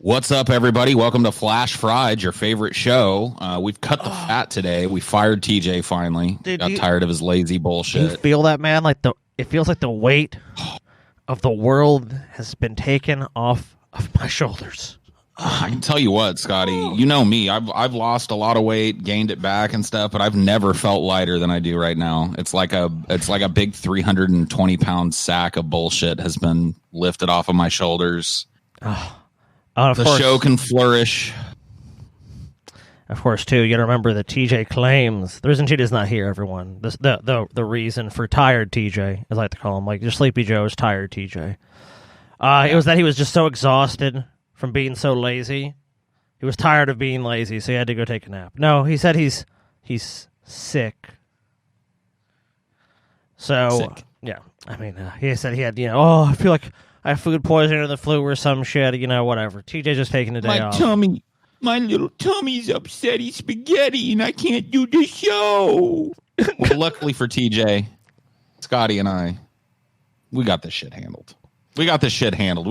What's up, everybody? Welcome to Flash Fried, your favorite show. We've cut the fat today. We fired TJ finally. Dude, Got tired of his lazy Do bullshit. you feel that, man? It feels like the weight of the world has been taken off of my shoulders. I can tell you what, Scotty. You know me. I've lost a lot of weight, gained it back and stuff, but I've never felt lighter than I do right now. It's like a big 320-pound sack of bullshit has been lifted off of my shoulders. Of the course, show can flourish. Of course, too. You got to remember that TJ claims the reason TJ's not here. Everyone, the reason for tired TJ, as I like to call him, like your Sleepy Joe is tired TJ. It was that he was just so exhausted from being so lazy. He was tired of being lazy, so he had to go take a nap. No, he said he's sick. So yeah, I mean, he said he had I feel like I have food poisoning or the flu or some shit, whatever. TJ just taking a day off. My little tummy's upsetty spaghetti and I can't do the show. Well, luckily for TJ, Scotty and I, we got this shit handled. We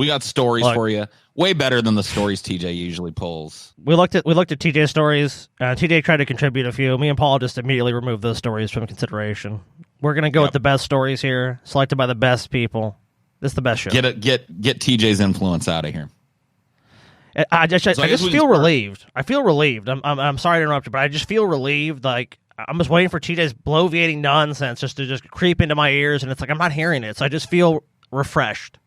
got stories for you. Way better than the stories TJ usually pulls. We looked at TJ's stories. TJ tried to contribute a few. Me and Paul just immediately removed those stories from consideration. We're going to go with the best stories here, selected by the best people. This is the best show. Get TJ's influence out of here. I just feel relieved. I feel relieved. I'm sorry to interrupt you, but I just feel relieved. Like I'm just waiting for TJ's bloviating nonsense to creep into my ears, and it's like I'm not hearing it. So I just feel refreshed.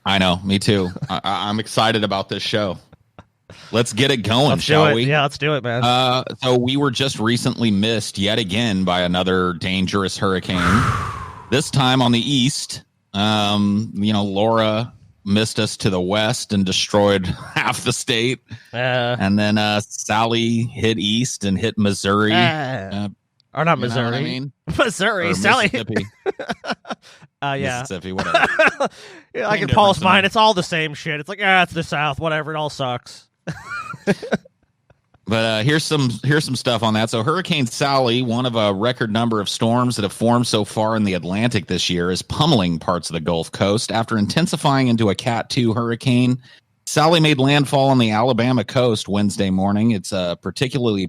I know, me too. I'm excited about this show. Let's get it going, shall we? Yeah, let's do it, man. So we were just recently missed yet again by another dangerous hurricane. This time on the east. Laura missed us to the west and destroyed half the state. And then Sally hit east and hit Missouri. Or not Missouri. You know what I mean? Missouri. Sally. Mississippi. Yeah. Mississippi, whatever. Yeah, like in Paul's mind, it's all the same shit. It's like, it's the South, whatever. It all sucks. But here's some stuff on that. So Hurricane Sally, one of a record number of storms that have formed so far in the Atlantic this year, is pummeling parts of the Gulf Coast. After intensifying into a Cat 2 hurricane, Sally made landfall on the Alabama coast Wednesday morning. It's a particularly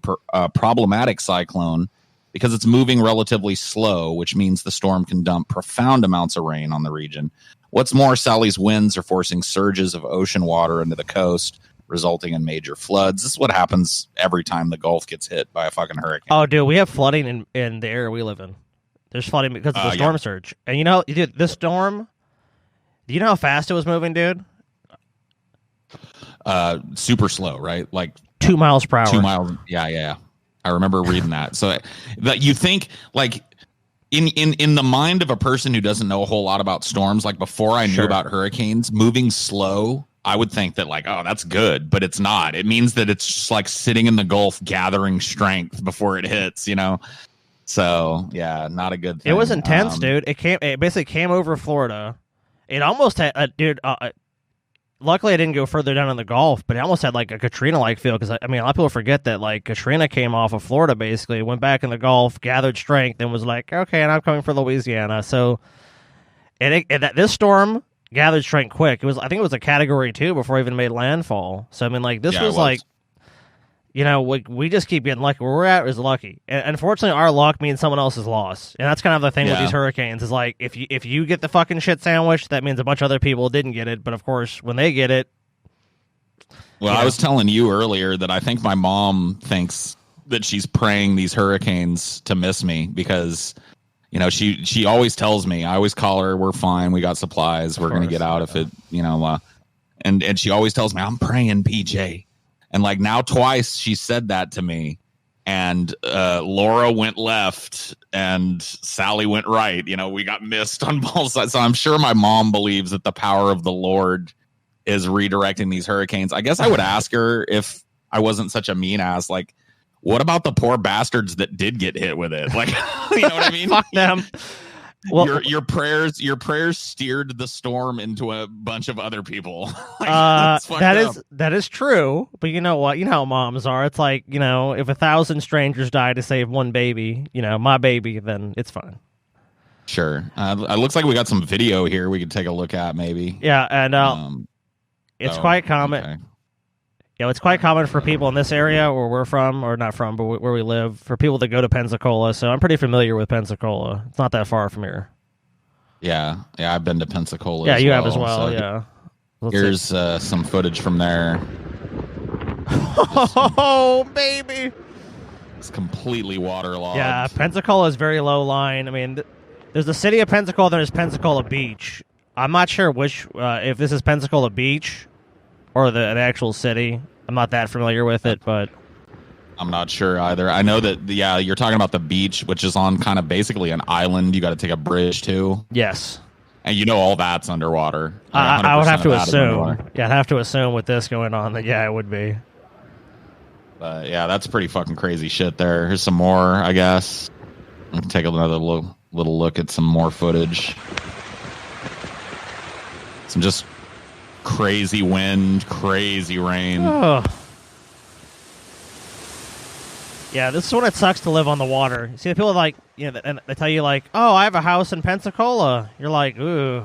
problematic cyclone because it's moving relatively slow, which means the storm can dump profound amounts of rain on the region. What's more, Sally's winds are forcing surges of ocean water into the coast, resulting in major floods. This is what happens every time the Gulf gets hit by a fucking hurricane. Oh, dude, we have flooding in the area we live in. There's flooding because of the storm surge. And dude, this storm, do you know how fast it was moving, dude? Super slow, right? Like 2 miles per hour. 2 miles. Yeah. I remember reading that. So that you think like in the mind of a person who doesn't know a whole lot about storms, like before I knew about hurricanes, moving slow, I would think that like, oh, that's good, but it's not. It means that it's just like sitting in the Gulf gathering strength before it hits, So yeah, not a good thing. It was intense, dude. It basically came over Florida. It almost had, luckily I didn't go further down in the Gulf, but it almost had like a Katrina-like feel because a lot of people forget that like Katrina came off of Florida basically, went back in the Gulf, gathered strength, and was like, okay, and I'm coming for Louisiana. So, this storm gathered strength quick. I think it was a Category 2 before it even made landfall. So this was like, we just keep getting lucky. Where we're at is lucky, and unfortunately, our luck means someone else's loss. And that's kind of the thing with these hurricanes is like if you get the fucking shit sandwich, that means a bunch of other people didn't get it. But of course, when they get it, I was telling you earlier that I think my mom thinks that she's praying these hurricanes to miss me because. She always tells me, I always call her, we're fine, we got supplies, we're going to get out if it, and she always tells me, I'm praying, PJ. And like now twice she said that to me, and Laura went left and Sally went right. We got missed on both sides. So I'm sure my mom believes that the power of the Lord is redirecting these hurricanes. I guess I would ask her if I wasn't such a mean ass, like, what about the poor bastards that did get hit with it? Like, you know what I mean? Fuck them. Well, your prayers steered the storm into a bunch of other people. that is true. But you know what? You know how moms are. It's like, if 1,000 strangers die to save one baby, my baby, then it's fine. Sure. It looks like we got some video here we could take a look at maybe. Yeah, and it's quite common. Okay. Yeah, it's quite common for people in this area where we're from, or not from, but where we live, for people that go to Pensacola. So I'm pretty familiar with Pensacola. It's not that far from here. Yeah, I've been to Pensacola. Yeah, as you well, have as well. so Yeah. Here's some footage from there. Oh, baby! It's completely waterlogged. Yeah, Pensacola is very low lying. I mean, there's the city of Pensacola. There's Pensacola Beach. I'm not sure which, if this is Pensacola Beach or the actual city. I'm not that familiar with it, but I'm not sure either. I know that, yeah, you're talking about the beach, which is on kind of basically an island. You got to take a bridge to. Yes. And you know all that's underwater. I would have to assume. Yeah, I'd have to assume with this going on that, yeah, it would be. But yeah, that's pretty fucking crazy shit there. Here's some more, I guess. I'll take another little look at some more footage. Some just crazy wind, crazy rain. Oh. Yeah, this is when it sucks to live on the water. You see, the people like, and they tell you like, "Oh, I have a house in Pensacola." You're like, "Ooh,"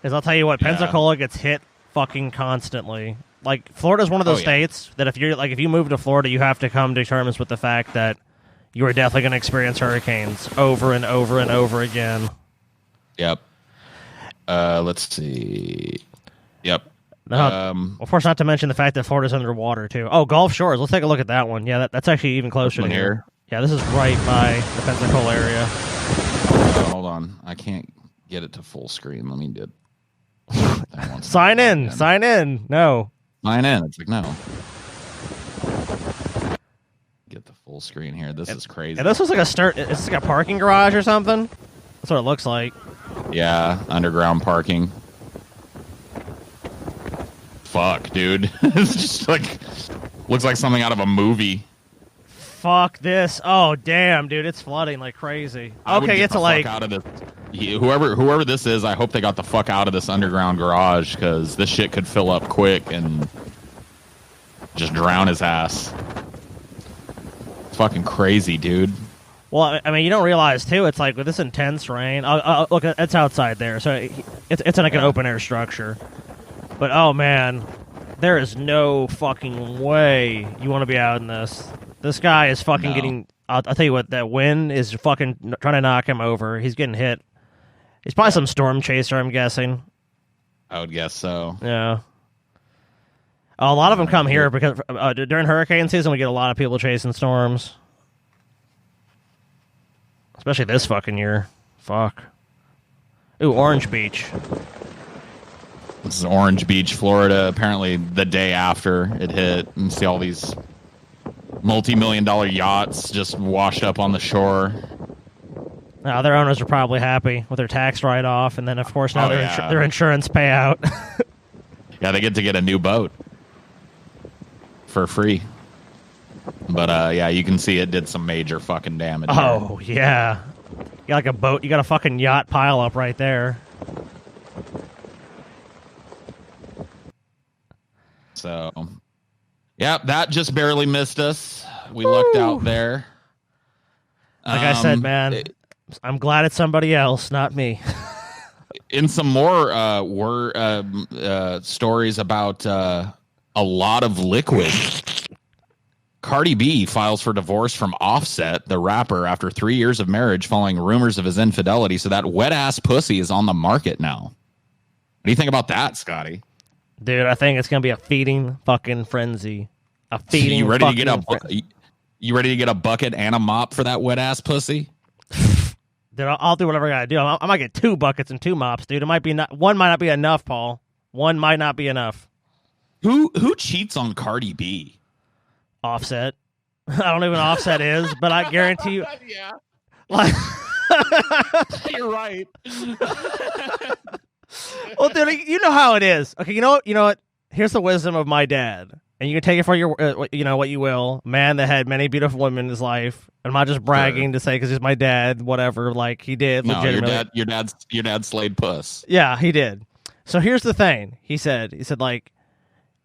because I'll tell you what, Pensacola gets hit fucking constantly. Like, Florida's one of those states that if you move to Florida, you have to come to terms with the fact that you are definitely going to experience hurricanes over and over and over again. Yep. Let's see. Yep. Of course, not to mention the fact that Florida's underwater, too. Oh, Gulf Shores. Let's take a look at that one. Yeah, that's actually even closer to here. Yeah, this is right by the Pensacola area. Hold on. I can't get it to full screen. Let me do it. Sign in. Sign in. No. Sign in. It's like, no. Get the full screen here. This is crazy. And this was like is this like a parking garage or something? That's what it looks like. Yeah, underground parking. Fuck, dude. It's just like, looks like something out of a movie. Fuck this. Oh, damn, dude. It's flooding like crazy. Okay, it's like... out of this. Whoever this is, I hope they got the fuck out of this underground garage, because this shit could fill up quick and just drown his ass. Fucking crazy, dude. Well, I mean, you don't realize, too, it's like with this intense rain... look, it's outside there, so it's like an open-air structure. But, oh, man, there is no fucking way you want to be out in this. This guy is fucking getting... I'll tell you what, that wind is fucking trying to knock him over. He's getting hit. He's probably some storm chaser, I'm guessing. I would guess so. Yeah. A lot of them come here because during hurricane season, we get a lot of people chasing storms. Especially this fucking year. Fuck. Ooh, Orange Beach. This is Orange Beach, Florida. Apparently the day after it hit, and see all these multi-million-dollar yachts just washed up on the shore. Now, their owners are probably happy with their tax write-off, and then, of course, now their insurance payout. Yeah, they get a new boat for free. But, yeah, you can see it did some major fucking damage. Oh, here. Yeah. You got like a boat. You got a fucking yacht pile up right there. So, yeah, that just barely missed us. We lucked out there. Like I said, man, I'm glad it's somebody else, not me. In some more stories about a lot of liquid. Cardi B files for divorce from Offset, the rapper, after 3 years of marriage following rumors of his infidelity. So that wet-ass pussy is on the market now. What do you think about that, Scotty? Dude, I think it's going to be a feeding fucking frenzy. A feeding you ready fucking to get You ready to get a bucket and a mop for that wet-ass pussy? Dude, I'll do whatever I got to do. I might get 2 buckets and 2 mops, dude. One might not be enough, Paul. One might not be enough. Who cheats on Cardi B? Offset. I don't know what Offset is, but I guarantee you. Yeah. Like, you're right. Well, dude, you know how it is. Okay, you know what? Here's the wisdom of my dad, and you can take it for your, what you will. Man that had many beautiful women in his life. I'm not just bragging to say because he's my dad. Whatever, like he did. No, legitimately. your dad slayed puss. Yeah, he did. So here's the thing. He said, like,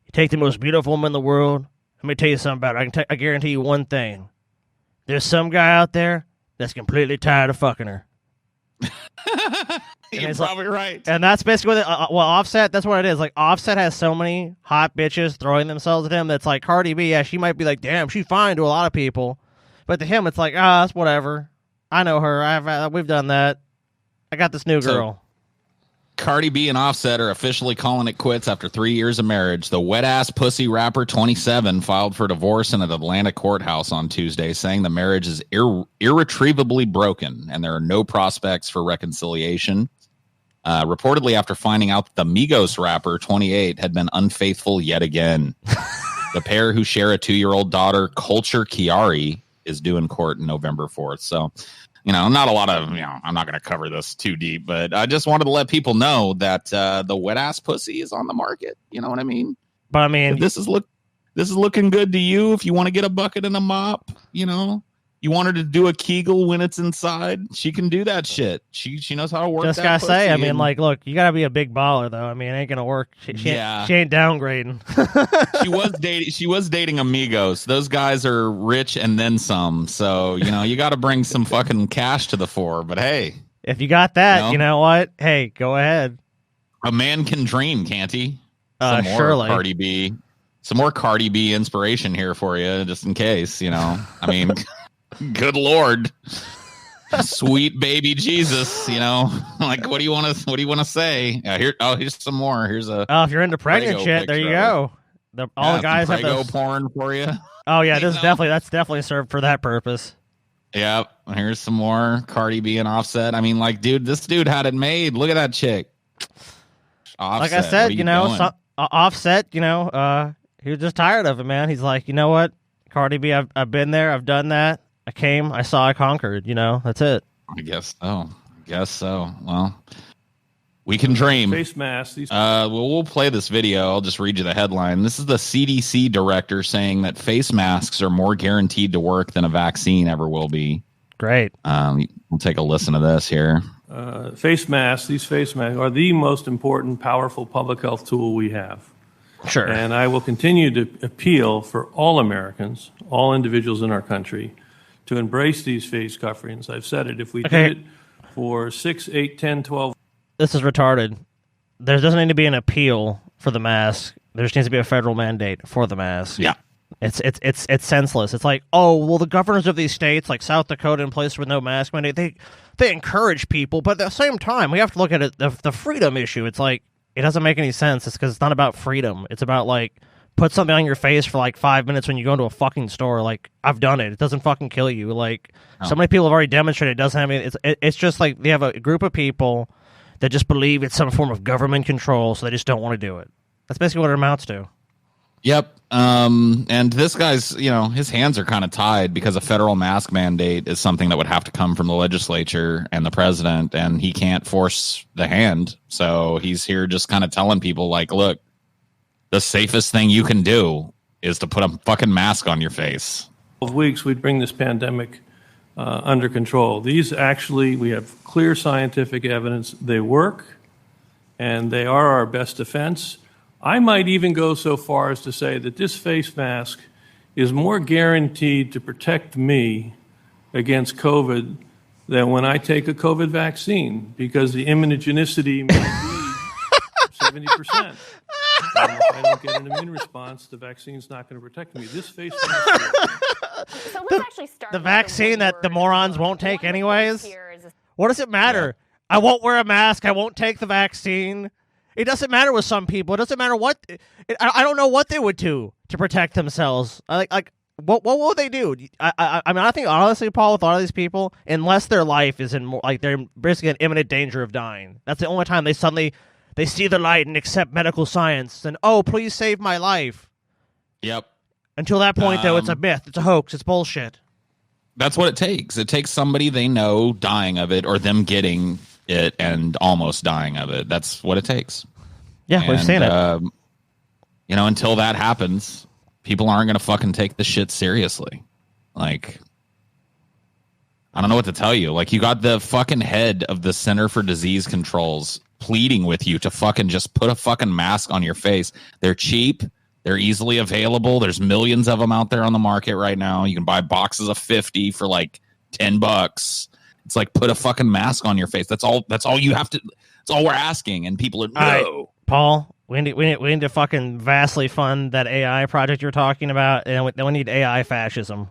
you take the most beautiful woman in the world. Let me tell you something about it. I guarantee you one thing. There's some guy out there that's completely tired of fucking her. You're probably right. And that's basically what Offset, that's what it is. Like, Offset has so many hot bitches throwing themselves at him that's like, Cardi B, yeah, she might be like, damn, she's fine to a lot of people. But to him, it's like, that's whatever. I know her. We've done that. I got this new girl. Cardi B and Offset are officially calling it quits after 3 years of marriage. The wet-ass pussy rapper 27 filed for divorce in an Atlanta courthouse on Tuesday, saying the marriage is irretrievably broken and there are no prospects for reconciliation. Reportedly after finding out that the Migos rapper 28 had been unfaithful yet again. The pair, who share a 2-year-old daughter, Culture Chiari, is due in court on November 4th. So, not a lot of, I'm not going to cover this too deep, but I just wanted to let people know that the wet ass pussy is on the market. You know what I mean? But I mean, if this is looking good to you. If you want to get a bucket and a mop, you want her to do a Kegel when it's inside, she can do that shit. She knows how to work. Just that gotta pussy. say, I mean, like, look, you gotta be a big baller though. I mean, it ain't gonna work. She ain't downgrading. She was dating amigos. Those guys are rich and then some. So you got to bring some fucking cash to the fore. But hey, if you got that, you know what? Hey, go ahead. A man can dream, can't he? Surely. Cardi B. Some more Cardi B inspiration here for you, just in case. I mean. Good Lord, sweet baby Jesus, like what do you want to say? Here's some more. Here's a if you're into pregnant shit, there you go. All the guys have the porn for you. Oh yeah, that's definitely served for that purpose. Yep. Here's some more Cardi B and Offset. I mean, like, dude, this dude had it made. Look at that chick. Offset, like I said, Offset, he was just tired of it, man. He's like, you know what, Cardi B, I've been there, I've done that. I came, I saw, I conquered. That's it. I guess so. Well, we can dream. Face masks. We'll play this video. I'll just read you the headline. This is the CDC director saying that face masks are more guaranteed to work than a vaccine ever will be. Great. We'll take a listen to this here. Face masks. These face masks are the most important, powerful public health tool we have. Sure. And I will continue to appeal for all Americans, all individuals in our country, to embrace these face coverings. I've said it. If we did it for 6, 8, 10, 12. This is retarded. There doesn't need to be an appeal for the mask. There just needs to be a federal mandate for the mask. Yeah. It's senseless. It's like, oh, well, the governors of these states, like South Dakota, in place with no mask mandate, they encourage people, but at the same time, we have to look at it, the freedom issue. It's like, it doesn't make any sense. It's because it's not about freedom. It's about, like, put something on your face for like 5 minutes when you go into a fucking store. Like, I've done it. It doesn't fucking kill you. Like, so many people have already demonstrated it doesn't have any. It's just like they have a group of people that just believe it's some form of government control, so they just don't want to do it. That's basically what it amounts to. Yep. And this guy's, his hands are kind of tied because a federal mask mandate is something that would have to come from the legislature and the president, and he can't force the hand. So he's here just kind of telling people, like, look, the safest thing you can do is to put a fucking mask on your face. 12 weeks, we'd bring this pandemic under control. These actually, we have clear scientific evidence. They work, and they are our best defense. I might even go so far as to say that this face mask is more guaranteed to protect me against COVID than when I take a COVID vaccine, because the immunogenicity may be 70%. And if I don't get an immune response, the vaccine's not going to protect me. This face mask. So let's actually start the vaccine that the morons won't take anyways. What does it matter? Yeah. I won't wear a mask. I won't take the vaccine. It doesn't matter with some people. It doesn't matter what. I don't know what they would do to protect themselves. Like what would they do? I mean, I think honestly, Paul, with a lot of these people, unless their life is in they're basically in imminent danger of dying. That's the only time they suddenly see the light and accept medical science and, oh, please save my life. Yep. Until that point, though, it's a myth. It's a hoax. It's bullshit. That's what it takes. It takes somebody they know dying of it or them getting it and almost dying of it. That's what it takes. Yeah, we've seen it. Until that happens, people aren't going to fucking take this shit seriously. Like, I don't know what to tell you. Like, you got the fucking head of the Center for Disease Controls pleading with you to fucking just put a fucking mask on your face. They're cheap. They're easily available. There's millions of them out there on the market right now. You can buy boxes of 50 for like $10. It's like, put a fucking mask on your face. That's all you have to. That's all we're asking. And people are, no. Right, Paul, we need to fucking vastly fund that AI project you're talking about, and then we need AI fascism.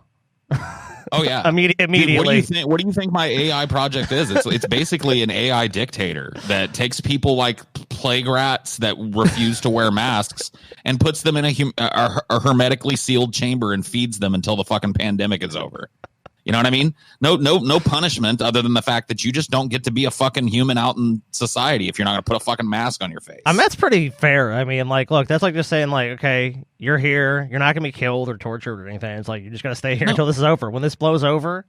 Oh yeah, immediately. Dude, what do you think my AI project is? It's basically an AI dictator that takes people like plague rats that refuse to wear masks and puts them in a hermetically sealed chamber and feeds them until the fucking pandemic is over. You know what I mean? No punishment other than the fact that you just don't get to be a fucking human out in society if you're not going to put a fucking mask on your face. I mean, that's pretty fair. I mean, like, look, that's like just saying, like, okay, you're here, you're not going to be killed or tortured or anything. It's like, you're just going to stay here until this is over. When this blows over,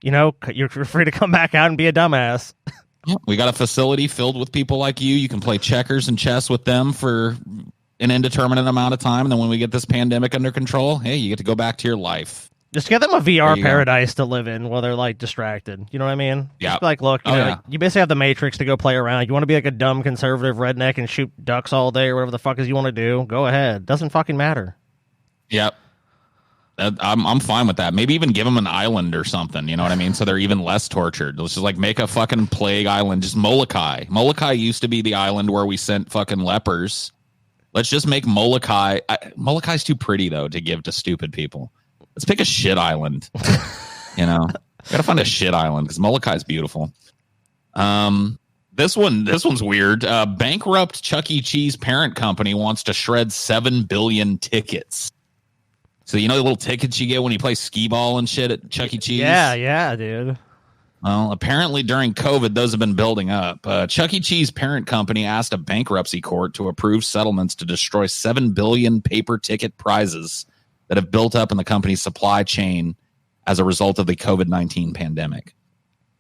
you know, you're free to come back out and be a dumbass. Yeah, we got a facility filled with people like you. You can play checkers and chess with them for an indeterminate amount of time. And then when we get this pandemic under control, hey, you get to go back to your life. Just give them a VR paradise to live in while they're, like, distracted. You know what I mean? Yeah. Just be like, look, you know, you basically have the Matrix to go play around. You want to be like a dumb conservative redneck and shoot ducks all day or whatever the fuck is you want to do? Go ahead. Doesn't fucking matter. Yep. I'm fine with that. Maybe even give them an island or something. You know what I mean? So they're even less tortured. Let's just, like, make a fucking plague island. Just Molokai. Molokai used to be the island where we sent fucking lepers. Let's just make Molokai. Molokai too pretty, though, to give to stupid people. Let's pick a shit island. You know, gotta find a shit island because Molokai is beautiful. This one's weird. Bankrupt Chuck E. Cheese parent company wants to shred 7 billion tickets. So you know the little tickets you get when you play skee ball and shit at Chuck E. Cheese? Yeah, dude. Well, apparently during COVID, those have been building up. Chuck E. Cheese parent company asked a bankruptcy court to approve settlements to destroy 7 billion paper ticket prizes that have built up in the company's supply chain as a result of the COVID-19 pandemic.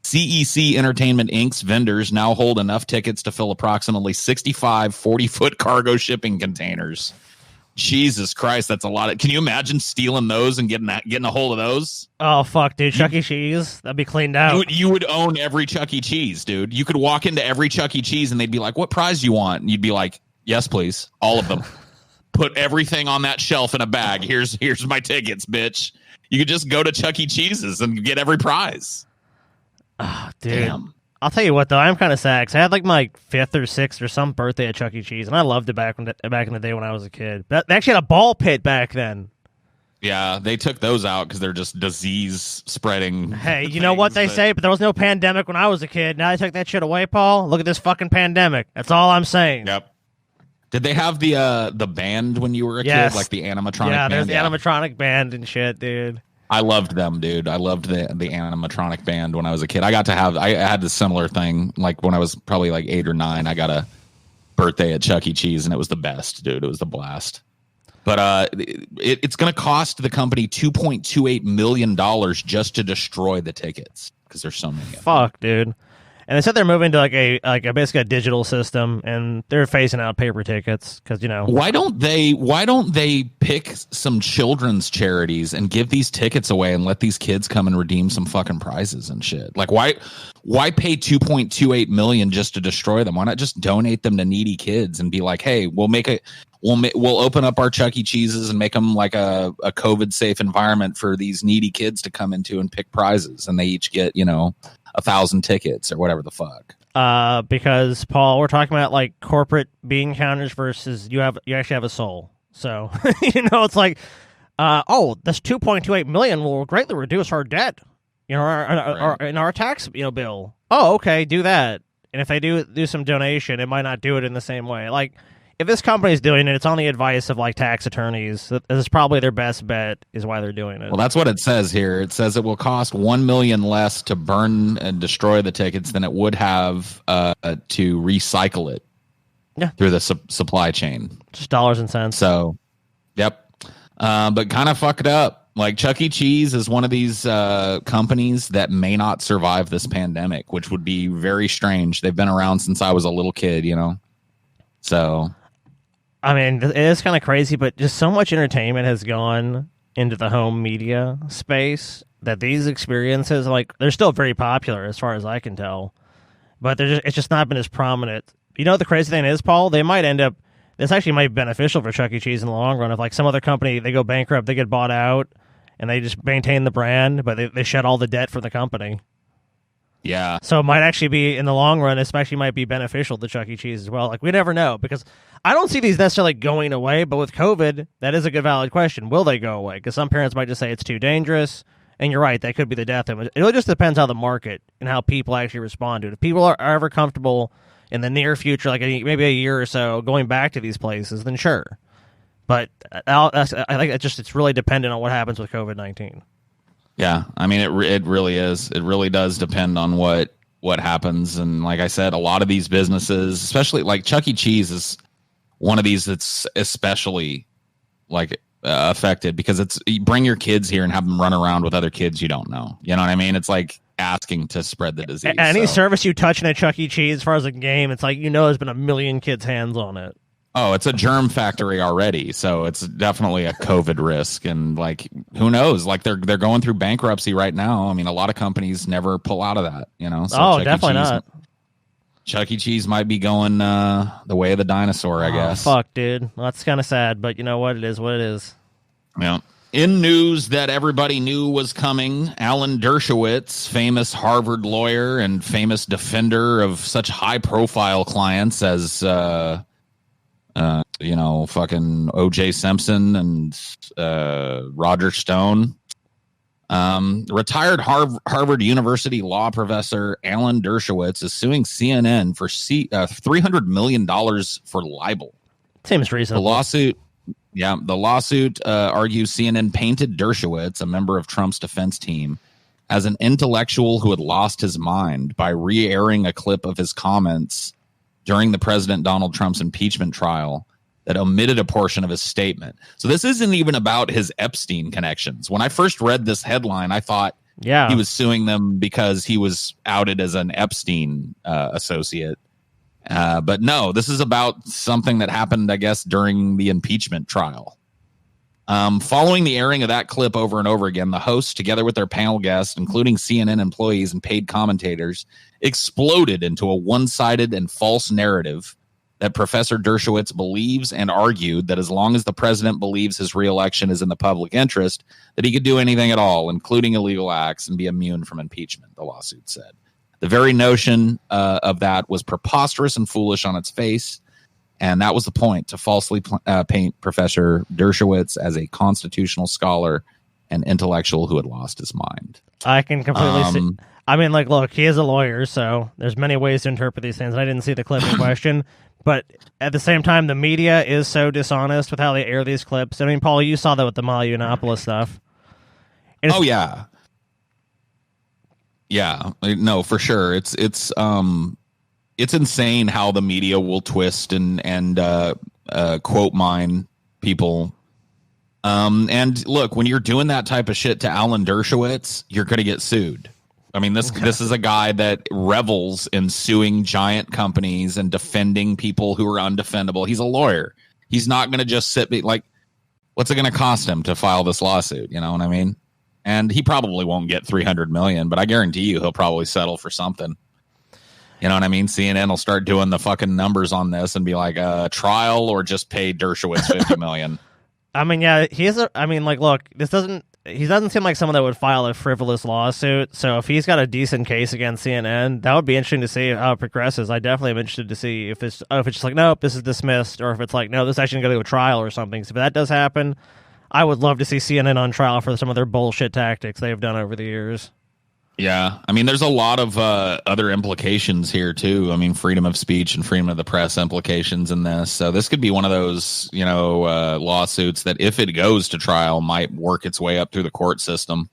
CEC Entertainment Inc.'s vendors now hold enough tickets to fill approximately 65 40-foot cargo shipping containers. Jesus Christ, that's a lot. Can you imagine stealing those and getting a hold of those? Oh, fuck, dude. Chuck E. Cheese? That'd be cleaned out. You would own every Chuck E. Cheese, dude. You could walk into every Chuck E. Cheese and they'd be like, what prize do you want? And you'd be like, yes, please. All of them. Put everything on that shelf in a bag. Here's my tickets, bitch. You could just go to Chuck E. Cheese's and get every prize. Oh, dude. Damn. I'll tell you what, though. I'm kind of sad because I had like my 5th or 6th or some birthday at Chuck E. Cheese, and I loved it back in the day when I was a kid. They actually had a ball pit back then. Yeah, they took those out because they're just disease spreading. Hey, you know what they say? But there was no pandemic when I was a kid. Now they took that shit away, Paul. Look at this fucking pandemic. That's all I'm saying. Yep. Did they have the band when you were a kid, like the animatronic band? Yeah, there's the animatronic band and shit, dude. I loved them, dude. I loved the animatronic band when I was a kid. I had the similar thing, like when I was probably like 8 or 9. I got a birthday at Chuck E. Cheese, and it was the best, dude. It was the blast. But it's going to cost the company $2.28 million just to destroy the tickets because there's so many. Fuck, dude. And they said they're moving to like a basically a digital system, and they're phasing out paper tickets because, you know. Why don't they pick some children's charities and give these tickets away and let these kids come and redeem some fucking prizes and shit? Like why pay $2.28 million just to destroy them? Why not just donate them to needy kids and be like, hey, we'll open up our Chuck E. Cheeses and make them like a COVID safe environment for these needy kids to come into and pick prizes, and they each get, you know, 1,000 tickets or whatever the fuck. Because Paul, we're talking about like corporate bean counters versus you actually have a soul. So you know, it's like, this 2.28 million will greatly reduce our debt. You know, our tax bill. Oh, okay, do that. And if they do some donation, it might not do it in the same way. Like, if this company's doing it, it's on the advice of like tax attorneys. This is probably their best bet, is why they're doing it. Well, that's what it says here. It says it will cost $1 million less to burn and destroy the tickets than it would have to recycle it. Yeah, through the supply chain. Just dollars and cents. So, yep. But kind of fucked up. Like Chuck E. Cheese is one of these companies that may not survive this pandemic, which would be very strange. They've been around since I was a little kid, you know. So. I mean, it is kind of crazy, but just so much entertainment has gone into the home media space that these experiences, like, they're still very popular as far as I can tell, but it's just not been as prominent. You know, the crazy thing is, Paul, they might end up, this actually might be beneficial for Chuck E. Cheese in the long run. If like some other company, they go bankrupt, they get bought out, and they just maintain the brand, but they shed all the debt for the company. Yeah. So it might actually be, in the long run, this actually might be beneficial to Chuck E. Cheese as well. Like, we never know, because I don't see these necessarily going away, but with COVID, that is a good valid question. Will they go away? Because some parents might just say it's too dangerous, and you're right, that could be the death of it. It really just depends how the market and how people actually respond to it. If people are ever comfortable in the near future, like maybe a year or so, going back to these places, then sure. But I think it's really dependent on what happens with COVID-19. Yeah, I mean, it really is. It really does depend on what happens. And like I said, a lot of these businesses, especially like Chuck E. Cheese, is one of these that's especially like affected, because it's, you bring your kids here and have them run around with other kids you don't know. You know what I mean? It's like asking to spread the disease. Any service you touch in a Chuck E. Cheese, as far as a game, it's like, there's been a million kids' hands on it. Oh, it's a germ factory already, so it's definitely a COVID risk. And like, who knows? Like they're going through bankruptcy right now. I mean, a lot of companies never pull out of that. So definitely not. Chuck E. Cheese might be going the way of the dinosaur, I guess. Fuck, dude. Well, that's kind of sad, but you know what? It is what it is. Yeah. In news that everybody knew was coming, Alan Dershowitz, famous Harvard lawyer and famous defender of such high-profile clients as fucking O.J. Simpson and Roger Stone. Retired Harvard University law professor Alan Dershowitz is suing CNN for $300 million for libel. Seems reasonable. The lawsuit argues CNN painted Dershowitz, a member of Trump's defense team, as an intellectual who had lost his mind by re-airing a clip of his comments during the President Donald Trump's impeachment trial that omitted a portion of his statement. So this isn't even about his Epstein connections. When I first read this headline, I thought he was suing them because he was outed as an Epstein associate. But no, this is about something that happened, I guess, during the impeachment trial. Following the airing of that clip over and over again, the hosts, together with their panel guests, including CNN employees and paid commentators, exploded into a one-sided and false narrative that Professor Dershowitz believes and argued that as long as the president believes his reelection is in the public interest, that he could do anything at all, including illegal acts, and be immune from impeachment, the lawsuit said. The very notion of that was preposterous and foolish on its face, and that was the point, to falsely paint Professor Dershowitz as a constitutional scholar and intellectual who had lost his mind. I can completely see. I mean, like, look, he is a lawyer, so there's many ways to interpret these things, and I didn't see the clip in question. But at the same time, the media is so dishonest with how they air these clips. I mean, Paul, you saw that with the Milo Yiannopoulos stuff. Yeah. Yeah, no, for sure. It's insane how the media will twist and quote mine people. And look, when you're doing that type of shit to Alan Dershowitz, you're going to get sued. I mean, this is a guy that revels in suing giant companies and defending people who are undefendable. He's a lawyer. He's not going to just what's it going to cost him to file this lawsuit? You know what I mean? And he probably won't get $300 million, but I guarantee you he'll probably settle for something. You know what I mean? CNN will start doing the fucking numbers on this and be like, trial or just pay Dershowitz $50 million. I mean, yeah, look, he doesn't seem like someone that would file a frivolous lawsuit. So if he's got a decent case against CNN, that would be interesting to see how it progresses. I definitely am interested to see if it's just like, nope, this is dismissed, or if it's like, no, this is actually going to go to a trial or something. So if that does happen, I would love to see CNN on trial for some of their bullshit tactics they've done over the years. Yeah, I mean, there's a lot of other implications here, too. I mean, freedom of speech and freedom of the press implications in this. So this could be one of those, lawsuits that, if it goes to trial, might work its way up through the court system.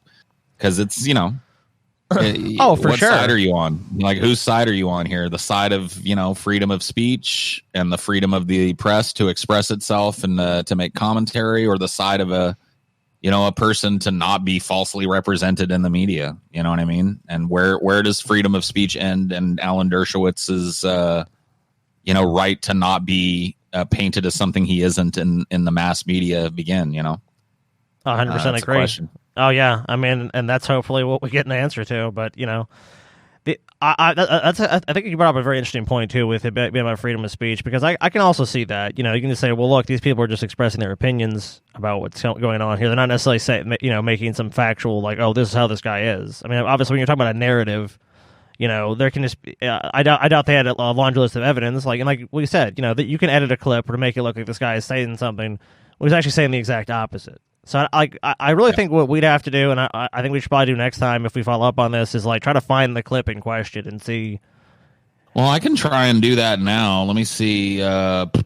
Because it's, oh, for what sure. side are you on? Like, whose side are you on here? The side of, freedom of speech and the freedom of the press to express itself and to make commentary, or the side of a person to not be falsely represented in the media? You know what I mean? And where does freedom of speech end and Alan Dershowitz's, right to not be painted as something he isn't in the mass media begin, 100% agree. Oh, yeah. I mean, and that's hopefully what we get an answer to. But, I think you brought up a very interesting point, too, with it being about freedom of speech, because I can also see that. You can just say, well, look, these people are just expressing their opinions about what's going on here. They're not necessarily making some factual, like, oh, this is how this guy is. I mean, obviously, when you're talking about a narrative, there can just be, I doubt they had a laundry list of evidence. And like we said, that you can edit a clip or to make it look like this guy is saying something when he's actually saying the exact opposite. So I really think what we'd have to do, and I think we should probably do next time if we follow up on this, is like try to find the clip in question and see. Well, I can try and do that now. Let me see. Let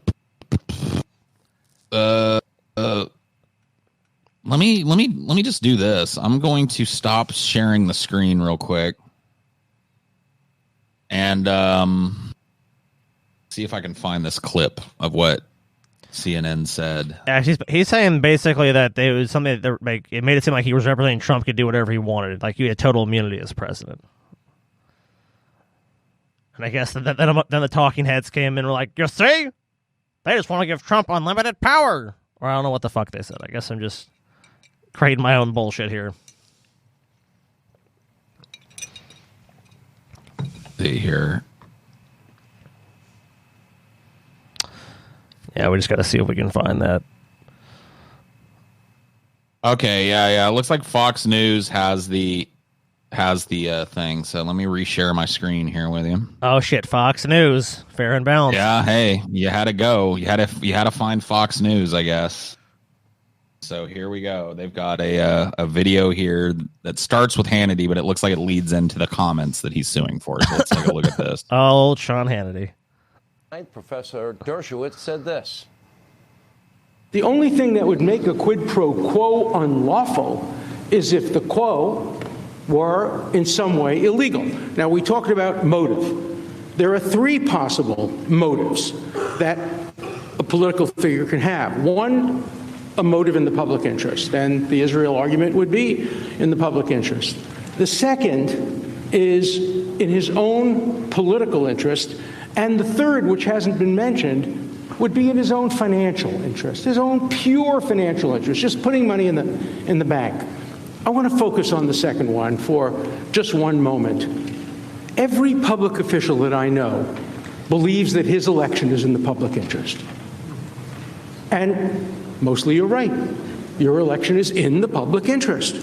me just do this. I'm going to stop sharing the screen real quick and see if I can find this clip of what CNN said. Yeah, he's saying basically that it was something that it made it seem like he was representing Trump could do whatever he wanted, like he had total immunity as president. And I guess then the talking heads came in and were like, you see? They just want to give Trump unlimited power. Or I don't know what the fuck they said. I guess I'm just creating my own bullshit here. See here. Yeah, we just got to see if we can find that. Okay, yeah. It looks like Fox News has the thing. So let me reshare my screen here with you. Oh shit, Fox News, fair and balanced. Yeah, hey, you had to go. You had to find Fox News, I guess. So here we go. They've got a video here that starts with Hannity, but it looks like it leads into the comments that he's suing for. So let's take a look at this. Oh, Sean Hannity. Professor Dershowitz said this. The only thing that would make a quid pro quo unlawful is if the quo were in some way illegal. Now, we talked about motive. There are three possible motives that a political figure can have. One, a motive in the public interest, and the Israel argument would be in the public interest. The second is in his own political interest, and the third, which hasn't been mentioned, would be in his own financial interest, his own pure financial interest, just putting money in the bank. I want to focus on the second one for just one moment. Every public official that I know believes that his election is in the public interest. And mostly you're right. Your election is in the public interest.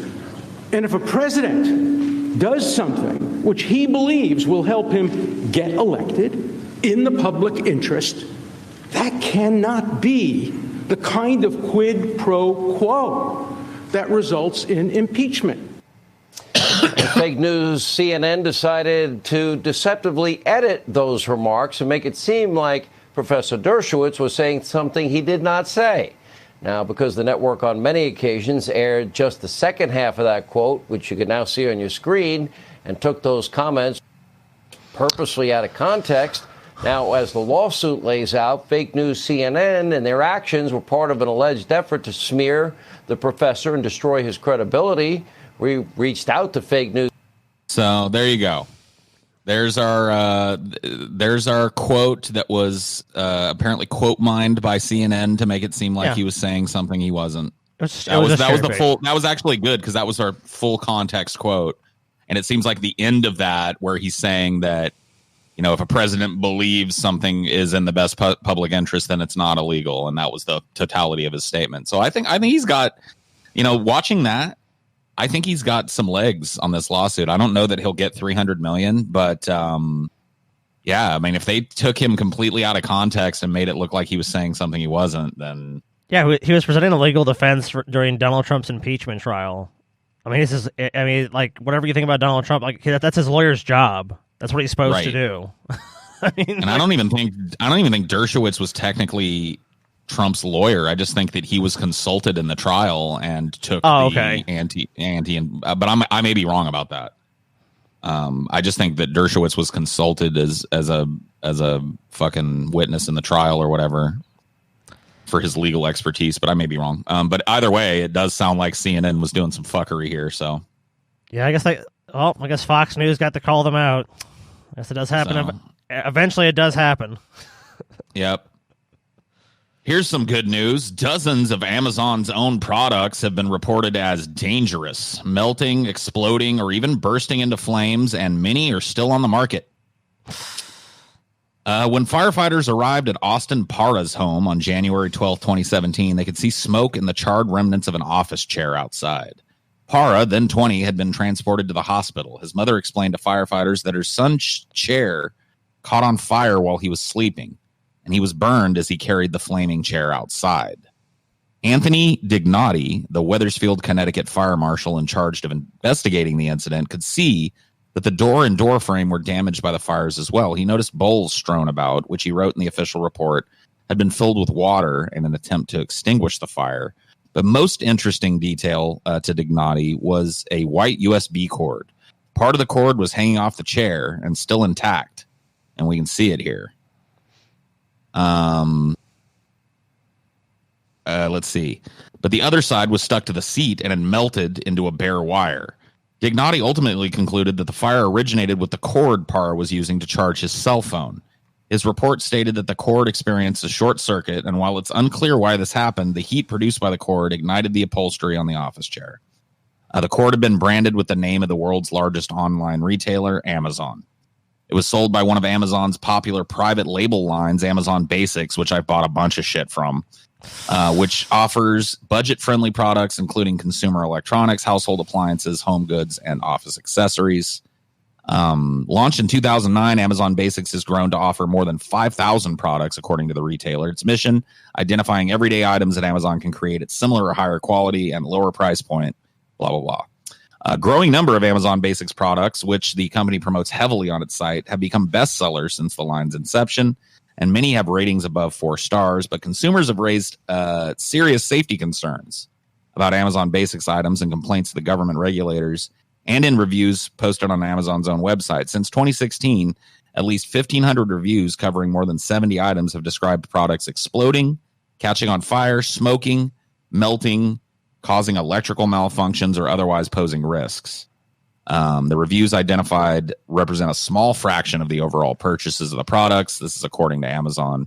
And if a president does something which he believes will help him get elected in the public interest, that cannot be the kind of quid pro quo that results in impeachment. Fake news CNN decided to deceptively edit those remarks and make it seem like Professor Dershowitz was saying something he did not say. Now, because the network on many occasions aired just the second half of that quote, which you can now see on your screen, and took those comments purposely out of context, now, as the lawsuit lays out, fake news CNN and their actions were part of an alleged effort to smear the professor and destroy his credibility. We reached out to fake news. So there you go. There's our quote that was apparently quote mined by CNN to make it seem like he was saying something he wasn't. That was actually good because that was our full context quote, and it seems like the end of that where he's saying that, if a president believes something is in the best public interest, then it's not illegal, and that was the totality of his statement. So I think he's got, watching that, I think he's got some legs on this lawsuit. I don't know that he'll get $300 million, but yeah, I mean, if they took him completely out of context and made it look like he was saying something he wasn't, then yeah, he was presenting a legal defense during Donald Trump's impeachment trial. I mean, like whatever you think about Donald Trump, like that's his lawyer's job. That's what he's supposed to do. I don't even think Dershowitz was technically Trump's lawyer. I just think that he was consulted in the trial and took the anti, but I may be wrong about that. I just think that Dershowitz was consulted as a fucking witness in the trial or whatever for his legal expertise, but I may be wrong. But either way, it does sound like CNN was doing some fuckery here. So yeah, I guess Fox News got to call them out. I guess it does happen. So, eventually, it does happen. Yep. Here's some good news. Dozens of Amazon's own products have been reported as dangerous, melting, exploding, or even bursting into flames, and many are still on the market. When firefighters arrived at Austin Para's home on January 12, 2017, they could see smoke and the charred remnants of an office chair outside. Para, then 20, had been transported to the hospital. His mother explained to firefighters that her son's chair caught on fire while he was sleeping, and he was burned as he carried the flaming chair outside. Anthony Dignotti, the Wethersfield, Connecticut fire marshal in charge of investigating the incident, could see that the door and door frame were damaged by the fires as well. He noticed bowls strewn about, which he wrote in the official report had been filled with water in an attempt to extinguish the fire. The most interesting detail to Dignotti was a white USB cord. Part of the cord was hanging off the chair and still intact, and we can see it here. Let's see. But the other side was stuck to the seat and had melted into a bare wire. Dignotti ultimately concluded that the fire originated with the cord Parr was using to charge his cell phone. His report stated that the cord experienced a short circuit, and while it's unclear why this happened, the heat produced by the cord ignited the upholstery on the office chair. The cord had been branded with the name of the world's largest online retailer, Amazon. It was sold by one of Amazon's popular private label lines, Amazon Basics, which I've bought a bunch of shit from, which offers budget-friendly products, including consumer electronics, household appliances, home goods, and office accessories. Launched in 2009, Amazon Basics has grown to offer more than 5,000 products, according to the retailer. Its mission, identifying everyday items that Amazon can create at similar or higher quality and lower price point, blah, blah, blah. A growing number of Amazon Basics products, which the company promotes heavily on its site, have become bestsellers since the line's inception, and many have ratings above 4 stars, but consumers have raised serious safety concerns about Amazon Basics items and complaints to the government regulators and in reviews posted on Amazon's own website. Since 2016, at least 1,500 reviews covering more than 70 items have described products exploding, catching on fire, smoking, melting, causing electrical malfunctions, or otherwise posing risks. The reviews identified represent a small fraction of the overall purchases of the products. This is according to Amazon.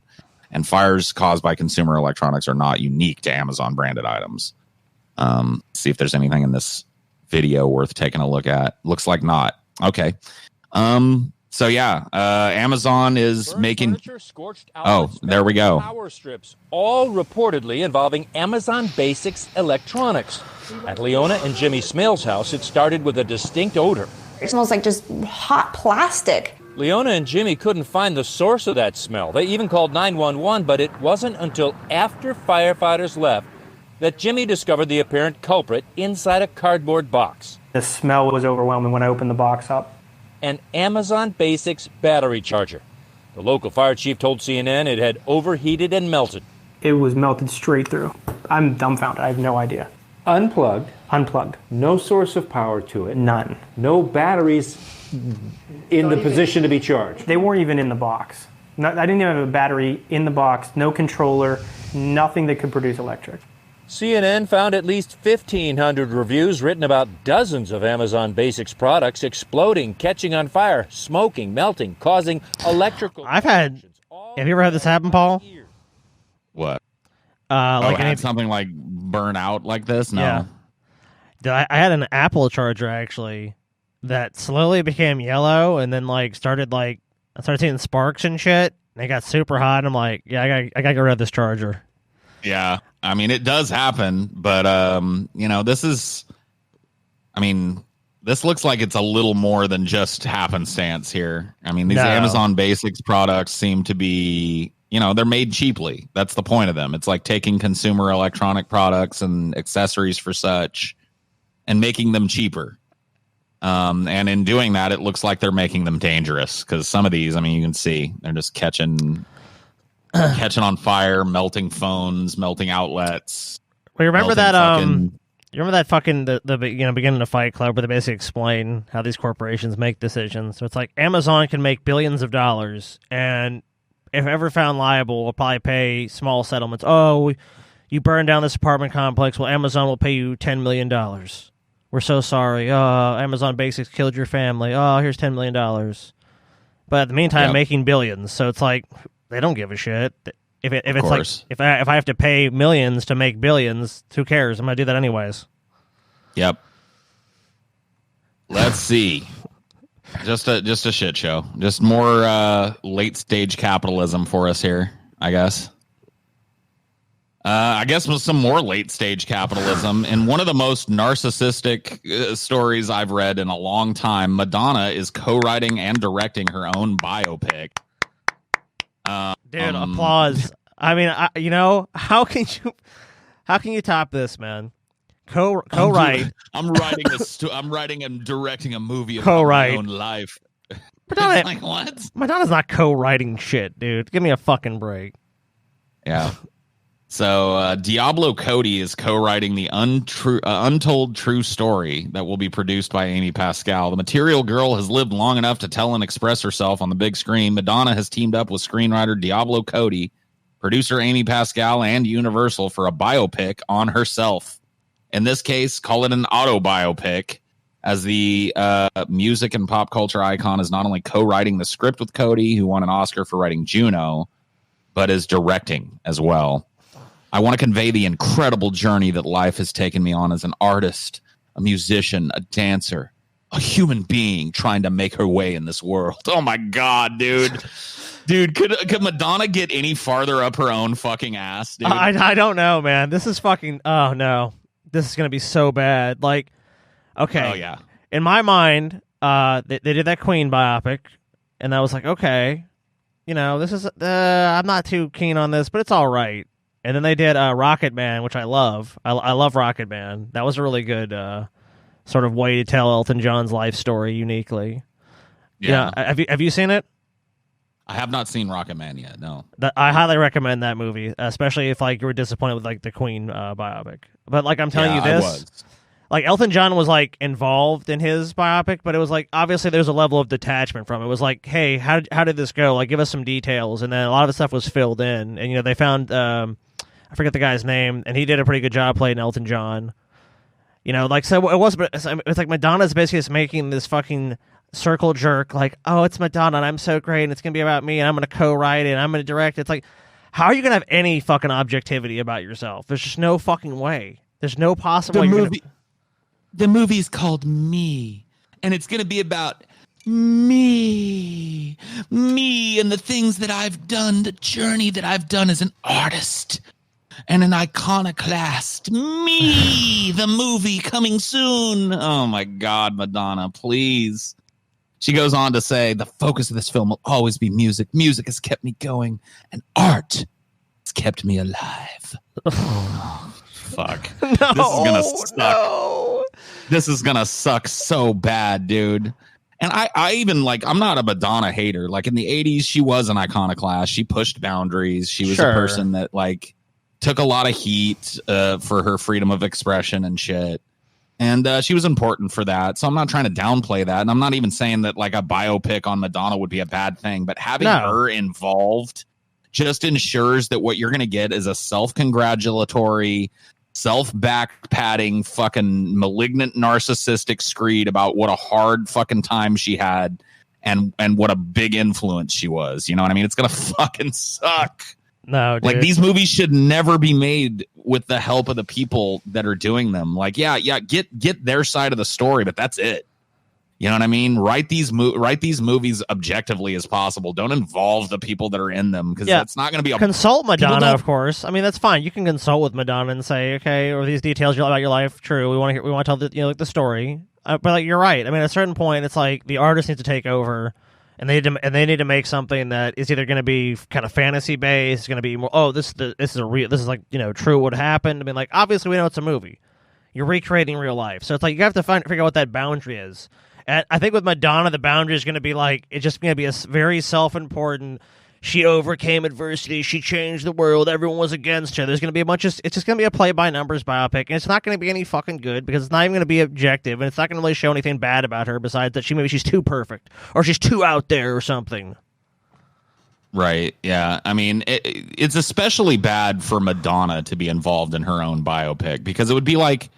And fires caused by consumer electronics are not unique to Amazon branded items. See if there's anything in this video worth taking a look at. Looks like not. Okay. So yeah, Amazon is making there we go. Power strips, all reportedly involving Amazon Basics electronics. At Leona and Jimmy Smale's house, it started with a distinct odor. It smells like just hot plastic. Leona and Jimmy couldn't find the source of that smell. They even called 911, but it wasn't until after firefighters left that Jimmy discovered the apparent culprit inside a cardboard box. The smell was overwhelming when I opened the box up. An Amazon Basics battery charger. The local fire chief told CNN it had overheated and melted. It was melted straight through. I'm dumbfounded. I have no idea. Unplugged. Unplugged. No source of power to it. None. No batteries in the position to be charged. They weren't even in the box. I didn't even have a battery in the box, no controller, nothing that could produce electric. CNN found at least 1,500 reviews written about dozens of Amazon Basics products exploding, catching on fire, smoking, melting, causing electrical... Have you ever had this happen, Paul? What? Like something like burn out like this? No. Yeah. I had an Apple charger, actually, that slowly became yellow and then, I started seeing sparks and shit. And it got super hot. And I'm like, yeah, I gotta get rid of this charger. Yeah. I mean, it does happen, but, this looks like it's a little more than just happenstance here. I mean, these Amazon Basics products seem to be, they're made cheaply. That's the point of them. It's like taking consumer electronic products and accessories for such and making them cheaper. And in doing that, it looks like they're making them dangerous because some of these, you can see they're just catching on fire, melting phones, melting outlets. Well, you remember that? You remember that fucking the beginning of Fight Club where they basically explain how these corporations make decisions. So it's like Amazon can make billions of dollars, and if ever found liable, will probably pay small settlements. Oh, you burned down this apartment complex. Well, Amazon will pay you $10 million. We're so sorry. Amazon Basics killed your family. Oh, here's $10 million. But at the meantime, making billions. So it's like they don't give a shit. If I have to pay millions to make billions, who cares? I'm gonna do that anyways. Yep. Let's see. Just a shit show. Just more late stage capitalism for us here, I guess. I guess with some more late stage capitalism. In one of the most narcissistic stories I've read in a long time, Madonna is co-writing and directing her own biopic. Dude, applause. I mean, how can you top this, man? Co-write. I'm writing and directing a movie about my own life. Madonna, like, what? Madonna's not co-writing shit, dude. Give me a fucking break. Yeah. So Diablo Cody is co-writing the untold true story that will be produced by Amy Pascal. The Material Girl has lived long enough to tell and express herself on the big screen. Madonna has teamed up with screenwriter Diablo Cody, producer Amy Pascal, and Universal for a biopic on herself. In this case, call it an autobiopic, as the music and pop culture icon is not only co-writing the script with Cody, who won an Oscar for writing Juno, but is directing as well. I want to convey the incredible journey that life has taken me on as an artist, a musician, a dancer, a human being trying to make her way in this world. Oh my God, dude. Dude, could Madonna get any farther up her own fucking ass, dude? I don't know, man. This is fucking, oh no. This is going to be so bad. Like, okay. Oh, yeah. In my mind, they did that Queen biopic, and I was like, okay, this is, I'm not too keen on this, but it's all right. And then they did Rocket Man, which I love. I love Rocket Man. That was a really good sort of way to tell Elton John's life story uniquely. Yeah. Have you seen it? I have not seen Rocket Man yet. No. I highly recommend that movie, especially if like you were disappointed with like the Queen biopic. But like I'm telling you this, like Elton John was like involved in his biopic, but it was like obviously there's a level of detachment from it. It was like, hey, how did this go? Like give us some details, and then a lot of the stuff was filled in, and they found I forget the guy's name, and he did a pretty good job playing Elton John. Like so it was, but it's like Madonna's basically just making this fucking circle jerk, like, oh, it's Madonna, and I'm so great, and it's gonna be about me, and I'm gonna co-write it, and I'm gonna direct it. It's like, how are you gonna have any fucking objectivity about yourself? There's just no fucking way. There's no possible way. The movie's called Me, and it's gonna be about me, and the things that I've done, the journey that I've done as an artist and an iconoclast. Me, the movie coming soon. Oh my God, Madonna, please. She goes on to say, the focus of this film will always be music. Music has kept me going, and art has kept me alive. Oh, fuck. No, this is gonna suck. No. This is gonna suck so bad, dude. And I even, like, I'm not a Madonna hater. Like, in the 80s, she was an iconoclast. She pushed boundaries. She was a person that, like, took a lot of heat for her freedom of expression and shit. And she was important for that. So I'm not trying to downplay that. And I'm not even saying that, like, a biopic on Madonna would be a bad thing. But having her involved just ensures that what you're going to get is a self-congratulatory, self-back-patting, fucking malignant, narcissistic screed about what a hard fucking time she had and what a big influence she was. You know what I mean? It's going to fucking suck. No, dude. Like, these movies should never be made with the help of the people that are doing them. Like, get their side of the story, but that's it. You know what I mean? Write these movies objectively as possible. Don't involve the people that are in them, because that's not going to be consult Madonna, of course. I mean, that's fine. You can consult with Madonna and say, okay, or these details about your life, true. We want to tell the like the story. But like, you're right. I mean, at a certain point, it's like the artist needs to take over. And they need to make something that is either going to be kind of fantasy based, going to be more. Oh, this is like true what happened. I mean, like obviously we know it's a movie. You're recreating real life, so it's like you have to figure out what that boundary is. And I think with Madonna, the boundary is going to be like it's just going to be a very self-important. She overcame adversity. She changed the world. Everyone was against her. There's going to be a bunch of. It's just going to be a play-by-numbers biopic, and it's not going to be any fucking good because it's not even going to be objective, and it's not going to really show anything bad about her besides that she's too perfect or she's too out there or something. Right. Yeah. I mean, it's especially bad for Madonna to be involved in her own biopic because it'd be like,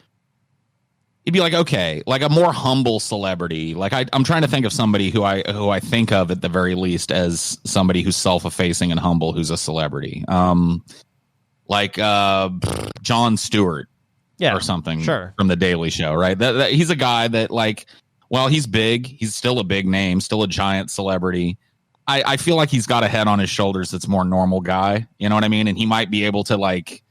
okay, like a more humble celebrity. Like I'm trying to think of somebody who I think of at the very least as somebody who's self-effacing and humble, who's a celebrity. Like Jon Stewart or something from The Daily Show, right? That he's a guy that, like, well, he's big. He's still a big name, still a giant celebrity. I feel like he's got a head on his shoulders that's more normal guy. You know what I mean? And he might be able to, like,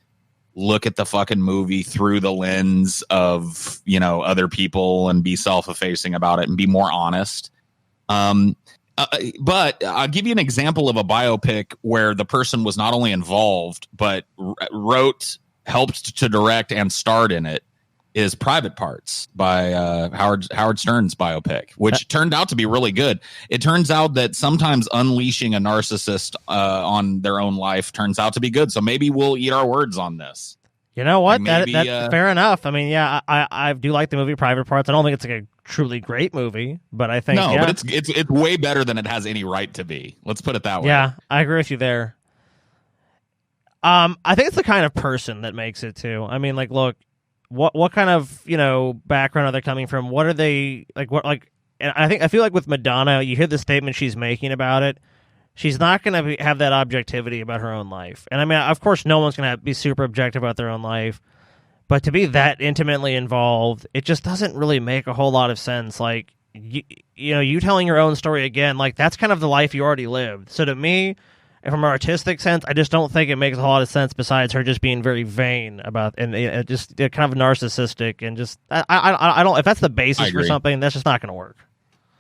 look at the fucking movie through the lens of, other people and be self-effacing about it and be more honest. But I'll give you an example of a biopic where the person was not only involved, but helped to direct and starred in it, is Private Parts by Howard Stern's biopic, which turned out to be really good. It turns out that sometimes unleashing a narcissist on their own life turns out to be good. So maybe we'll eat our words on this. You know what? Maybe, that's fair enough. I mean, yeah, I do like the movie Private Parts. I don't think it's like a truly great movie, but I think but it's way better than it has any right to be. Let's put it that way. Yeah, I agree with you there. I think it's the kind of person that makes it too. I mean, like, look, what kind of background are they coming from? What are they like? And I feel like with Madonna, you hear the statement she's making about it. She's not going to have that objectivity about her own life. And I mean, of course, no one's going to be super objective about their own life. But to be that intimately involved, it just doesn't really make a whole lot of sense. Like, you telling your own story again, like, that's kind of the life you already lived. So to me, from an artistic sense, I just don't think it makes a lot of sense besides her just being very vain about and just kind of narcissistic and just I don't, if that's the basis for something, that's just not going to work.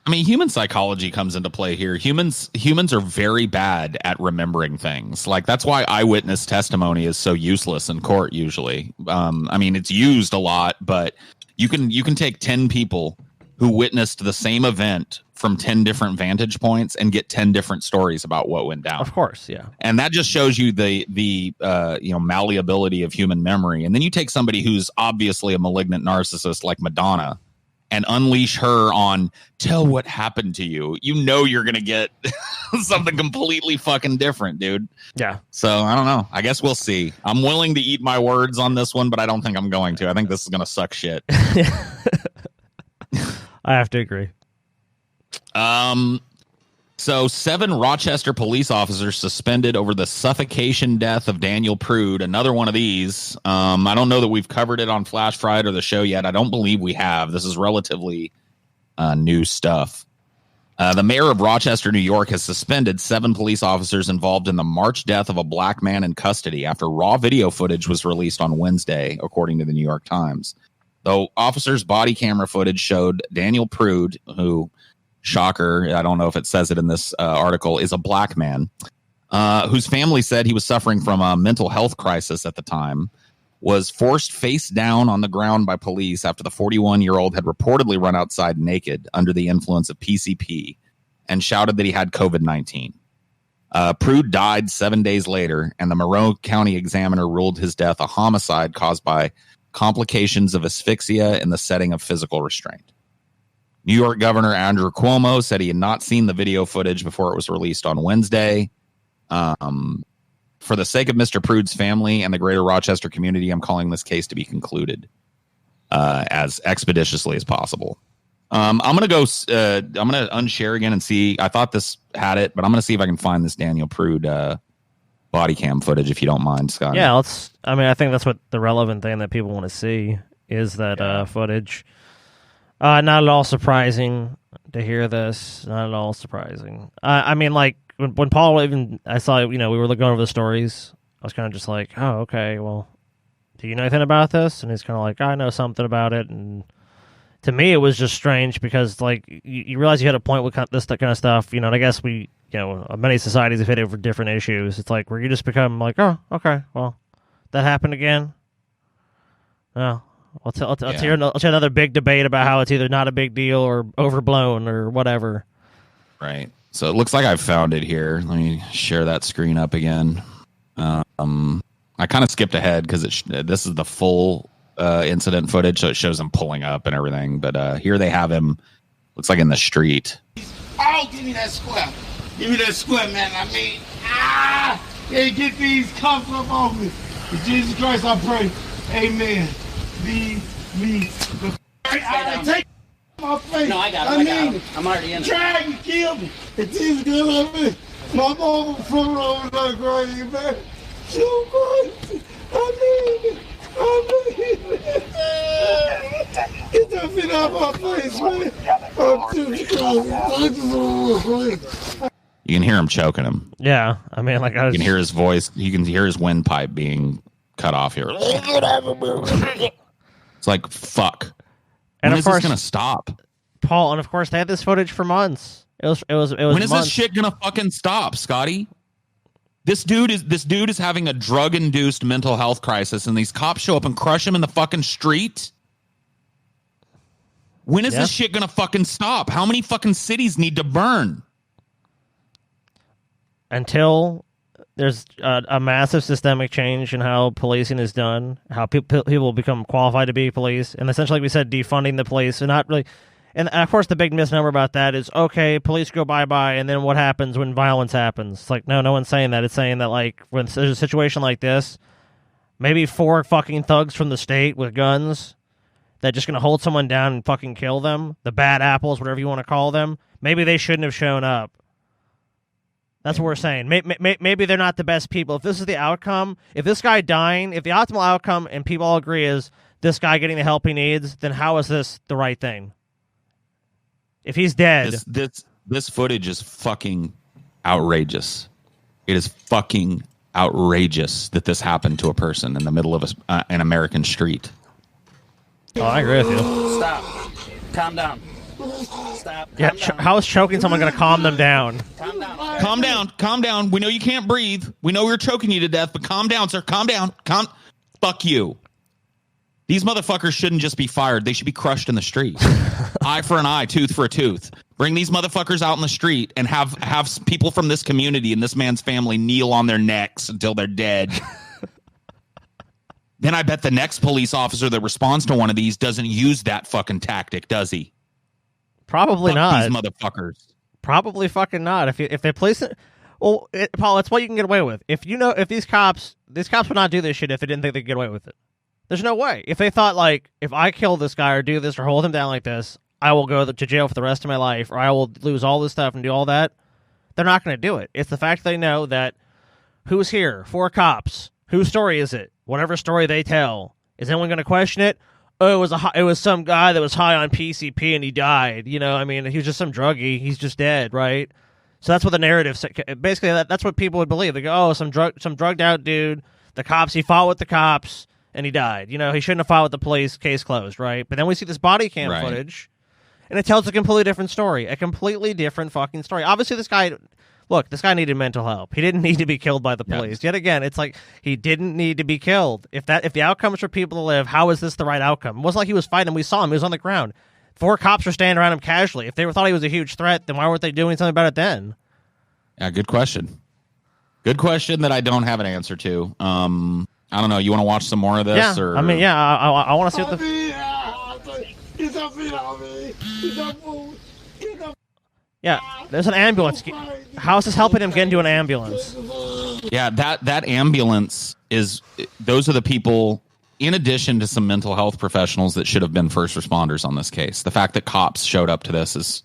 I mean, human psychology comes into play here. Humans are very bad at remembering things. Like, that's why eyewitness testimony is so useless in court usually. I mean, it's used a lot, but you can take 10 people who witnessed the same event from 10 different vantage points and get 10 different stories about what went down. Of course, yeah. And that just shows you the malleability of human memory. And then you take somebody who's obviously a malignant narcissist like Madonna and unleash her on tell what happened to you. You're going to get something completely fucking different, dude. Yeah. So I don't know. I guess we'll see. I'm willing to eat my words on this one, but I don't think I'm going to. I think this is going to suck shit. I have to agree. So 7 Rochester police officers suspended over the suffocation death of Daniel Prude. Another one of these. I don't know that we've covered it on Flash Friday or the show yet. I don't believe we have. This is relatively new stuff. The mayor of Rochester, New York, has suspended 7 police officers involved in the March death of a black man in custody after raw video footage was released on Wednesday, according to the New York Times. Though officers' body camera footage showed Daniel Prude, who, shocker, I don't know if it says it in this article, is a black man, whose family said he was suffering from a mental health crisis at the time, was forced face down on the ground by police after the 41-year-old had reportedly run outside naked under the influence of PCP and shouted that he had COVID-19. Prude died 7 days later, and the Monroe County Examiner ruled his death a homicide caused by complications of asphyxia in the setting of physical restraint. New York Governor Andrew Cuomo said he had not seen the video footage before it was released on Wednesday. For the sake of Mr. Prude's family and the greater Rochester community, I'm calling this case to be concluded as expeditiously as possible. I'm going to unshare again and see. I thought this had it, but I'm going to see if I can find this Daniel Prude body cam footage, if you don't mind, Scott. Yeah, I think that's what the relevant thing that people want to see is that footage. Not at all surprising to hear this. Not at all surprising. I mean, like, when Paul I saw, we were going over the stories, I was kind of just like, oh, okay, well, do you know anything about this? And he's kind of like, I know something about it. And to me, it was just strange because, like, you realize you had a point with this kind of stuff, and I guess many societies have hit over different issues. It's like where you just become like, oh, okay, well, that happened again. Oh, I'll hear another big debate about how it's either not a big deal or overblown or whatever. Right. So it looks like I've found it here. Let me share that screen up again. I kind of skipped ahead because this is the full incident footage, so it shows him pulling up and everything. But here they have him. Looks like in the street. Oh, give me that square. Give me that square, man. I mean, hey, get these cuffs up on me. In Jesus Christ, I pray. Amen. Take my face. No, I got him. I'm already in. Drag and kill me. And Jesus Christ, I mean, my mama from over like crazy, man. So crazy. I mean, get that shit out of my face, man. I'm too crazy. You can hear him choking him. Yeah, I mean, like, you can hear his voice. You can hear his windpipe being cut off here. It's like, fuck. And when of is course, this gonna stop? Paul, and of course they had this footage for months. It was When is months. this shit gonna fucking stop, Scotty? This dude is having a drug-induced mental health crisis, and these cops show up and crush him in the fucking street. When is this shit gonna fucking stop? How many fucking cities need to burn? Until there's a massive systemic change in how policing is done, how people become qualified to be police, and essentially, like we said, defunding the police, and not really. And of course, the big misnomer about that is, okay, police go bye-bye, and then what happens when violence happens? It's like, no one's saying that. It's saying that, like, when there's a situation like this, maybe 4 fucking thugs from the state with guns that just going to hold someone down and fucking kill them, the bad apples, whatever you want to call them, maybe they shouldn't have shown up. That's what we're saying. Maybe they're not the best people. If this is the outcome, if this guy dying, if the optimal outcome, and people all agree, is this guy getting the help he needs, then how is this the right thing? If he's dead, this footage is fucking outrageous. It is fucking outrageous that this happened to a person in the middle of an American street. Oh, I agree with you. Stop. Calm down. Stop. Yeah, how is choking someone going to calm them down? Calm down. Calm down. Calm down. We know you can't breathe. We know we're choking you to death, but calm down, sir. Calm down. Fuck you. These motherfuckers shouldn't just be fired. They should be crushed in the street. Eye for an eye, tooth for a tooth. Bring these motherfuckers out in the street and have people from this community and this man's family kneel on their necks until they're dead. Then I bet the next police officer that responds to one of these doesn't use that fucking tactic, does he? Probably not. These motherfuckers. Probably fucking not. If they place it, well, Paul, it's what you can get away with. If these cops would not do this shit if they didn't think they could get away with it. There's no way. If they thought, like, if I kill this guy or do this or hold him down like this, I will go to jail for the rest of my life, or I will lose all this stuff and do all that, they're not going to do it. It's the fact they know that who's here? 4 cops. Whose story is it? Whatever story they tell. Is anyone going to question it? Oh, it was some guy that was high on PCP and he died. You know, I mean, he was just some druggie. He's just dead, right? So that's what the narrative. Basically, that's what people would believe. They go, oh, some drugged out dude. The cops. He fought with the cops. And he died. You know, he shouldn't have filed with the police, case closed, right? But then we see this body cam footage, and it tells a completely different story. A completely different fucking story. Obviously, this guy needed mental help. He didn't need to be killed by the police. Yet again, it's like, he didn't need to be killed. If the outcome is for people to live, how is this the right outcome? It wasn't like he was fighting. We saw him. He was on the ground. 4 cops were standing around him casually. If they thought he was a huge threat, then why weren't they doing something about it then? Yeah, good question. Good question that I don't have an answer to. I don't know. You want to watch some more of this? Yeah, or? I mean, yeah, I want to see what the... Yeah, there's an ambulance. How is this helping him get into an ambulance? Yeah, that ambulance is... Those are the people, in addition to some mental health professionals that should have been first responders on this case. The fact that cops showed up to this is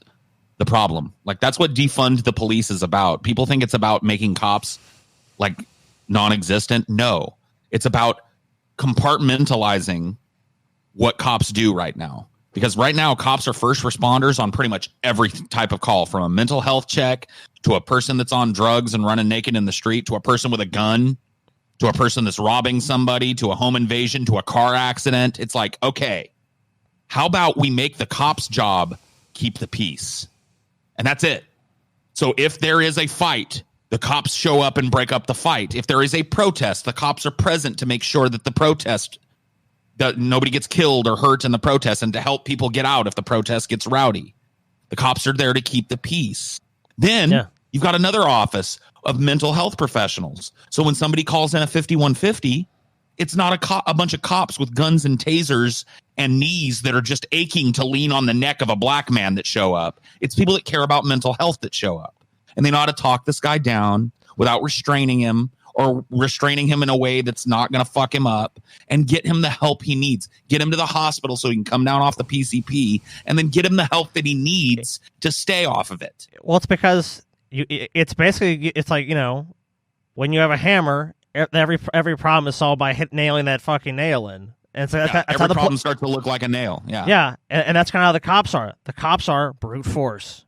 the problem. Like, that's what defund the police is about. People think it's about making cops, like, non-existent. No. It's about compartmentalizing what cops do right now. Because right now, cops are first responders on pretty much every type of call, from a mental health check to a person that's on drugs and running naked in the street, to a person with a gun, to a person that's robbing somebody, to a home invasion, to a car accident. It's like, okay, how about we make the cop's job keep the peace? And that's it. So if there is a fight, the cops show up and break up the fight. If there is a protest, the cops are present to make sure that the protest, that nobody gets killed or hurt in the protest, and to help people get out if the protest gets rowdy. The cops are there to keep the peace. Then you've got another office of mental health professionals. So when somebody calls in a 5150, it's not a bunch of cops with guns and tasers and knees that are just aching to lean on the neck of a black man that show up. It's people that care about mental health that show up. And they know how to talk this guy down without restraining him, or restraining him in a way that's not going to fuck him up, and get him the help he needs. Get him to the hospital so he can come down off the PCP, and then get him the help that he needs to stay off of it. Well, it's because it's basically, it's like, you know, when you have a hammer, every problem is solved by nailing that fucking nail in. And so that's every how the problem starts to look like a nail. Yeah. Yeah. And that's kind of how the cops are. The cops are brute force.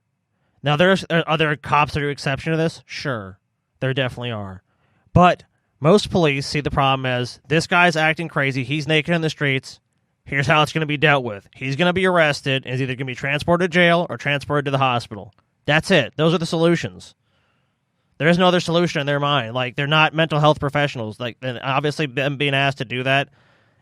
Now, are there cops that are exception to this? Sure. There definitely are. But Most police see the problem as, this guy's acting crazy, he's naked in the streets, here's how it's going to be dealt with. He's going to be arrested, and is either going to be transported to jail or transported to the hospital. That's it. Those are the solutions. There is no other solution in their mind. Like, they're not mental health professionals. Like, and obviously them being asked to do that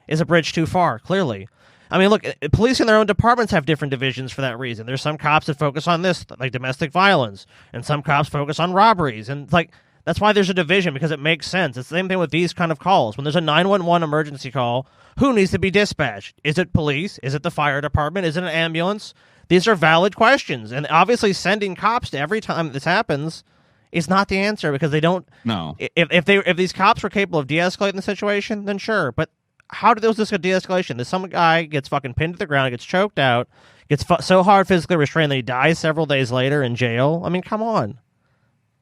is a bridge too far, clearly. I mean, look, police in their own departments have different divisions for that reason. There's some cops that focus on this, like domestic violence, and some cops focus on robberies. And, like, that's why there's a division, because it makes sense. It's the same thing with these kind of calls. When there's a 911 emergency call, who needs to be dispatched? Is it police? Is it the fire department? Is it an ambulance? These are valid questions. And obviously sending cops to every time this happens is not the answer, because they don't... No. If these cops were capable of de-escalating the situation, then sure. But how does this go de-escalation? This some guy gets fucking pinned to the ground, gets choked out, gets so hard physically restrained that he dies several days later in jail? I mean, come on.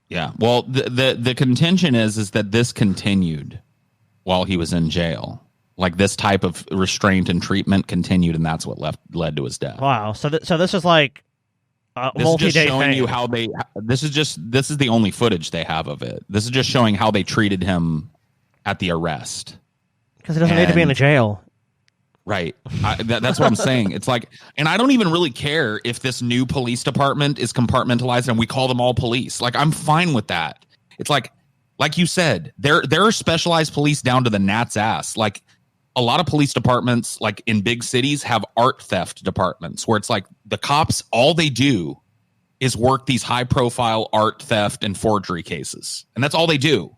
Yeah. Well, the contention is that this continued while he was in jail. Like, this type of restraint and treatment continued, and that's what led to his death. Wow. So this is like a multi-day just showing thing. you how they. This is the only footage they have of it. This is just showing how they treated him at the arrest. Because he doesn't need to be in a jail. Right. That's what I'm saying. It's like, and I don't even really care if this new police department is compartmentalized and we call them all police. Like, I'm fine with that. It's like you said, there are specialized police down to the gnat's ass. Like, a lot of police departments, like in big cities, have art theft departments where it's like the cops, all they do is work these high profile art theft and forgery cases. And that's all they do.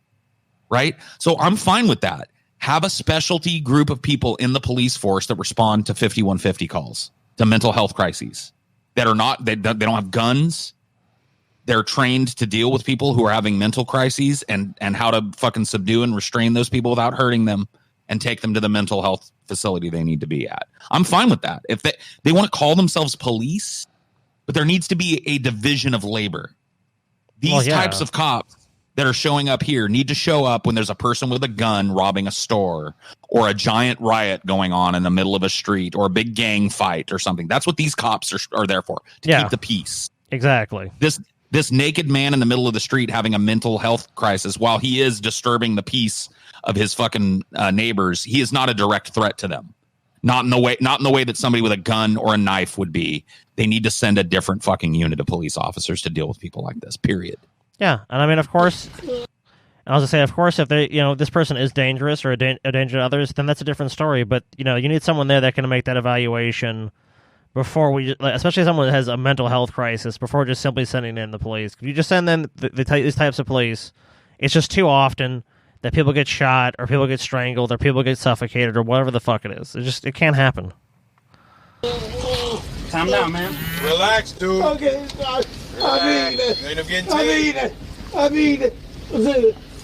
Right. So I'm fine with that. Have a specialty group of people in the police force that respond to 5150 calls, to mental health crises, that are not, they don't have guns. They're trained to deal with people who are having mental crises and how to fucking subdue and restrain those people without hurting them and take them to the mental health facility they need to be at. I'm fine with that. If they want to call themselves police, but there needs to be a division of labor. These types of cops that are showing up here need to show up when there's a person with a gun robbing a store, or a giant riot going on in the middle of a street, or a big gang fight or something. That's what these cops are there for, to keep the peace. Exactly. This naked man in the middle of the street having a mental health crisis while he is disturbing the peace of his fucking neighbors, he is not a direct threat to them. Not in the way that somebody with a gun or a knife would be. They need to send a different fucking unit of police officers to deal with people like this, period. Yeah, and I mean, of course, I was gonna say, of course, if they, this person is dangerous or a danger to others, then that's a different story. But you need someone there that can make that evaluation before especially someone that has a mental health crisis, before just simply sending in the police. If you just send in these types of police, it's just too often that people get shot, or people get strangled, or people get suffocated, or whatever the fuck it is. It can't happen. Calm down, man. Relax, dude. Okay, I mean it. You end up getting I mean it.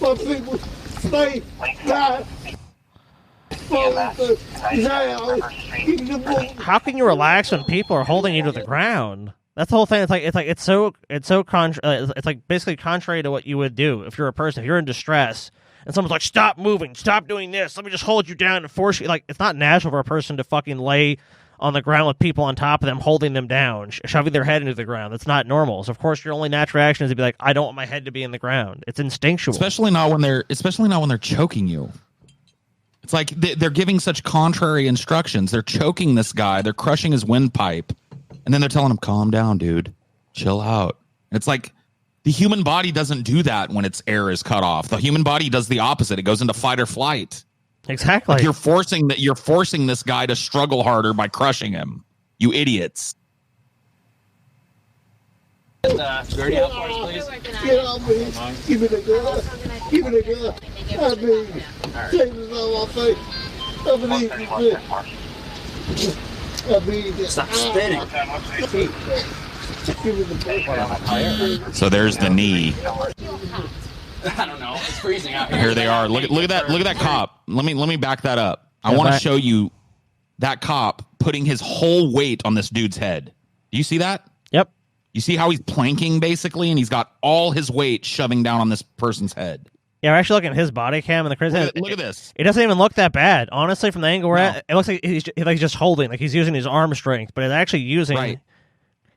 My people stay down. How can you relax when people are holding you to the ground? That's the whole thing. It's like basically contrary to what you would do if you're a person. If you're in distress and someone's like, "Stop moving, stop doing this. Let me just hold you down and force you." Like, it's not natural for a person to fucking lay on the ground with people on top of them, holding them down, shoving their head into the ground. That's not normal. So of course your only natural reaction is to be like, "I don't want my head to be in the ground." It's instinctual. Especially not when they're choking you. It's like they're giving such contrary instructions. They're choking this guy. They're crushing his windpipe. And then they're telling him, "Calm down, dude. Chill out." And it's like, the human body doesn't do that when its air is cut off. The human body does the opposite. It goes into fight or flight. Exactly. Like, you're forcing this guy to struggle harder by crushing him. You idiots. Security out for us, please. Get off me. Give me the gun. Give me the gun. I mean, take this on my face. I believe this. I mean this. Stop spinning. Give me the gun. So there's the knee. I don't know. It's freezing out here. Here they are. Look at that cop. Let me back that up. I want to show you that cop putting his whole weight on this dude's head. Do you see that? Yep. You see how he's planking basically, and he's got all his weight shoving down on this person's head. Yeah, we're actually looking at his body cam, and the crazy look at this. It doesn't even look that bad, honestly. From the angle we're at, it looks like he's just holding, like he's using his arm strength, but it's actually using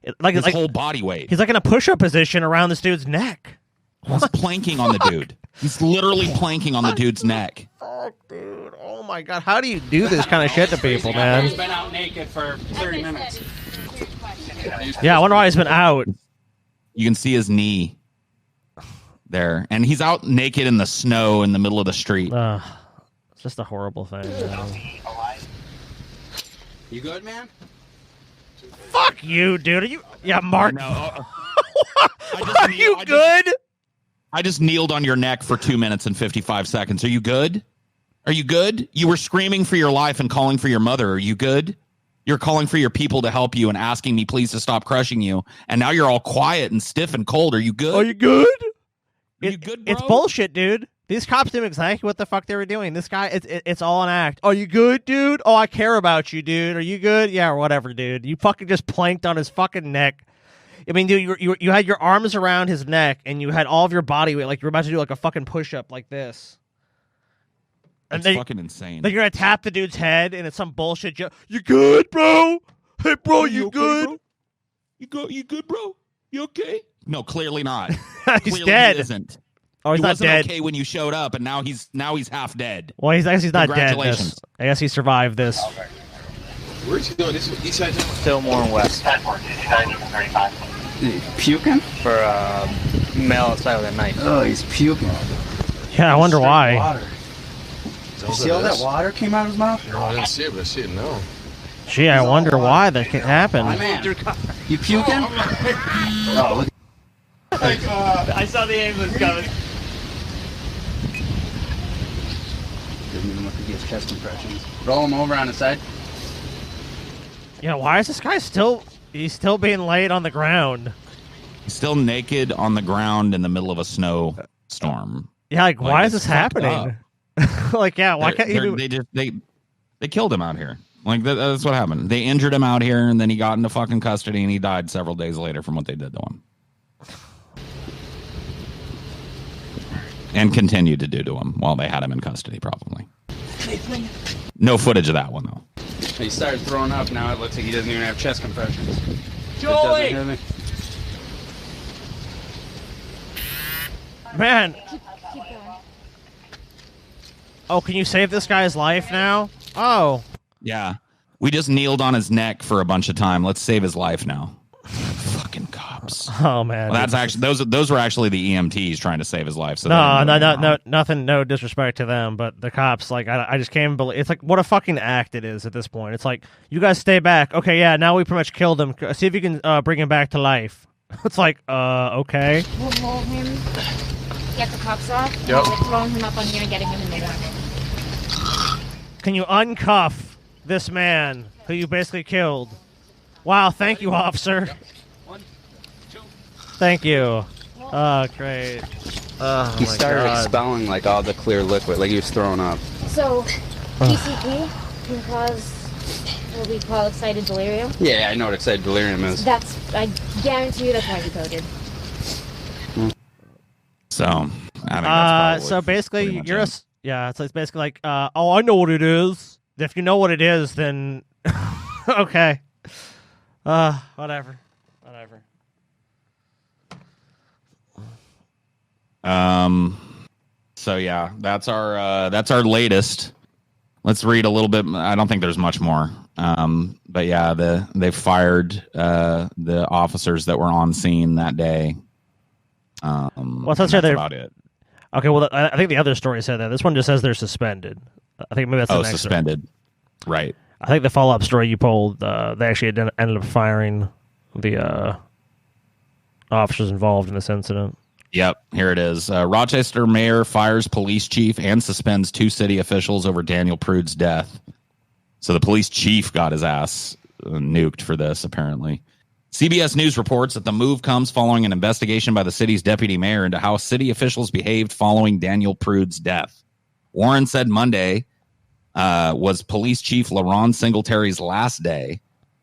his whole body weight. He's like in a push-up position around this dude's neck. He's planking on the dude. He's literally planking on the dude's neck. Fuck, dude. Oh my god. How do you do this kind of shit to people, man? He's been out naked for 30 minutes. Yeah, I wonder why he's been out. You can see his knee there. And he's out naked in the snow in the middle of the street. It's just a horrible thing, man. You good, man? Fuck you, dude. Are you? Yeah, Mark. No. Are you good? I just kneeled on your neck for 2 minutes and 55 seconds. Are you good? Are you good? You were screaming for your life and calling for your mother. Are you good? You're calling for your people to help you and asking me please to stop crushing you. And now you're all quiet and stiff and cold. Are you good? Are you good? Are you good, bro? It's bullshit, dude. These cops knew exactly what the fuck they were doing. This guy, it's all an act. Are you good, dude? Oh, I care about you, dude. Are you good? Yeah, or whatever, dude. You fucking just planked on his fucking neck. I mean, dude, you had your arms around his neck, and you had all of your body weight, like you were about to do like a fucking push-up like this. And That's fucking insane. Then you're gonna tap the dude's head, and it's some bullshit. You good, bro? Hey, bro, you okay, good? Bro? You good, bro? You okay? No, clearly not. He's clearly dead. He isn't. Oh, he's he not wasn't dead. okay when you showed up, and now he's half dead. Well, I guess he's not dead. Congratulations. I guess he survived this. Where's he going? This east side? Fillmore and West. Puking? For male outside that night. Oh, he's puking. Yeah, I wonder why. Water. You see all that water came out of his mouth? No, I didn't see it, but I see it now. Gee, I wonder why that happened. Man, you puking? Oh, look. I saw the ambulance coming. Didn't even look at his chest compressions. Roll him over on his side. Yeah, why is this guy he's still being laid on the ground? He's still naked on the ground in the middle of a snowstorm. Yeah, like why is this happening? Like, yeah, why can't you? They killed him out here. Like that's what happened. They injured him out here, and then he got into fucking custody, and he died several days later from what they did to him. And continued to do to him while they had him in custody, probably. No footage of that one, though. He started throwing up. Now it looks like he doesn't even have chest compressions. Joey! Man. Oh, can you save this guy's life now? Oh. Yeah. We just kneeled on his neck for a bunch of time. Let's save his life now. Fucking cops. Oh man. Well, that's actually those were actually the EMTs trying to save his life. So no, nothing. No disrespect to them, but the cops, like, I just can't believe it's like what a fucking act it is at this point. It's like you guys stay back. Okay, yeah, now we pretty much killed him. See if you can bring him back to life. It's like, okay. We'll hold him, get the cuffs off, Yep. we're throwing him up on here and getting him in the water. Can you uncuff this man who you basically killed? Wow, thank you, officer. Thank you. Oh, great. Oh, He my started God. expelling like all the clear liquid, like he was throwing up. So, PCP can cause what we call excited delirium. Yeah, I know what excited delirium is. I guarantee you that's why he coded. So, I think that's probably so basically, pretty much you're it. it's basically like, oh, I know what it is. If you know what it is, then okay. Whatever. So yeah, that's our latest. Let's read a little bit. I don't think there's much more. But yeah, they fired the officers that were on scene that day. Well, that's about it. Okay, well, I think the other story said that. This one just says they're suspended. I think maybe that's the next suspended. Story. Right. I think the follow-up story you pulled, they actually ended up firing the officers involved in this incident. Yep, here it is. Rochester mayor fires police chief and suspends 2 city officials over Daniel Prude's death. So the police chief got his ass nuked for this, apparently. CBS News reports that the move comes following an investigation by the city's deputy mayor into how city officials behaved following Daniel Prude's death. Warren said Monday was police chief LaRon Singletary's last day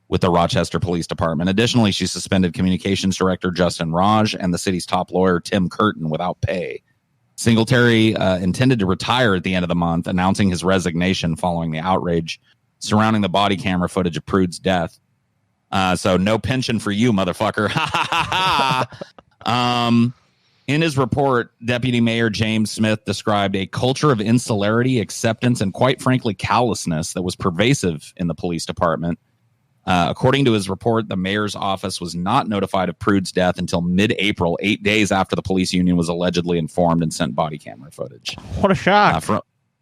with the Rochester Police Department. Additionally, she suspended communications director Justin Raj and the city's top lawyer Tim Curtin without pay. Singletary intended to retire at the end of the month, announcing his resignation following the outrage surrounding the body camera footage of Prude's death. So no pension for you, motherfucker. In his report, Deputy Mayor James Smith described a culture of insularity, acceptance, and quite frankly, callousness that was pervasive in the police department. According to his report, the mayor's office was not notified of Prude's death until mid-April, 8 days after the police union was allegedly informed and sent body camera footage. What a shock.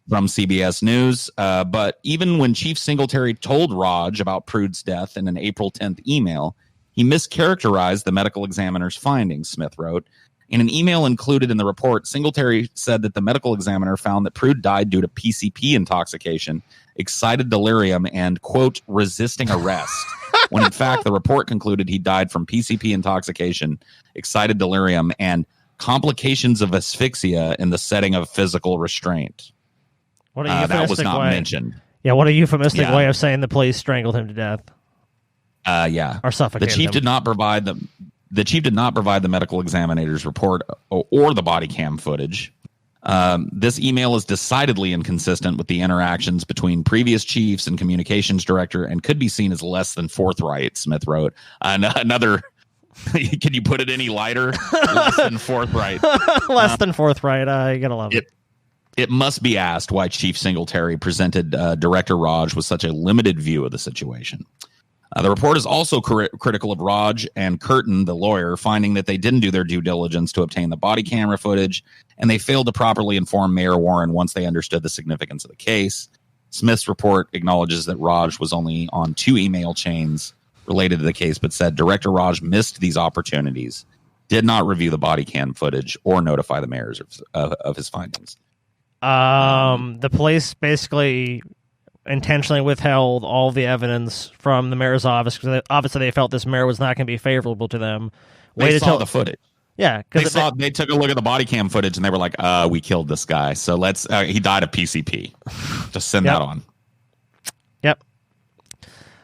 From CBS News. But even when Chief Singletary told Raj about Prude's death in an April 10th email, he mischaracterized the medical examiner's findings, Smith wrote. In an email included in the report, Singletary said that the medical examiner found that Prude died due to PCP intoxication, excited delirium, and, quote, resisting arrest, when in fact the report concluded he died from PCP intoxication, excited delirium, and complications of asphyxia in the setting of physical restraint. What a that was not way. mentioned. Yeah, what a euphemistic way of saying the police strangled him to death. Yeah. Or suffocated The chief him. did not provide the chief did not provide the medical examiner's report or the body cam footage. This email is decidedly inconsistent with the interactions between previous chiefs and communications director and could be seen as less than forthright, Smith wrote. Another, can you put it any lighter? Less than forthright. Less than forthright. You gotta love it. It must be asked why Chief Singletary presented Director Raj with such a limited view of the situation. The report is also critical of Raj and Curtin, the lawyer, finding that they didn't do their due diligence to obtain the body camera footage, and they failed to properly inform Mayor Warren once they understood the significance of the case. Smith's report acknowledges that Raj was only on 2 email chains related to the case, but said Director Raj missed these opportunities, did not review the body cam footage, or notify the mayors of his findings. The police basically intentionally withheld all the evidence from the mayor's office because obviously they felt this mayor was not going to be favorable to them. They saw the footage. Yeah, because they took a look at the body cam footage and they were like, we killed this guy. So let's, he died of PCP. Just send that on. Yep.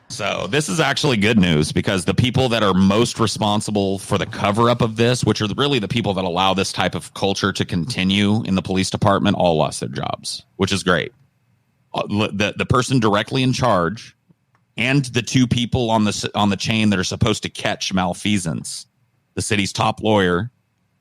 So this is actually good news because the people that are most responsible for the cover up of this, which are really the people that allow this type of culture to continue in the police department, all lost their jobs, which is great. The person directly in charge and the 2 people on the chain that are supposed to catch malfeasance, the city's top lawyer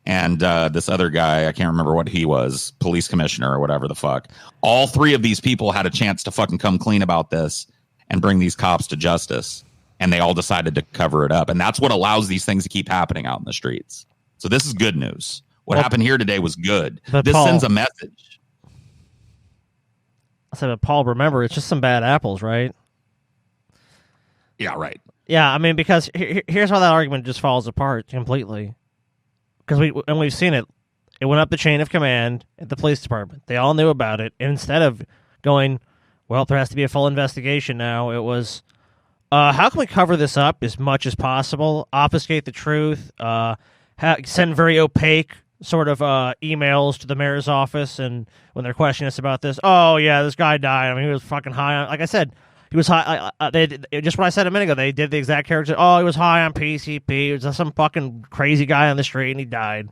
and this other guy, I can't remember what he was, police commissioner or whatever the fuck. All 3 of these people had a chance to fucking come clean about this and bring these cops to justice. And they all decided to cover it up. And that's what allows these things to keep happening out in the streets. So this is good news. What happened here today was good. This sends a message. I said, but Paul, remember, it's just some bad apples, right? Yeah, right. Yeah, I mean, because here's how that argument just falls apart completely. Because we've seen it. It went up the chain of command at the police department. They all knew about it. And instead of going, well, there has to be a full investigation now, it was, how can we cover this up as much as possible, obfuscate the truth, send very opaque sort of emails to the mayor's office, and when they're questioning us about this, oh yeah, this guy died. I mean, he was fucking high on, like I said, he was high. Just what I said a minute ago, they did the exact character. Oh, he was high on PCP. It was just some fucking crazy guy on the street, and he died.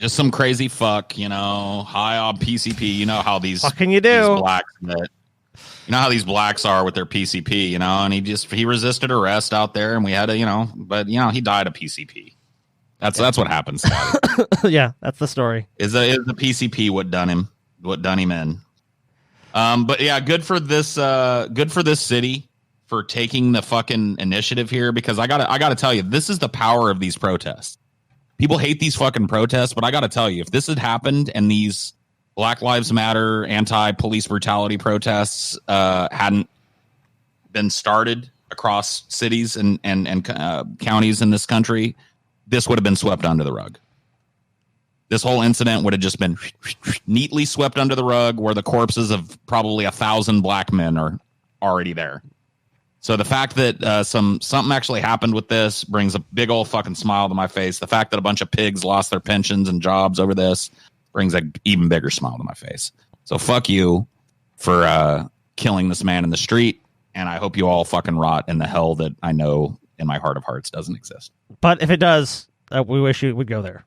Just some crazy fuck, high on PCP. You know how these what can you do? These blacks you know how these blacks are with their PCP, and he resisted arrest out there, and we had to, but he died of PCP. That's what happens. Yeah, that's the story. Is the PCP what done him in? But yeah, good for this city for taking the fucking initiative here, because I gotta tell you, this is the power of these protests. People hate these fucking protests, but I gotta tell you, if this had happened and these Black Lives Matter anti-police brutality protests hadn't been started across cities and counties in this country, this would have been swept under the rug. This whole incident would have just been neatly swept under the rug, where the corpses of probably 1,000 black men are already there. So the fact that something actually happened with this brings a big old fucking smile to my face. The fact that a bunch of pigs lost their pensions and jobs over this brings an even bigger smile to my face. So fuck you for killing this man in the street, and I hope you all fucking rot in the hell that I know in my heart of hearts doesn't exist. But if it does, we wish you would go there.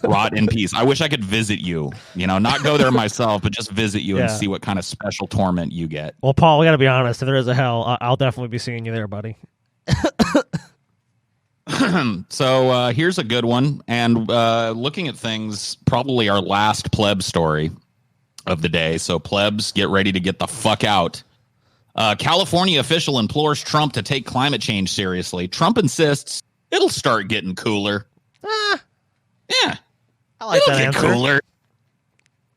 Rot in peace. I wish I could visit you, not go there myself, but just visit you and see what kind of special torment you get. Well, Paul, we got to be honest. If there is a hell, I'll definitely be seeing you there, buddy. So here's a good one. And looking at things, probably our last pleb story of the day. So plebs, get ready to get the fuck out. California official implores Trump to take climate change seriously. Trump insists it'll start getting cooler. Yeah. I like it'll that get answer. cooler.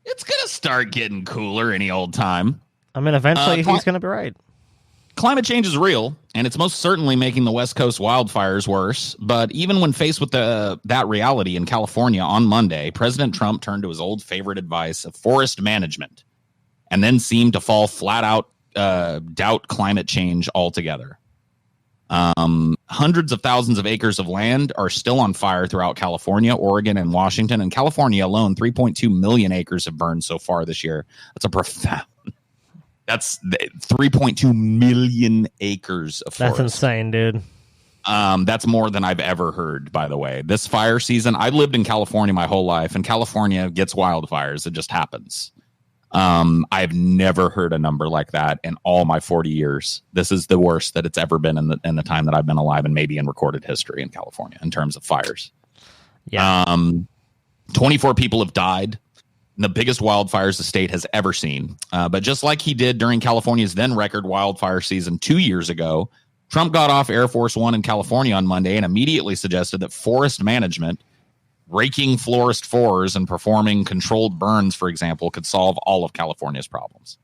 It's going to start getting cooler any old time. I mean, eventually he's going to be right. Climate change is real, and it's most certainly making the West Coast wildfires worse. But even when faced with that reality in California on Monday, President Trump turned to his old favorite advice of forest management and then seemed to fall flat out doubt climate change altogether. Hundreds of thousands of acres of land are still on fire throughout California, Oregon, and Washington. In California alone, 3.2 million acres have burned so far this year. That's a profound... That's 3.2 million acres of forest. That's insane, dude. That's more than I've ever heard, by the way. This fire season, I lived in California my whole life, and California gets wildfires. It just happens. I've never heard a number like that in all my 40 years. This is the worst that it's ever been in the time that I've been alive, and maybe in recorded history in California in terms of fires. Yeah. 24 people have died. The biggest wildfires the state has ever seen. But just like he did during California's then record wildfire season 2 years ago, Trump got off Air Force One in California on Monday and immediately suggested that forest management, raking forest floors and performing controlled burns, for example, could solve all of California's problems.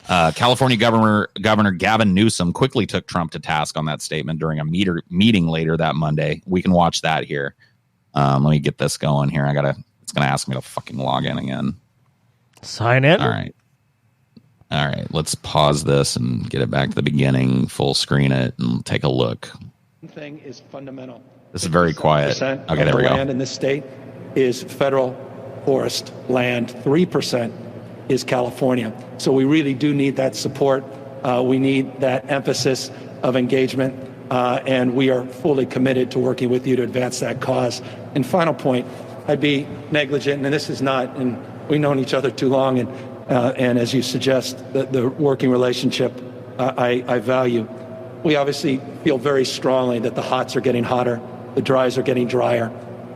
California Governor Gavin Newsom quickly took Trump to task on that statement during a meeting later that Monday. We can watch that here. Let me get this going here. It's going to ask me to fucking log in again. Sign in. All right. Let's pause this and get it back to the beginning, full screen it, and take a look. One thing is fundamental. This is very quiet. Okay, there we go. Land in this state is federal forest land. 3% is California. So we really do need that support. We need that emphasis of engagement. And we are fully committed to working with you to advance that cause. And final point, I'd be negligent, and this is not, and we've known each other too long, and as you suggest, the working relationship I value. We obviously feel very strongly that the hots are getting hotter, the dries are getting drier.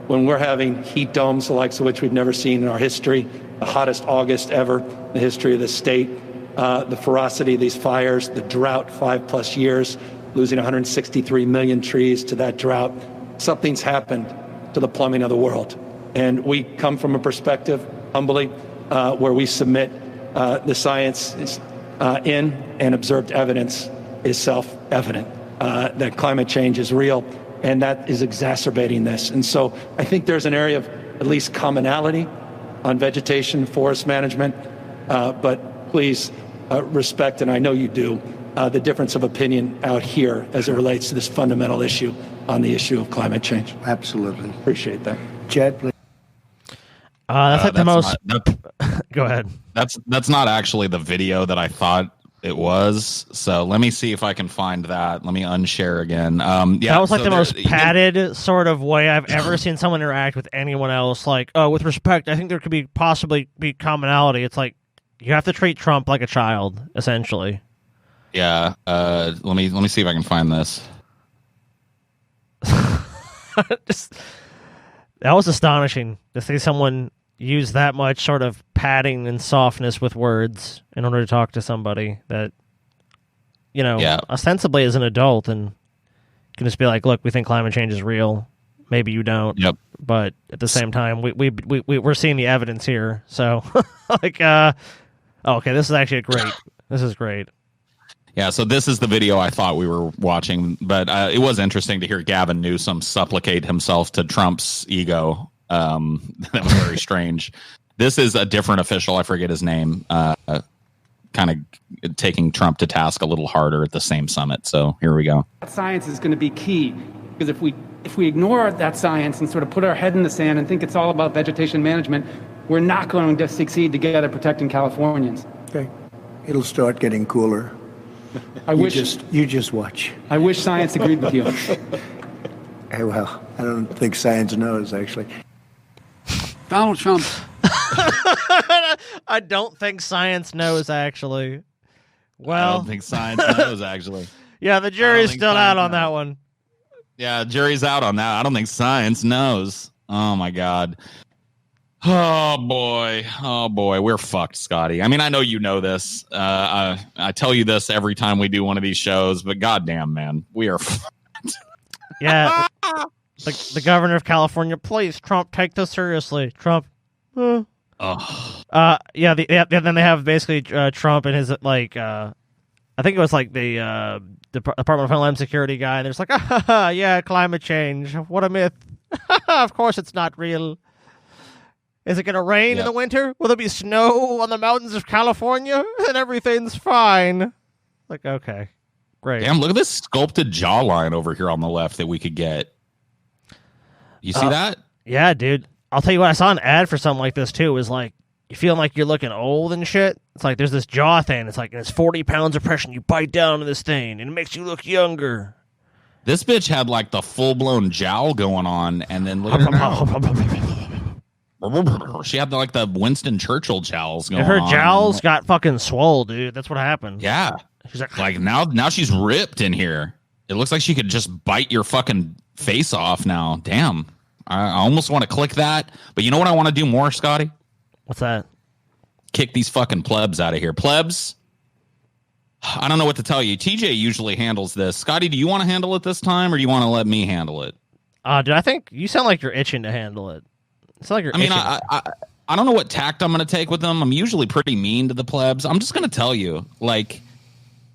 When we're having heat domes, the likes of which we've never seen in our history, the hottest August ever in the history of the state, the ferocity of these fires, the drought, 5+ years, losing 163 million trees to that drought, something's happened to the plumbing of the world. And we come from a perspective, humbly, where we submit the science is, in and observed evidence is self-evident, that climate change is real, and that is exacerbating this. And so I think there's an area of at least commonality on vegetation, forest management, but please respect, and I know you do, the difference of opinion out here as it relates to this fundamental issue on the issue of climate change. Absolutely. Appreciate that. Jed, please. That's like the most... Go ahead. That's not actually the video that I thought it was. So let me see if I can find that. Let me unshare again. Yeah, that was like the most padded sort of way I've ever seen someone interact with anyone else. Like, oh, with respect, I think there could possibly be commonality. It's like you have to treat Trump like a child, essentially. Yeah. Let me see if I can find this. That was astonishing to see someone use that much sort of padding and softness with words in order to talk to somebody that, ostensibly is an adult and can just be like, look, we think climate change is real. Maybe you don't. Yep. But at the same time, we're seeing the evidence here. So, okay, this is actually great. This is great. Yeah, so this is the video I thought we were watching, but it was interesting to hear Gavin Newsom supplicate himself to Trump's ego. That was very strange. This is a different official. I forget his name. Kind of taking Trump to task a little harder at the same summit. So here we go. Science is going to be key, because if we ignore that science and sort of put our head in the sand and think it's all about vegetation management, we're not going to succeed together protecting Californians. Okay, it'll start getting cooler. You just watch. I wish science agreed with you. Hey, well, I don't think science knows, actually. Donald Trump. I don't think science knows, actually. Well, I don't think science knows, actually. Yeah, the jury's still out on that one. Yeah, jury's out on that. I don't think science knows. Oh my God. Oh boy, we're fucked, Scotty. I mean, I know you know this. I tell you this every time we do one of these shows, but goddamn, man, we are fucked. Yeah, the governor of California, please, Trump, take this seriously. Trump. Oh. Yeah. Then they have basically Trump and his like. I think it was like the Department of Homeland Security guy, and there's like, yeah, climate change. What a myth. Of course, it's not real. Is it going to rain in the winter? Will there be snow on the mountains of California? And everything's fine. Like, okay, great. Damn, look at this sculpted jawline over here on the left that we could get. You see that? Yeah, dude. I'll tell you what, I saw an ad for something like this, too. It was like, you feeling like you're looking old and shit? It's like, there's this jaw thing. It's like, it's 40 pounds of pressure, and you bite down on this thing, and it makes you look younger. This bitch had like the full-blown jowl going on, and then look at her now. She had like the Winston Churchill jowls going on. Her jowls got fucking swole, dude. That's what happened. Yeah. She's like now she's ripped in here. It looks like she could just bite your fucking face off now. Damn. I almost want to click that. But you know what I want to do more, Scotty? What's that? Kick these fucking plebs out of here. Plebs, I don't know what to tell you. TJ usually handles this. Scotty, do you want to handle it this time, or do you want to let me handle it? Dude, I think you sound like you're itching to handle it. It's like you're itching. I don't know what tact I'm going to take with them. I'm usually pretty mean to the plebs. I'm just going to tell you, like,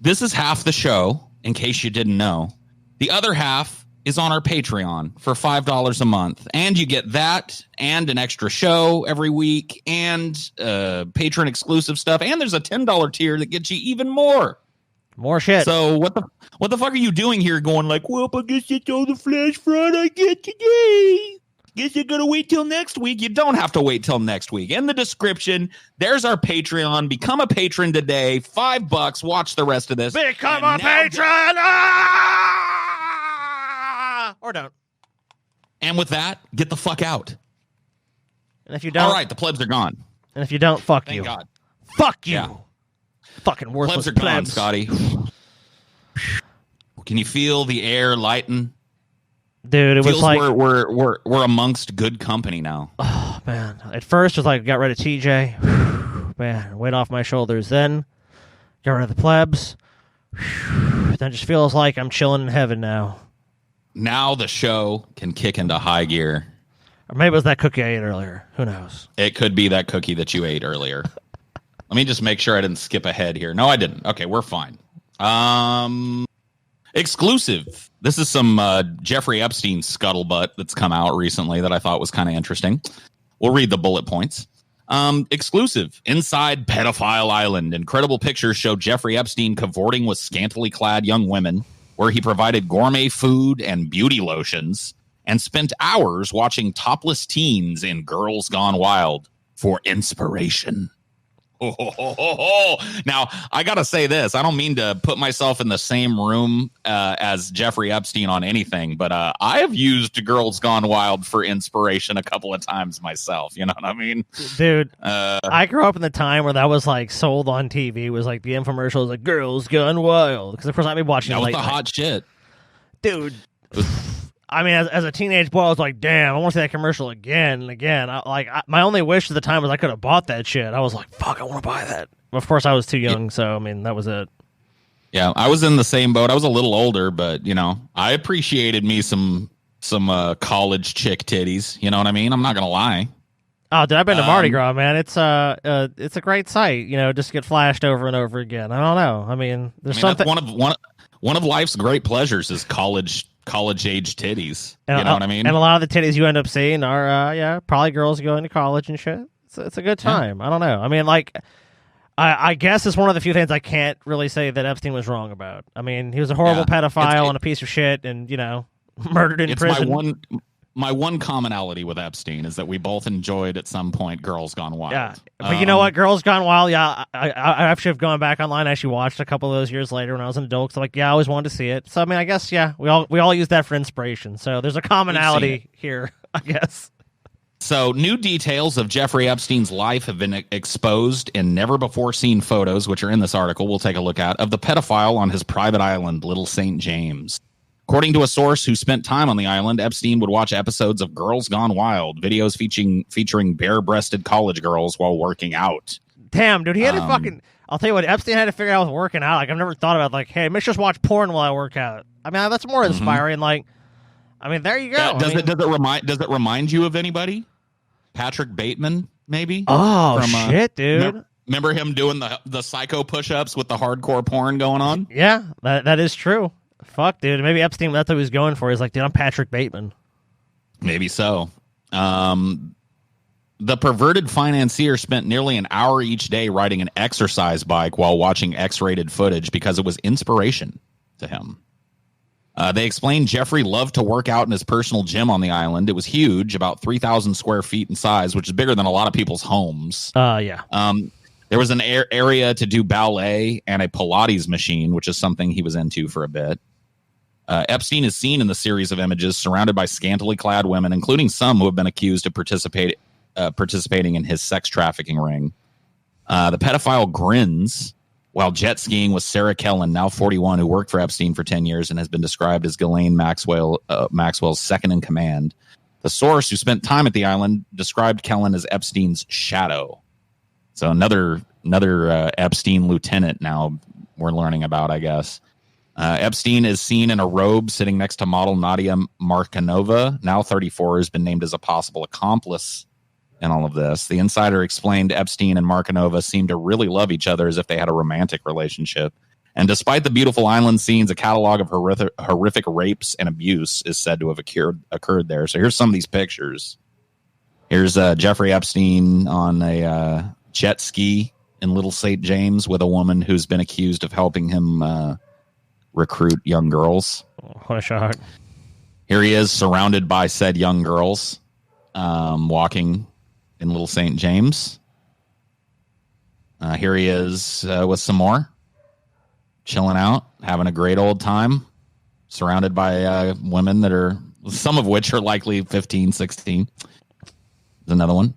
this is half the show, in case you didn't know. The other half is on our Patreon for $5 a month. And you get that and an extra show every week and patron exclusive stuff. And there's a $10 tier that gets you even more. More shit. So what the fuck are you doing here going like, well, I guess it's all the flash fraud I get today. Guess you're going to wait till next week. You don't have to wait till next week. In the description, there's our Patreon. Become a patron today. $5. Watch the rest of this. Become a patron! Or don't. And with that, get the fuck out. And if you don't... All right, the plebs are gone. And if you don't, fuck Thank you. God. Fuck you. Yeah. Fucking worthless plebs are gone, Scotty. Can you feel the air lighten? Dude, it was like we're amongst good company now. Oh man! At first, it was like got rid of TJ, man, weight off my shoulders. Then got rid of the plebs. Then it just feels like I'm chilling in heaven now. Now the show can kick into high gear. Or maybe it was that cookie I ate earlier. Who knows? It could be that cookie that you ate earlier. Let me just make sure I didn't skip ahead here. No, I didn't. Okay, we're fine. Exclusive. This is some Jeffrey Epstein scuttlebutt that's come out recently that I thought was kind of interesting. We'll read the bullet points. Exclusive. Inside Pedophile Island. Incredible pictures show Jeffrey Epstein cavorting with scantily clad young women, where he provided gourmet food and beauty lotions and spent hours watching topless teens in Girls Gone Wild for inspiration. Now, I got to say this. I don't mean to put myself in the same room as Jeffrey Epstein on anything, but I have used Girls Gone Wild for inspiration a couple of times myself. You know what I mean? Dude, I grew up in the time where that was like sold on TV. It was like the infomercial was like Girls Gone Wild. Because, of course, I'd be watching that it was the hot shit. Dude. I mean, as a teenage boy, I was like, damn, I want to see that commercial again and again. My only wish at the time was I could have bought that shit. I was like, fuck, I want to buy that. Of course, I was too young, so, I mean, that was it. Yeah, I was in the same boat. I was a little older, but, you know, I appreciated me some college chick titties. You know what I mean? I'm not going to lie. Oh, dude, I've been to Mardi Gras, man. It's a great sight, you know, just get flashed over and over again. I don't know. I mean, something... One of life's great pleasures is college age titties. You know what I mean? And a lot of the titties you end up seeing are probably girls going to college and shit. It's a good time. Yeah. I don't know. I mean, like, I guess it's one of the few things I can't really say that Epstein was wrong about. I mean, he was a horrible pedophile and a piece of shit, and you know, murdered in prison. My one commonality with Epstein is that we both enjoyed at some point Girls Gone Wild. Yeah, but you know what? Girls Gone Wild, yeah, I actually have gone back online. I actually watched a couple of those years later when I was an adult. So, like, yeah, I always wanted to see it. So, I mean, I guess, yeah, we all use that for inspiration. So there's a commonality here, I guess. So new details of Jeffrey Epstein's life have been exposed in never-before-seen photos, which are in this article we'll take a look at, of the pedophile on his private island, Little St. James. According to a source who spent time on the island, Epstein would watch episodes of Girls Gone Wild, videos featuring bare-breasted college girls while working out. Damn, dude, he had to fucking... I'll tell you what, Epstein had to figure out with working out. Like, I've never thought about, like, hey, let's just watch porn while I work out. I mean, that's more inspiring. Like, I mean, there you go. Does it remind you of anybody? Patrick Bateman, maybe? Oh, shit, dude. Remember him doing the psycho push-ups with the hardcore porn going on? Yeah, that is true. Fuck, dude. Maybe Epstein, that's what he was going for. He's like, dude, I'm Patrick Bateman. Maybe so. The perverted financier spent nearly an hour each day riding an exercise bike while watching X-rated footage because it was inspiration to him. They explained Jeffrey loved to work out in his personal gym on the island. It was huge, about 3,000 square feet in size, which is bigger than a lot of people's homes. Yeah. There was an area to do ballet and a Pilates machine, which is something he was into for a bit. Epstein is seen in the series of images surrounded by scantily clad women, including some who have been accused of participating in his sex trafficking ring. The pedophile grins while jet skiing with Sarah Kellen, now 41, who worked for Epstein for 10 years and has been described as Ghislaine Maxwell's second in command. The source who spent time at the island described Kellen as Epstein's shadow. So another Epstein lieutenant now we're learning about, I guess. Epstein is seen in a robe sitting next to model Nadia Markanova, now 34, has been named as a possible accomplice in all of this. The insider explained Epstein and Markanova seemed to really love each other as if they had a romantic relationship. And despite the beautiful island scenes, a catalog of horrific rapes and abuse is said to have occurred there. So here's some of these pictures. Here's Jeffrey Epstein on a jet ski in Little St. James with a woman who's been accused of helping him recruit young girls. What a shock. Here he is surrounded by said young girls, walking in Little St. James. Here he is with some more, chilling out, having a great old time, surrounded by women that are, some of which are likely 15, 16. There's another one.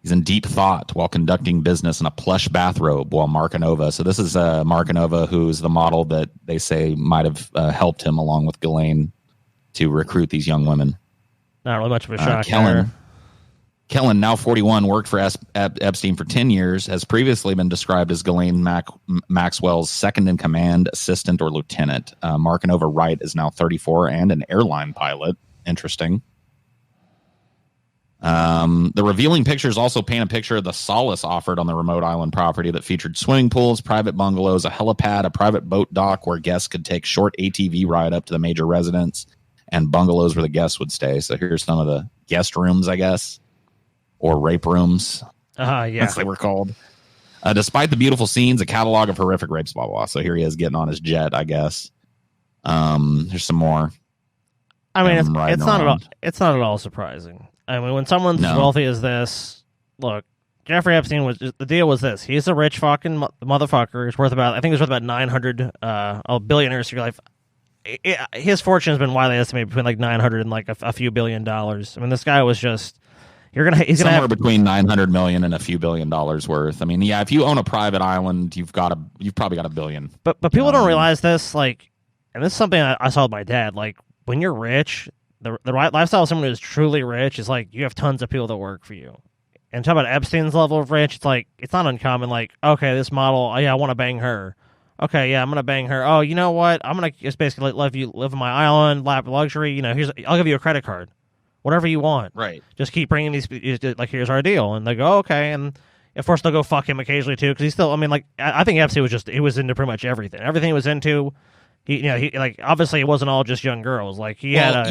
He's in deep thought while conducting business in a plush bathrobe while Markanova. So this is Markanova, who's the model that they say might have helped him along with Ghislaine to recruit these young women. Not really much of a shock. Kellen, now 41, worked for Epstein for 10 years, has previously been described as Ghislaine Maxwell's second-in-command assistant or lieutenant. Markanova Wright is now 34 and an airline pilot. Interesting. The revealing pictures also paint a picture of the solace offered on the remote island property that featured swimming pools, private bungalows, a helipad, a private boat dock where guests could take short ATV ride up to the major residence, and bungalows where the guests would stay. So here's some of the guest rooms, I guess. Or rape rooms, as they were called. Despite the beautiful scenes, a catalog of horrific rapes, blah, blah, blah. So here he is getting on his jet, I guess. Here's some more. I mean, it's not at all surprising. I mean, when someone's as wealthy as this, look, Jeffrey Epstein the deal was this. He's a rich fucking motherfucker. He's worth about, I think he's worth about 900 billionaires. His fortune has been widely estimated between like 900 and like a few $1 billion. I mean, this guy was just, he's gonna have between 900 million and a few $1 billion worth. I mean, yeah, if you own a private island, you've probably got $1 billion. But people don't realize this, like, and this is something I saw with my dad. Like, when you're rich, the right lifestyle of someone who's truly rich is like you have tons of people that work for you. And talk about Epstein's level of rich, it's like it's not uncommon. Like, okay, this model, I want to bang her. Okay, yeah, I'm gonna bang her. Oh, you know what? I'm gonna just basically let you live on my island, lap luxury. I'll give you a credit card. Whatever you want. Right. Just keep bringing these, like, here's our deal. And they go, okay. And, of course, they'll go fuck him occasionally, too. Because he's still, I mean, like, I think Epstein he was into pretty much everything. Everything he was into, he obviously it wasn't all just young girls. Like, he had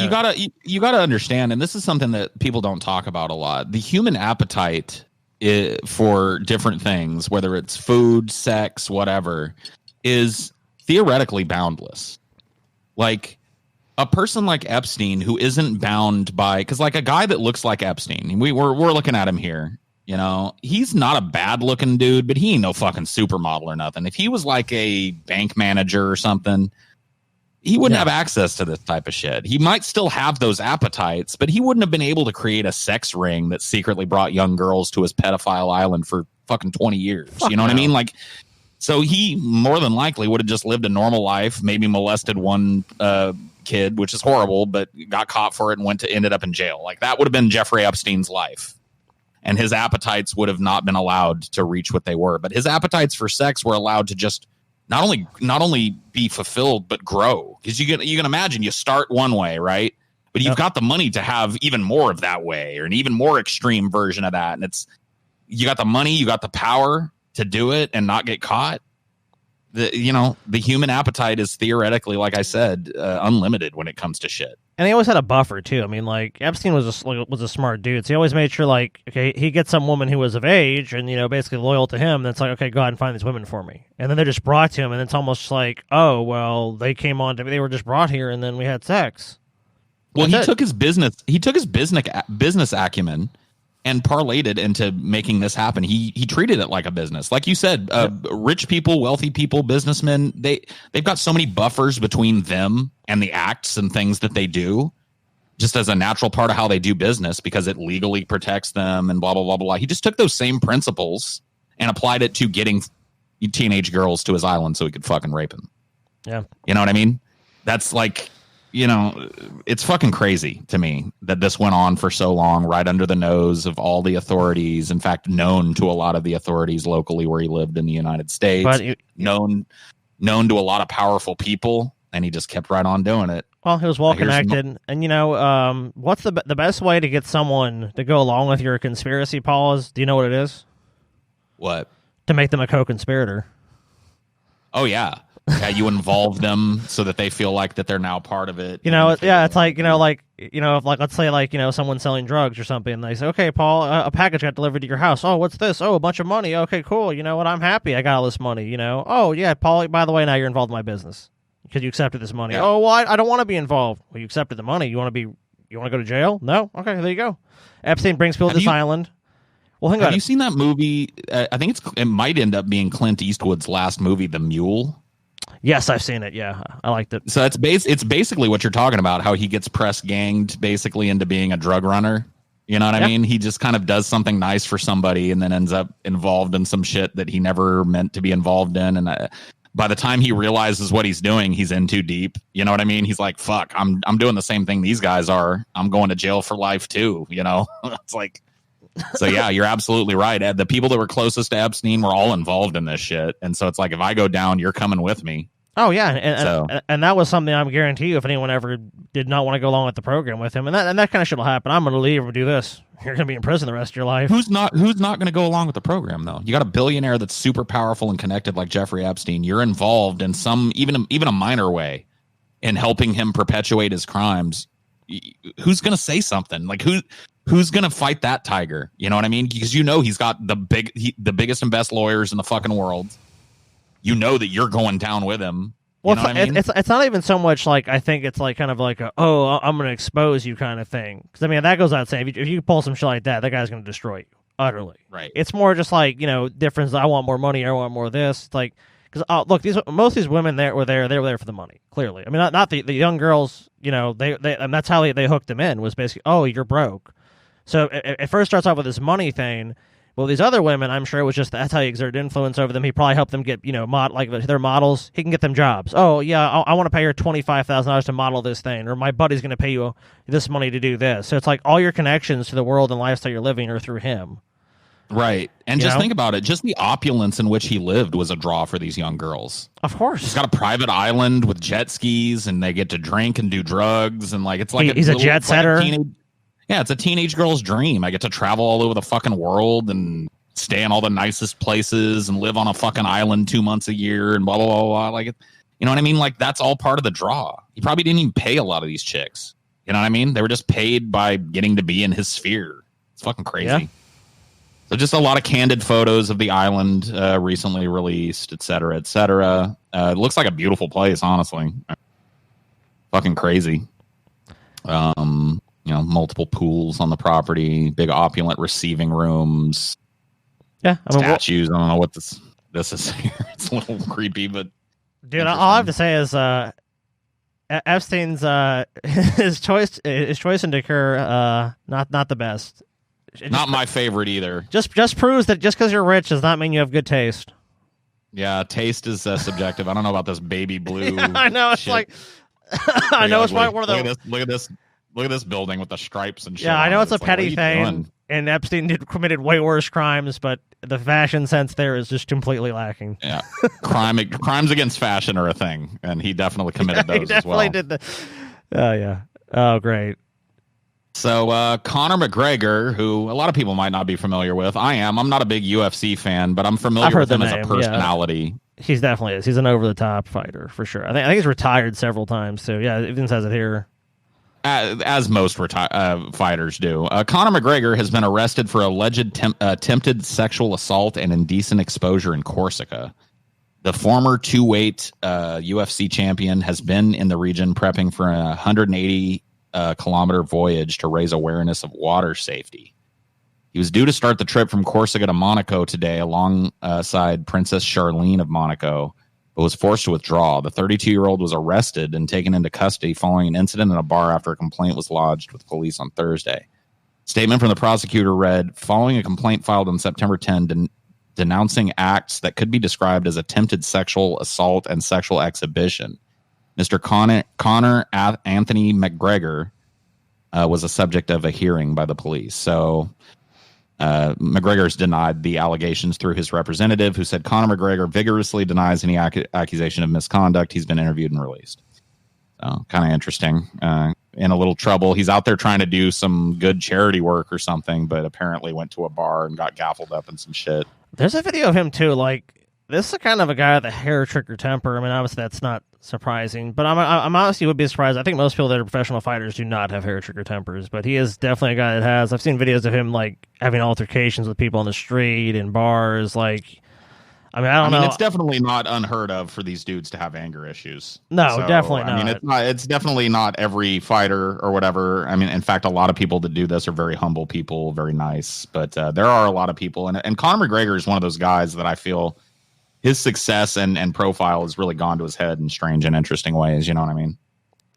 you gotta understand, and this is something that people don't talk about a lot. The human appetite for different things, whether it's food, sex, whatever, is theoretically boundless. Like, a person like Epstein who isn't bound by, because like a guy that looks like Epstein, we're looking at him here, he's not a bad looking dude, but he ain't no fucking supermodel or nothing. If he was like a bank manager or something, he wouldn't have access to this type of shit. He might still have those appetites, but he wouldn't have been able to create a sex ring that secretly brought young girls to his pedophile island for fucking 20 years. You know what I mean? Like, so he more than likely would have just lived a normal life, maybe molested one kid, which is horrible, but got caught for it and ended up in jail. Like that would have been Jeffrey Epstein's life. And his appetites would have not been allowed to reach what they were. But his appetites for sex were allowed to just not only be fulfilled, but grow. Because you can imagine you start one way, right? But you've got the money to have even more of that way, or an even more extreme version of that. And you got the money, you got the power to do it and not get caught. The human appetite is theoretically, like I said, unlimited when it comes to shit. And he always had a buffer too. I mean, like Epstein was a smart dude, so he always made sure, like, okay, he gets some woman who was of age and basically loyal to him. Then it's like, okay, go out and find these women for me. And then they're just brought to him, and it's almost like, oh well, they came on to me, they were just brought here, and then we had sex. Well, he took his business acumen and parlayed it into making this happen. He treated it like a business. Like you said, rich people, wealthy people, businessmen, they've got so many buffers between them and the acts and things that they do, just as a natural part of how they do business, because it legally protects them and blah, blah, blah, blah. He just took those same principles and applied it to getting teenage girls to his island so he could fucking rape them. Yeah. You know what I mean? That's like, it's fucking crazy to me that this went on for so long, right under the nose of all the authorities. In fact, known to a lot of the authorities locally where he lived in the United States, but known to a lot of powerful people, and he just kept right on doing it. Well, he was well connected, and what's the best way to get someone to go along with your conspiracy, Paul? Do you know what it is? What? To make them a co-conspirator. Oh yeah. Yeah, you involve them so that they feel like that they're now part of it. It's like, if let's say someone's selling drugs or something, and they say, okay, Paul, a package got delivered to your house. Oh, what's this? Oh, a bunch of money. Okay, cool. You know what? I'm happy I got all this money, Oh, yeah, Paul, by the way, now you're involved in my business because you accepted this money. Yeah. Oh, well, I don't want to be involved. Well, you accepted the money. You want to go to jail? No? Okay, there you go. Epstein brings people to this island. Well, hang on. Have you seen that movie? I think it might end up being Clint Eastwood's last movie, The Mule. Yes, I've seen it. Yeah, I liked it. So it's basically what you're talking about, how he gets press ganged basically into being a drug runner. You know what I mean? He just kind of does something nice for somebody and then ends up involved in some shit that he never meant to be involved in. And by the time he realizes what he's doing, he's in too deep. You know what I mean? He's like, fuck, I'm doing the same thing these guys are. I'm going to jail for life too. It's like, so yeah, you're absolutely right, Ed. The people that were closest to Epstein were all involved in this shit. And so it's like, if I go down, you're coming with me. Oh yeah, and that was something I'm guarantee you, if anyone ever did not want to go along with the program with him, and that kind of shit will happen. I'm going to leave and do this. You're going to be in prison the rest of your life. Who's not going to go along with the program though? You got a billionaire that's super powerful and connected like Jeffrey Epstein. You're involved in some even a minor way in helping him perpetuate his crimes. Who's going to say something? Like who's going to fight that tiger? You know what I mean? Because he's got the biggest and best lawyers in the fucking world. You know that you're going down with him. Well, it's not even so much like, I think it's like kind of like I'm going to expose you kind of thing. Because I mean, that goes without saying. If you pull some shit like that guy's going to destroy you utterly. Right. It's more just like difference. I want more money. I want more of this. It's like, because look, most of these women they were there for the money. Clearly, I mean, not the young girls. They and that's how they hooked them in, was basically, oh, you're broke. So it first starts off with this money thing. Well, these other women, I'm sure it was just that's how he exerted influence over them. He probably helped them get, like their models. He can get them jobs. Oh, yeah, I want to pay her $25,000 to model this thing, or my buddy's going to pay you this money to do this. So it's like all your connections to the world and lifestyle you're living are through him. Right. And just think about it. Just the opulence in which he lived was a draw for these young girls. Of course. He's got a private island with jet skis, and they get to drink and do drugs. And like, it's like he's a jet setter. Yeah, it's a teenage girl's dream. I get to travel all over the fucking world and stay in all the nicest places and live on a fucking island 2 months a year and blah, blah, blah, blah. Like, you know what I mean? Like, that's all part of the draw. He probably didn't even pay a lot of these chicks. You know what I mean? They were just paid by getting to be in his sphere. It's fucking crazy. Yeah. So just a lot of candid photos of the island recently released, et cetera, et cetera. It looks like a beautiful place, honestly. Fucking crazy. Multiple pools on the property, big opulent receiving rooms. Yeah, statues. I don't know what this is here. It's a little creepy, but dude, all I have to say is Epstein's his choice in decor not the best. Not my favorite either. Just proves that just because you're rich does not mean you have good taste. Yeah, taste is subjective. I don't know about this baby blue. Yeah, I know. It's shit. like I know it's probably one of the. Look at this building with the stripes and shit. Yeah, I know it's a like, petty thing, and Epstein committed way worse crimes, but the fashion sense there is just completely lacking. Yeah, crimes against fashion are a thing, and he definitely committed those he definitely as well. did oh yeah. Oh great. So Conor McGregor, who a lot of people might not be familiar with, I am. I'm not a big UFC fan, but I'm familiar with him as a personality. Yeah. He's definitely is. He's an over the top fighter for sure. I think he's retired several times too. Yeah, it even says it here. As most fighters do. Conor McGregor has been arrested for alleged attempted sexual assault and indecent exposure in Corsica. The former two-weight UFC champion has been in the region prepping for a 180-kilometer voyage to raise awareness of water safety. He was due to start the trip from Corsica to Monaco today alongside Princess Charlene of Monaco, but was forced to withdraw. The 32-year-old was arrested and taken into custody following an incident in a bar after a complaint was lodged with police on Thursday. Statement from the prosecutor read, following a complaint filed on September 10 denouncing acts that could be described as attempted sexual assault and sexual exhibition, Mr. Conor Anthony McGregor was a subject of a hearing by the police. So McGregor's denied the allegations through his representative, who said Conor McGregor vigorously denies any accusation of misconduct. He's been interviewed and released. So kind of interesting. In a little trouble. He's out there trying to do some good charity work or something, but apparently went to a bar and got gaffled up in some shit. There's a video of him too. Like, this is kind of a guy with a hair trigger temper. I mean, obviously that's not surprising, but I'm honestly would be surprised. I think most people that are professional fighters do not have hair trigger tempers, but he is definitely a guy that has. I've seen videos of him like having altercations with people on the street and bars. Like, I mean, know. It's definitely not unheard of for these dudes to have anger issues. No, definitely not. I mean, it's definitely not every fighter or whatever. I mean, in fact, a lot of people that do this are very humble people, very nice, but there are a lot of people, and Conor McGregor is one of those guys that I feel his success and profile has really gone to his head in strange and interesting ways. You know what I mean?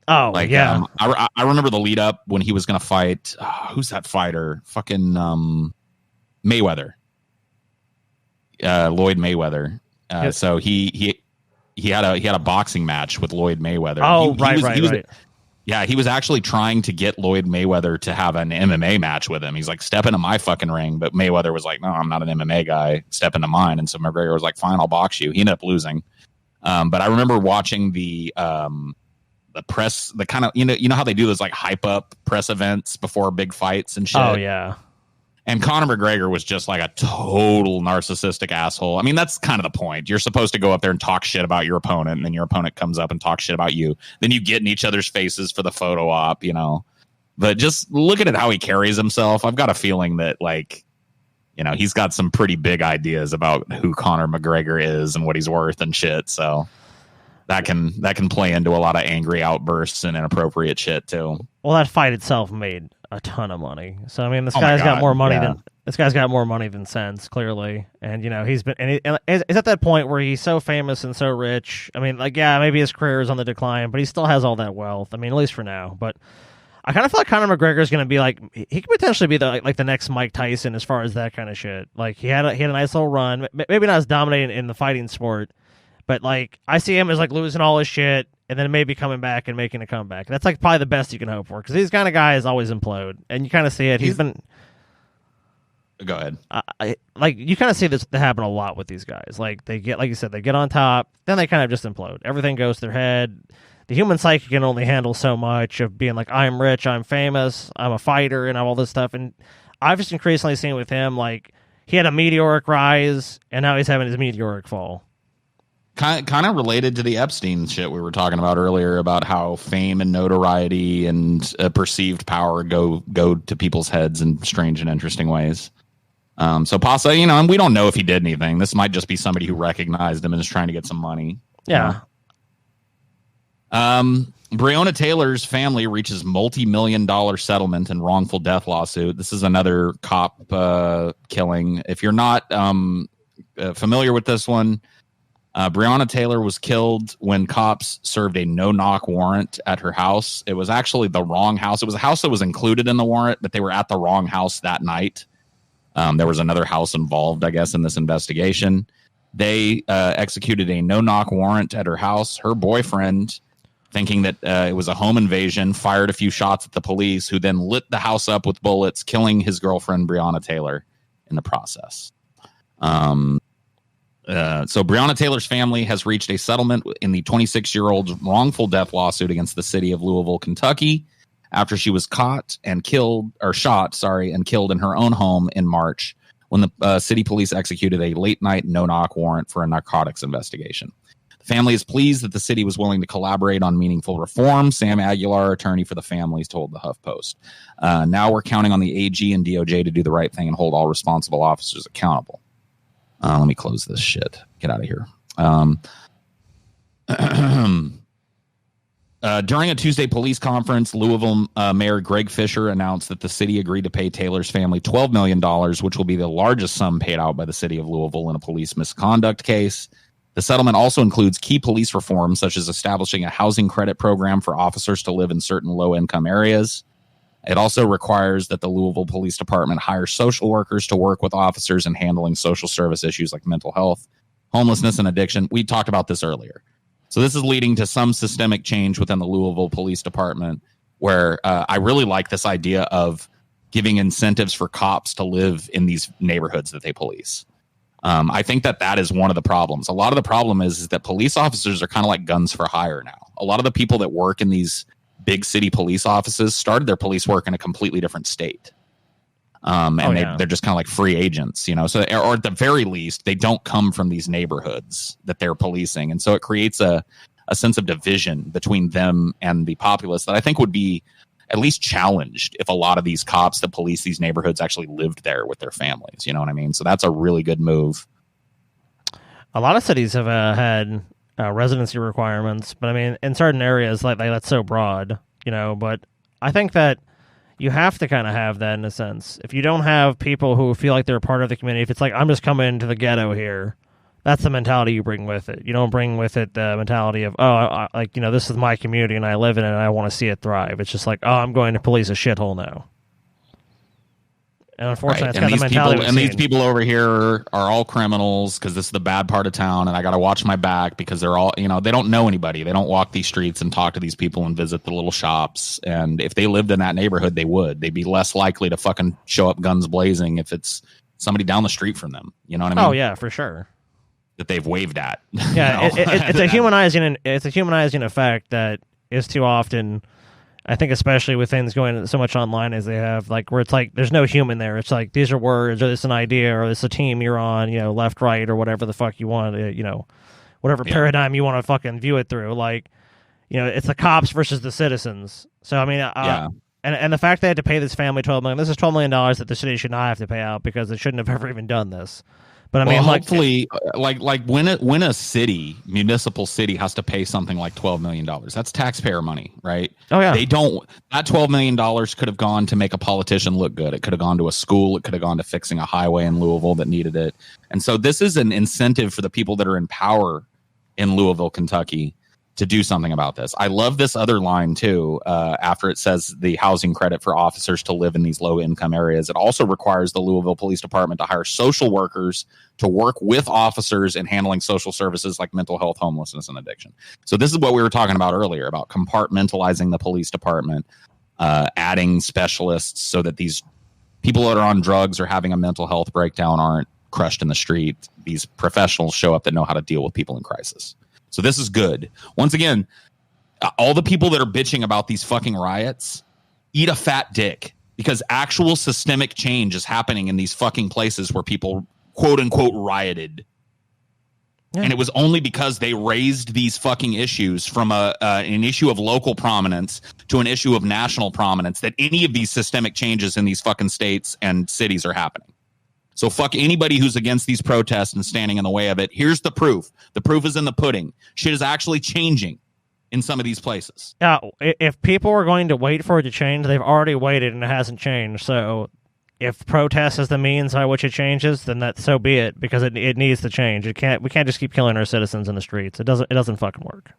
Oh, like, yeah. I remember the lead up when he was going to fight. Who's that fighter? Fucking Mayweather. Lloyd Mayweather. So he had a boxing match with Lloyd Mayweather. Oh, right. Yeah, he was actually trying to get Lloyd Mayweather to have an MMA match with him. He's like, step into my fucking ring. But Mayweather was like, no, I'm not an MMA guy. Step into mine. And so McGregor was like, fine, I'll box you. He ended up losing. But I remember watching the press, the kind of, you know how they do those like hype up press events before big fights and shit. Oh, yeah. And Conor McGregor was just like a total narcissistic asshole. I mean, that's kind of the point. You're supposed to go up there and talk shit about your opponent, and then your opponent comes up and talks shit about you. Then you get in each other's faces for the photo op, you know. But just looking at how he carries himself, I've got a feeling that, like, you know, he's got some pretty big ideas about who Conor McGregor is and what he's worth and shit. So that can play into a lot of angry outbursts and inappropriate shit too. Well, that fight itself made a ton of money. So I mean, this guy's got more money than sense, clearly. And you know, he's at that point where he's so famous and so rich. I mean, like, yeah, maybe his career is on the decline, but he still has all that wealth. I mean, at least for now. But I kind of feel like Conor McGregor is going to be like, he could potentially be the next Mike Tyson as far as that kind of shit. Like, he had a nice little run, maybe not as dominating in the fighting sport, but like, I see him as like losing all his shit and then maybe coming back and making a comeback. That's like probably the best you can hope for, because these kind of guys always implode, and you kind of see it. He's been. Go ahead. Like, you kind of see this happen a lot with these guys. Like, they get, like you said, they get on top, then they kind of just implode. Everything goes to their head. The human psyche can only handle so much of being like, I'm rich, I'm famous, I'm a fighter, and all this stuff. And I've just increasingly seen with him, like, he had a meteoric rise, and now he's having his meteoric fall. Kind of related to the Epstein shit we were talking about earlier, about how fame and notoriety and perceived power go to people's heads in strange and interesting ways. So Pasa, you know, and we don't know if he did anything. This might just be somebody who recognized him and is trying to get some money. Yeah. Breonna Taylor's family reaches multi-million-dollar settlement in wrongful death lawsuit. This is another cop killing. If you're not familiar with this one, Breonna Taylor was killed when cops served a no-knock warrant at her house. It was actually the wrong house. It was a house that was included in the warrant, but they were at the wrong house that night. There was another house involved, I guess, in this investigation. They executed a no-knock warrant at her house. Her boyfriend thinking that it was a home invasion, fired a few shots at the police, who then lit the house up with bullets, killing his girlfriend, Breonna Taylor, in the process. So Breonna Taylor's family has reached a settlement in the 26-year-old's wrongful death lawsuit against the city of Louisville, Kentucky, after she was shot and killed in her own home in March when the city police executed a late-night no-knock warrant for a narcotics investigation. The family is pleased that the city was willing to collaborate on meaningful reform. Sam Aguilar, attorney for the families, told the HuffPost. Now we're counting on the AG and DOJ to do the right thing and hold all responsible officers accountable. Let me close this shit. Get out of here. During a Tuesday police conference, Louisville Mayor Greg Fisher announced that the city agreed to pay Taylor's family $12 million, which will be the largest sum paid out by the city of Louisville in a police misconduct case. The settlement also includes key police reforms, such as establishing a housing credit program for officers to live in certain low-income areas. It also requires that the Louisville Police Department hire social workers to work with officers in handling social service issues like mental health, homelessness, and addiction. We talked about this earlier. So this is leading to some systemic change within the Louisville Police Department, where I really like this idea of giving incentives for cops to live in these neighborhoods that they police. I think that is one of the problems. A lot of the problem is that police officers are kind of like guns for hire now. A lot of the people that work in these big city police offices started their police work in a completely different state. They're just kind of like free agents, you know, so, or at the very least, they don't come from these neighborhoods that they're policing. And so it creates a sense of division between them and the populace that I think would be at least challenged if a lot of these cops that police these neighborhoods actually lived there with their families. You know what I mean? So that's a really good move. A lot of cities have had residency requirements, but I mean, in certain areas, like that's so broad, you know, but I think that you have to kind of have that in a sense. If you don't have people who feel like they're a part of the community, if it's like, I'm just coming into the ghetto here, that's the mentality you bring with it. You don't bring with it the mentality of, this is my community and I live in it and I want to see it thrive. It's just like, I'm going to police a shithole now. And unfortunately, that's kind of the mentality. And these people over here are all criminals because this is the bad part of town, and I got to watch my back because they're all, they don't know anybody. They don't walk these streets and talk to these people and visit the little shops. And if they lived in that neighborhood, they would. They'd be less likely to fucking show up guns blazing if it's somebody down the street from them. You know what I mean? Oh yeah, for sure. That they've waved at. Yeah, it's a humanizing. It's a humanizing effect that is too often. I think especially with things going so much online as they have, like where it's like there's no human there. It's like these are words, or this is an idea, or this is a team you're on, left, right, or whatever the fuck you want, whatever paradigm you want to fucking view it through. Like, it's the cops versus the citizens. So I mean, and the fact they had to pay this family $12 million. This is $12 million that the city should not have to pay out because they shouldn't have ever even done this. But I mean, hopefully, when a municipal city has to pay something like $12 million, that's taxpayer money, right? Oh yeah. That $12 million could have gone to make a politician look good. It could have gone to a school. It could have gone to fixing a highway in Louisville that needed it. And so this is an incentive for the people that are in power in Louisville, Kentucky, to do something about this. I love this other line too. After it says the housing credit for officers to live in these low income areas, it also requires the Louisville Police Department to hire social workers to work with officers in handling social services like mental health, homelessness, and addiction. So this is what we were talking about earlier about compartmentalizing the police department, adding specialists so that these people that are on drugs or having a mental health breakdown aren't crushed in the street. These professionals show up that know how to deal with people in crisis. So this is good. Once again, all the people that are bitching about these fucking riots, eat a fat dick, because actual systemic change is happening in these fucking places where people quote unquote rioted. Yeah. And it was only because they raised these fucking issues from an issue of local prominence to an issue of national prominence that any of these systemic changes in these fucking states and cities are happening. So fuck anybody who's against these protests and standing in the way of it. Here's the proof. The proof is in the pudding. Shit is actually changing in some of these places. Yeah, if people are going to wait for it to change, they've already waited and it hasn't changed. So if protest is the means by which it changes, then so be it, because it needs to change. We can't just keep killing our citizens in the streets. It doesn't fucking work.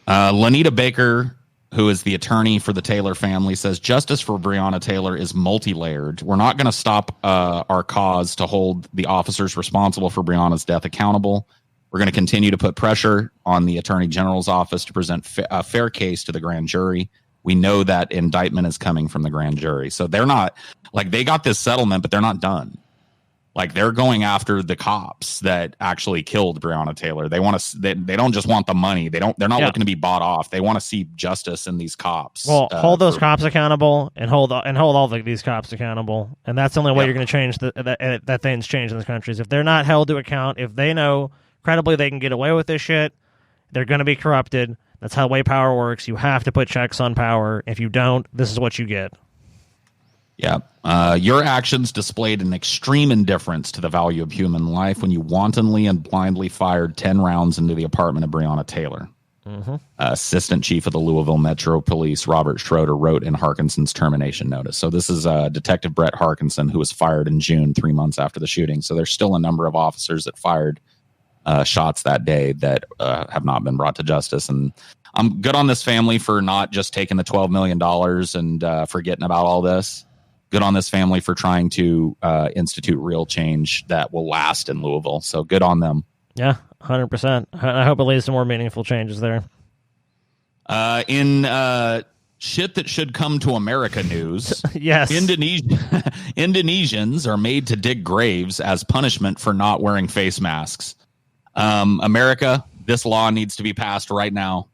Lanita Baker, who is the attorney for the Taylor family, says justice for Breonna Taylor is multi-layered. We're not going to stop our cause to hold the officers responsible for Breonna's death accountable. We're going to continue to put pressure on the Attorney General's office to present a fair case to the grand jury. We know that indictment is coming from the grand jury. So they're not, like, they got this settlement, but they're not done. Like, they're going after the cops that actually killed Breonna Taylor. They want to. They don't just want the money. They're not looking to be bought off. They want to see justice in these cops. Well, hold those cops accountable, and hold all these cops accountable, and that's the only way you're going to change that things change in this country. Is if they're not held to account, if they know credibly they can get away with this shit, they're going to be corrupted. That's how the way power works. You have to put checks on power. If you don't, this is what you get. Yeah. Your actions displayed an extreme indifference to the value of human life when you wantonly and blindly fired 10 rounds into the apartment of Breonna Taylor. Mm-hmm. Assistant Chief of the Louisville Metro Police, Robert Schroeder, wrote in Harkinson's termination notice. So this is Detective Brett Harkinson, who was fired in June, 3 months after the shooting. So there's still a number of officers that fired shots that day that have not been brought to justice. And I'm good on this family for not just taking the $12 million and forgetting about all this. Good on this family for trying to institute real change that will last in Louisville. So good on them. Yeah, 100%. I hope it leads to more meaningful changes there. In shit that should come to America news, yes, Indonesians are made to dig graves as punishment for not wearing face masks. America, this law needs to be passed right now.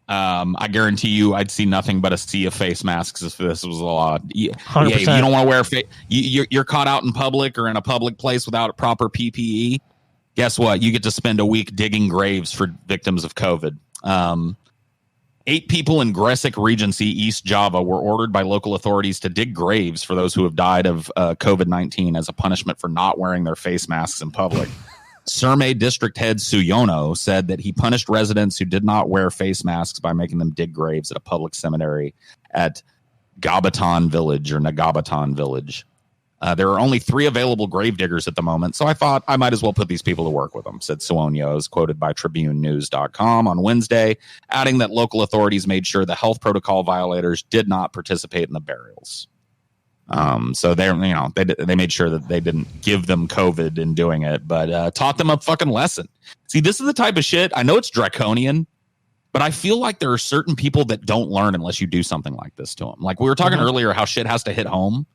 I guarantee you I'd see nothing but a sea of face masks if this was a law. Yeah, you don't want to wear you're caught out in public or in a public place without a proper PPE. Guess what? You get to spend a week digging graves for victims of COVID. 8 people in Gresik Regency, East Java, were ordered by local authorities to dig graves for those who have died of COVID-19 as a punishment for not wearing their face masks in public. Surmay District Head Suyono said that he punished residents who did not wear face masks by making them dig graves at a public cemetery at Gabatan Village or Nagabatan Village. There are only 3 available grave diggers at the moment, so I thought I might as well put these people to work with them, said Suyono, as quoted by TribuneNews.com on Wednesday, adding that local authorities made sure the health protocol violators did not participate in the burials. So they made sure that they didn't give them COVID in doing it, but taught them a fucking lesson. See, this is the type of shit. I know it's draconian, but I feel like there are certain people that don't learn unless you do something like this to them. Like we were talking earlier, how shit has to hit home.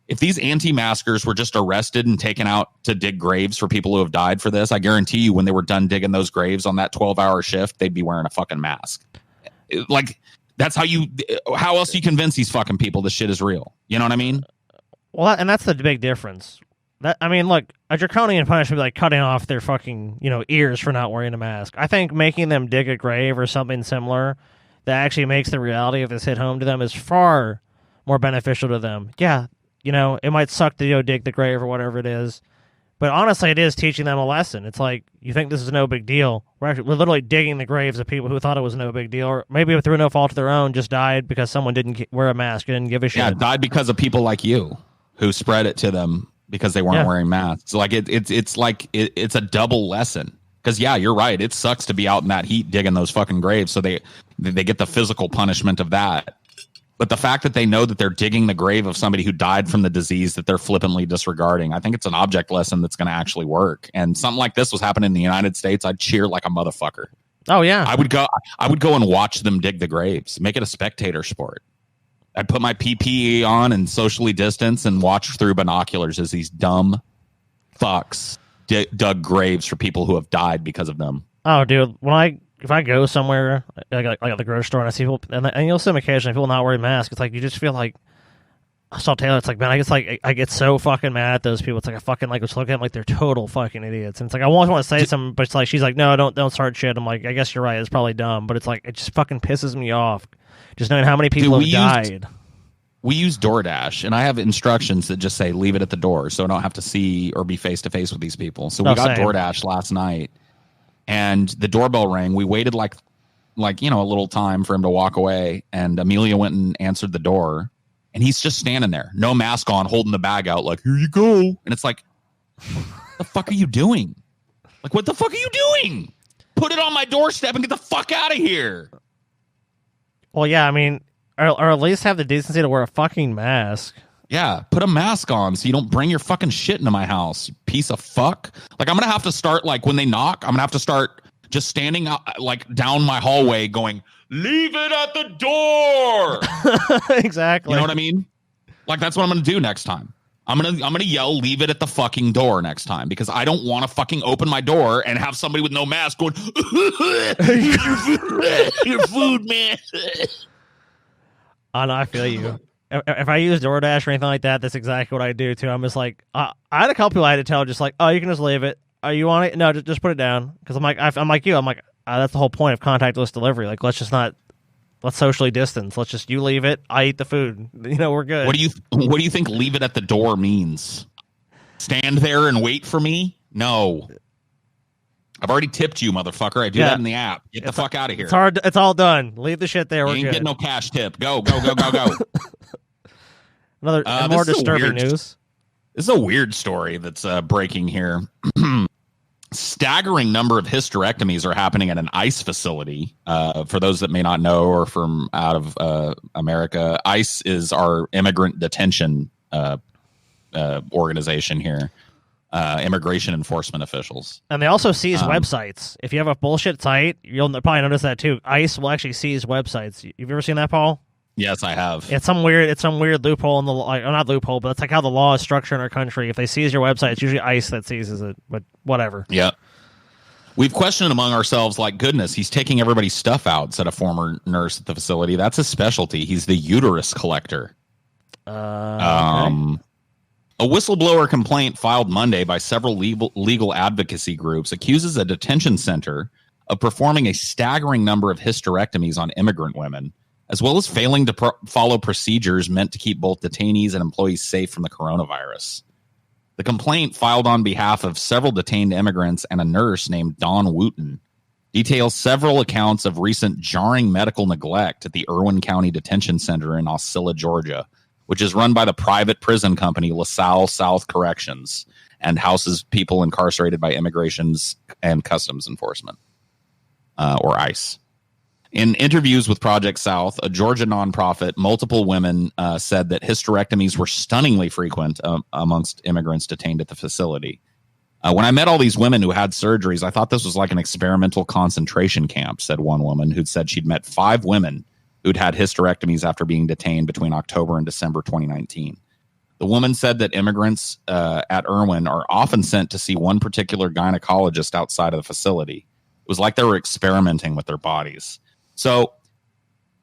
If these anti-maskers were just arrested and taken out to dig graves for people who have died for this, I guarantee you when they were done digging those graves on that 12-hour shift, they'd be wearing a fucking mask. Like, that's how else do you convince these fucking people this shit is real? You know what I mean? Well, and that's the big difference. Look, a draconian punishment would be like cutting off their fucking, ears for not wearing a mask. I think making them dig a grave or something similar that actually makes the reality of this hit home to them is far more beneficial to them. Yeah, it might suck to go dig the grave or whatever it is, but honestly, it is teaching them a lesson. It's like, you think this is no big deal. We're literally digging the graves of people who thought it was no big deal, or maybe through no fault of their own, just died because someone didn't wear a mask and didn't give a shit. Yeah, died because of people like you who spread it to them because they weren't wearing masks. Like it's a double lesson. Because you're right. It sucks to be out in that heat digging those fucking graves, so they get the physical punishment of that. But the fact that they know that they're digging the grave of somebody who died from the disease that they're flippantly disregarding, I think it's an object lesson that's going to actually work. And something like this was happening in the United States, I'd cheer like a motherfucker. Oh yeah, I would go and watch them dig the graves. Make it a spectator sport. I'd put my PPE on and socially distance and watch through binoculars as these dumb fucks dug graves for people who have died because of them. Oh, dude, if I go somewhere, like at the grocery store, and I see people, and you'll see them occasionally, people not wearing masks, it's like, you just feel like, I saw Taylor, it's like, man, I get so fucking mad at those people. It's like, I fucking just look at them like they're total fucking idiots. And it's like, I always want to say something, but it's like, she's like, no, don't start shit. I'm like, I guess you're right, it's probably dumb, but it's like, it just fucking pisses me off. Just knowing how many people have died. We use DoorDash, and I have instructions that just say, leave it at the door, so I don't have to see or be face-to-face with these people. So we got DoorDash last night. And the doorbell rang. We waited like a little time for him to walk away. And Amelia went and answered the door. And he's just standing there, no mask on, holding the bag out like, here you go. And it's like, what the fuck are you doing? Like, what the fuck are you doing? Put it on my doorstep and get the fuck out of here. Well, yeah, or at least have the decency to wear a fucking mask. Yeah, put a mask on so you don't bring your fucking shit into my house, you piece of fuck. Like, I'm going to have to start, like, when they knock, I'm going to have to start just standing out, like, down my hallway going, leave it at the door. Exactly. You know what I mean? Like, that's what I'm going to do next time. I'm gonna yell, leave it at the fucking door next time, because I don't want to fucking open my door and have somebody with no mask going, your food, man. Oh, no, I feel you. If I use DoorDash or anything like that, that's exactly what I do too. I'm just like, I had a couple people I had to tell, just like, oh, you can just leave it. Oh, you want it? No, just put it down. Because I'm like you. I'm like, that's the whole point of contactless delivery. Like, let's socially distance. Let's just, you leave it, I eat the food. You know, we're good. What do you think leave it at the door means? Stand there and wait for me? No. I've already tipped you, motherfucker. I do that in the app. Get the fuck out of here. It's hard. It's all done. Leave the shit there. We're you ain't good. getting no cash tip. Go. Another more disturbing news. This is a weird story that's breaking here. Staggering number of hysterectomies are happening at an ICE facility. For those that may not know, or from out of America, ICE is our immigrant detention organization here. Immigration enforcement officials. And they also seize websites. If you have a bullshit site, you'll probably notice that too. ICE will actually seize websites. You've ever seen that, Paul? Yes, I have. It's some weird loophole in the law. Not loophole, but it's like how the law is structured in our country. If they seize your website, it's usually ICE that seizes it. But whatever. Yeah. We've questioned among ourselves, like, goodness, he's taking everybody's stuff out, said a former nurse at the facility. That's his specialty. He's the uterus collector. Okay. A whistleblower complaint filed Monday by several legal advocacy groups accuses a detention center of performing a staggering number of hysterectomies on immigrant women, as well as failing to follow procedures meant to keep both detainees and employees safe from the coronavirus. The complaint, filed on behalf of several detained immigrants and a nurse named Dawn Wooten, details several accounts of recent jarring medical neglect at the Irwin County Detention Center in Osceola, Georgia, which is run by the private prison company LaSalle South Corrections and houses people incarcerated by Immigrations and Customs Enforcement, or ICE. In interviews with Project South, a Georgia nonprofit, multiple women said that hysterectomies were stunningly frequent amongst immigrants detained at the facility. When I met all these women who had surgeries, I thought this was like an experimental concentration camp, said one woman who'd said she'd met 5 women who'd had hysterectomies after being detained between October and December 2019. The woman said that immigrants at Irwin are often sent to see one particular gynecologist outside of the facility. It was like they were experimenting with their bodies. So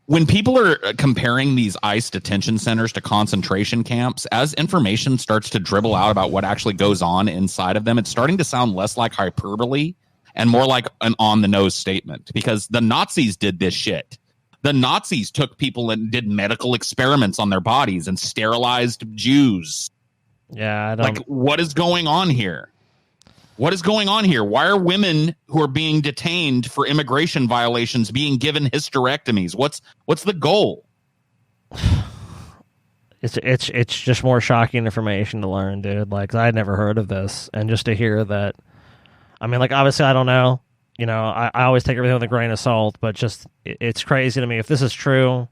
when people are comparing these ICE detention centers to concentration camps, as information starts to dribble out about what actually goes on inside of them, it's starting to sound less like hyperbole and more like an on-the-nose statement, because the Nazis did this shit. The Nazis took people and did medical experiments on their bodies and sterilized Jews. Yeah, I don't... Like, what is going on here? What is going on here? Why are women who are being detained for immigration violations being given hysterectomies? What's the goal? It's just more shocking information to learn, dude. Like, I had never heard of this, and just to hear that, I mean, like, obviously I don't know. You know, I always take everything with a grain of salt, but just it's crazy to me if this is true.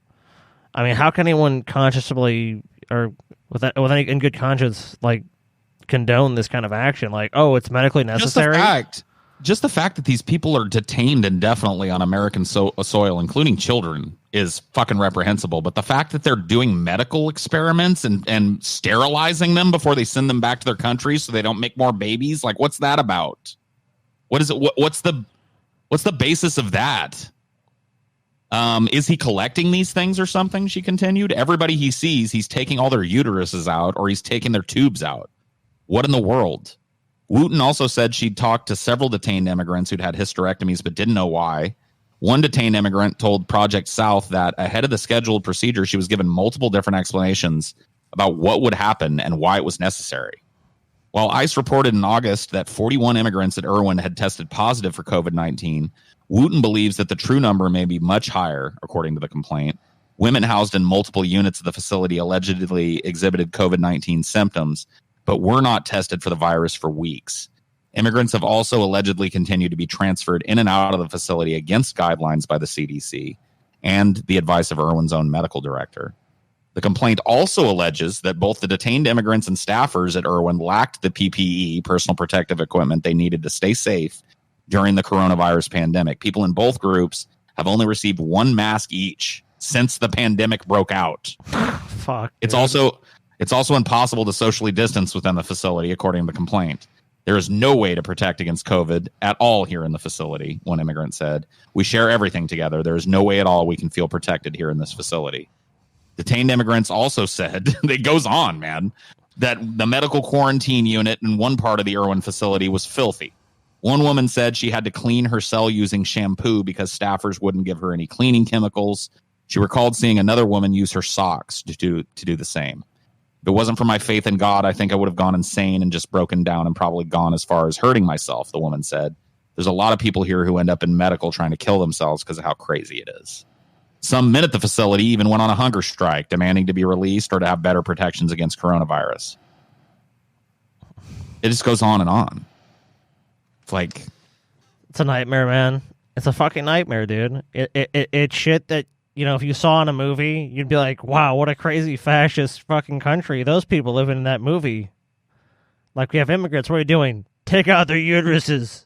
I mean, how can anyone consciously or with any in good conscience like condone this kind of action? Like, oh, it's medically necessary. Just the fact that these people are detained indefinitely on American soil, including children, is fucking reprehensible. But the fact that they're doing medical experiments and sterilizing them before they send them back to their countries so they don't make more babies, like, what's that about? What is it? What's the basis of that? Is he collecting these things or something? She continued. Everybody he sees, he's taking all their uteruses out or he's taking their tubes out. What in the world? Wooten also said she'd talked to several detained immigrants who'd had hysterectomies but didn't know why. One detained immigrant told Project South that ahead of the scheduled procedure, she was given multiple different explanations about what would happen and why it was necessary. While ICE reported in August that 41 immigrants at Irwin had tested positive for COVID-19, Wooten believes that the true number may be much higher, according to the complaint. Women housed in multiple units of the facility allegedly exhibited COVID-19 symptoms, but were not tested for the virus for weeks. Immigrants have also allegedly continued to be transferred in and out of the facility against guidelines by the CDC and the advice of Irwin's own medical director. The complaint also alleges that both the detained immigrants and staffers at Irwin lacked the PPE, personal protective equipment, they needed to stay safe during the coronavirus pandemic. People in both groups have only received one mask each since the pandemic broke out. Fuck. It's also impossible to socially distance within the facility, according to the complaint. There is no way to protect against COVID at all here in the facility, one immigrant said. We share everything together. There is no way at all we can feel protected here in this facility. Detained immigrants also said, it goes on, man, that the medical quarantine unit in one part of the Irwin facility was filthy. One woman said she had to clean her cell using shampoo because staffers wouldn't give her any cleaning chemicals. She recalled seeing another woman use her socks to do the same. If it wasn't for my faith in God, I think I would have gone insane and just broken down and probably gone as far as hurting myself, the woman said. There's a lot of people here who end up in medical trying to kill themselves because of how crazy it is. Some men at the facility even went on a hunger strike, demanding to be released or to have better protections against coronavirus. It just goes on and on. It's like... It's a nightmare, man. It's a fucking nightmare, dude. It's shit that, you know, if you saw in a movie, you'd be like, wow, what a crazy fascist fucking country. Those people living in that movie. Like, we have immigrants. What are you doing? Take out their uteruses.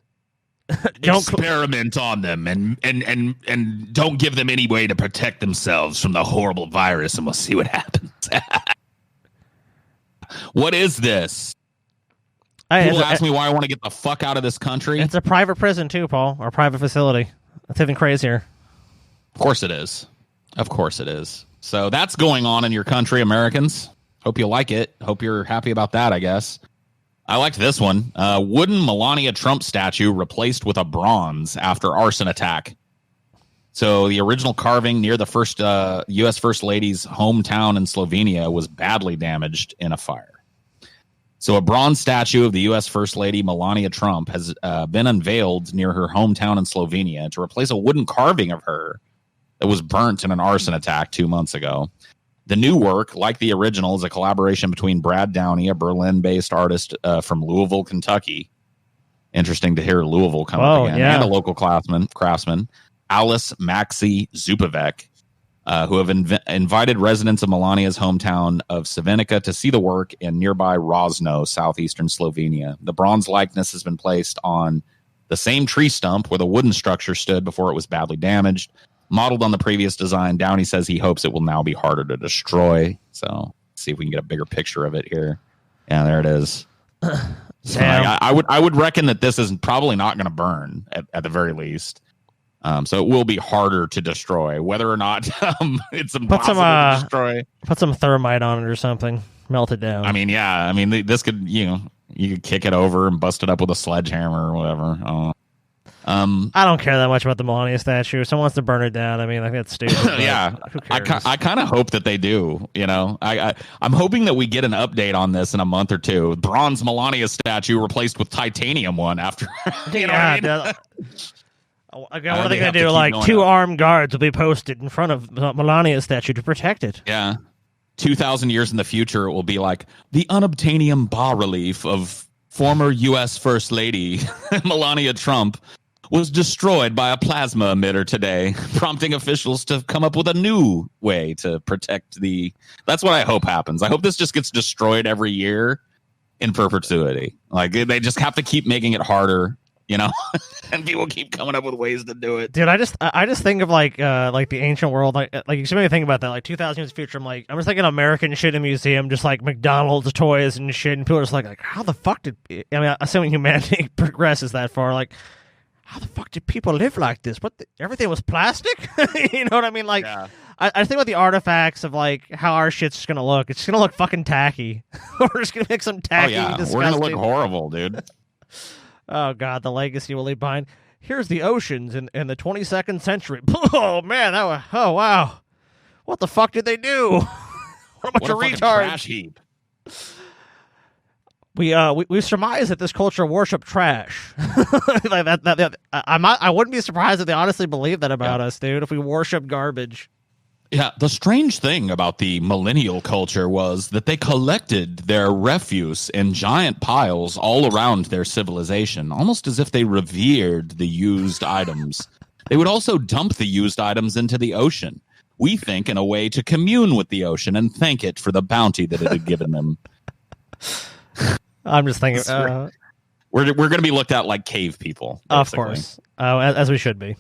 Don't experiment on them and don't give them any way to protect themselves from the horrible virus, and we'll see what happens. What is this? People ask me why I want to get the fuck out of this country. It's a private prison too, Paul, or a private facility. That's even crazier. Of course it is. Of course it is. So that's going on in your country, Americans. Hope you like it. Hope you're happy about that, I guess. I liked this one. Wooden Melania Trump statue replaced with a bronze after arson attack. So the original carving near the first U.S. First Lady's hometown in Slovenia was badly damaged in a fire. So a bronze statue of the U.S. First Lady Melania Trump has been unveiled near her hometown in Slovenia to replace a wooden carving of her that was burnt in an arson attack 2 months ago. The new work, like the original, is a collaboration between Brad Downey, a Berlin-based artist from Louisville, Kentucky. Interesting to hear Louisville come up again. Yeah. And a local craftsman, Alice Maxi Zupavec, who have invited residents of Melania's hometown of Savinica to see the work in nearby Rosno, southeastern Slovenia. The bronze likeness has been placed on the same tree stump where the wooden structure stood before it was badly damaged. Modeled on the previous design, Downey says he hopes it will now be harder to destroy. So let's see if we can get a bigger picture of it here. Yeah, there it is. So I would reckon that this is probably not going to burn at the very least. So it will be harder to destroy, whether or not it's impossible to destroy. Put some thermite on it or something. Melt it down. I mean, yeah. I mean, this could, you could kick it over and bust it up with a sledgehammer or whatever. I don't care that much about the Melania statue. If someone wants to burn it down, I mean, I think that's stupid. Yeah, I kind of hope that they do. I'm hoping that we get an update on this in a month or two. Bronze Melania statue replaced with titanium one after. What are they going to do? Like, 2 armed guards will be posted in front of Melania's statue to protect it. Yeah. 2,000 years in the future, it will be like the unobtainium bas relief of former U.S. First Lady Melania Trump was destroyed by a plasma emitter today, prompting officials to come up with a new way to protect the... That's what I hope happens. I hope this just gets destroyed every year in perpetuity. Like, they just have to keep making it harder, and people keep coming up with ways to do it. Dude, I just think of like the ancient world, like you should maybe think about that, like 2,000 years in the future. I'm just thinking American shit in a museum, just like McDonald's toys and shit, and people are just like how the fuck did? I mean, assuming humanity progresses that far, like how the fuck did people live like this? Everything was plastic? You know what I mean? Like, yeah. I think about the artifacts of like how our shit's just gonna look. It's just gonna look fucking tacky. We're just gonna make some tacky. Oh, yeah. Disgusting. We're gonna look horrible, dude. Oh, God, the legacy will leave behind. Here's the oceans in the 22nd century. Oh, man, oh, wow. What the fuck did they do? What a bunch of retards. Trash heap. We surmise that this culture worship trash. Like I wouldn't be surprised if they honestly believe that about us, dude, if we worship garbage. Yeah, the strange thing about the millennial culture was that they collected their refuse in giant piles all around their civilization, almost as if they revered the used items. They would also dump the used items into the ocean, We think in a way to commune with the ocean and thank it for the bounty that it had given them. I'm just thinking. We're going to be looked at like cave people. Basically. Of course. As we should be.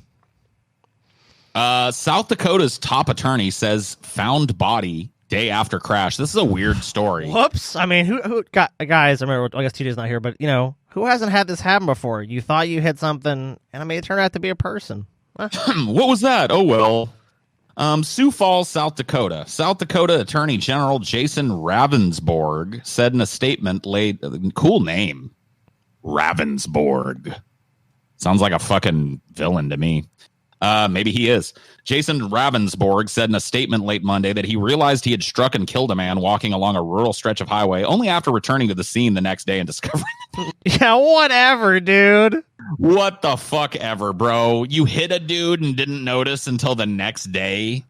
South Dakota's top attorney says found body day after crash. This is a weird story. Whoops. I mean, who guys, I remember, I guess TJ's not here, but, who hasn't had this happen before? You thought you hit something, and I mean, it turned out to be a person. What was that? Oh, well. Sioux Falls, South Dakota. South Dakota Attorney General Jason Ravensborg said in a statement cool name, Ravensborg. Sounds like a fucking villain to me. Maybe he is. Jason Ravensborg said in a statement late Monday that he realized he had struck and killed a man walking along a rural stretch of highway only after returning to the scene the next day and discovering Yeah, whatever, dude. What the fuck ever, bro? You hit a dude and didn't notice until the next day?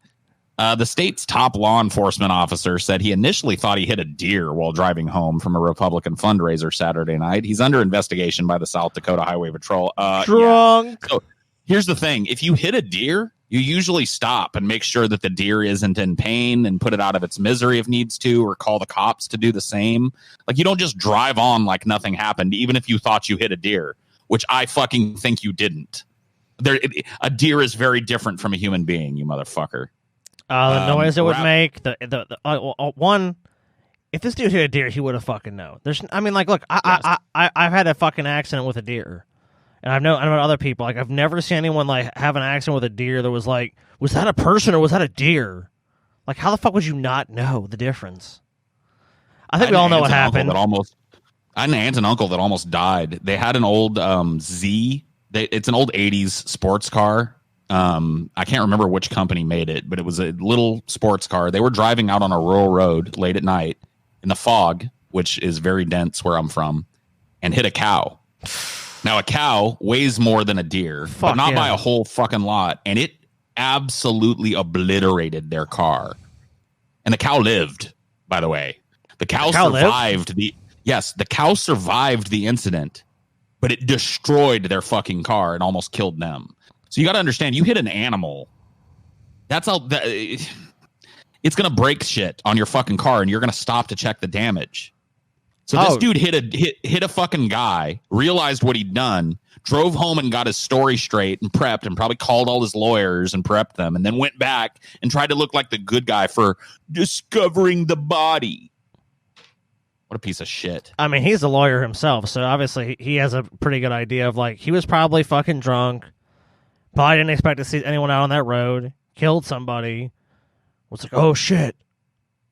The state's top law enforcement officer said he initially thought he hit a deer while driving home from a Republican fundraiser Saturday night. He's under investigation by the South Dakota Highway Patrol. Drunk. Yeah. So here's the thing. If you hit a deer, you usually stop and make sure that the deer isn't in pain and put it out of its misery if needs to, or call the cops to do the same. Like, you don't just drive on like nothing happened, even if you thought you hit a deer, which I fucking think you didn't. A deer is very different from a human being, you motherfucker. The noise it would make, one, if this dude hit a deer, he would have fucking known. Look, I've had a fucking accident with a deer. And I know other people, like, I've never seen anyone, like, have an accident with a deer that was like, was that a person or was that a deer? Like, how the fuck would you not know the difference? I think we all know what happened. I had an aunt and uncle that almost died. They had an old Z. It's an old 80s sports car. I can't remember which company made it, but it was a little sports car. They were driving out on a rural road late at night in the fog, which is very dense where I'm from, and hit a cow. Now, a cow weighs more than a deer, but not by a whole fucking lot, and it absolutely obliterated their car. And the cow lived, by the way. The cow survived the cow survived the incident, but it destroyed their fucking car and almost killed them. So you got to understand, you hit an animal, it's going to break shit on your fucking car, and you're going to stop to check the damage. So this dude hit a fucking guy, realized what he'd done, drove home and got his story straight and prepped, and probably called all his lawyers and prepped them, and then went back and tried to look like the good guy for discovering the body. What a piece of shit. I mean, he's a lawyer himself, so obviously he has a pretty good idea of, like, he was probably fucking drunk, probably didn't expect to see anyone out on that road, killed somebody, was like, oh shit,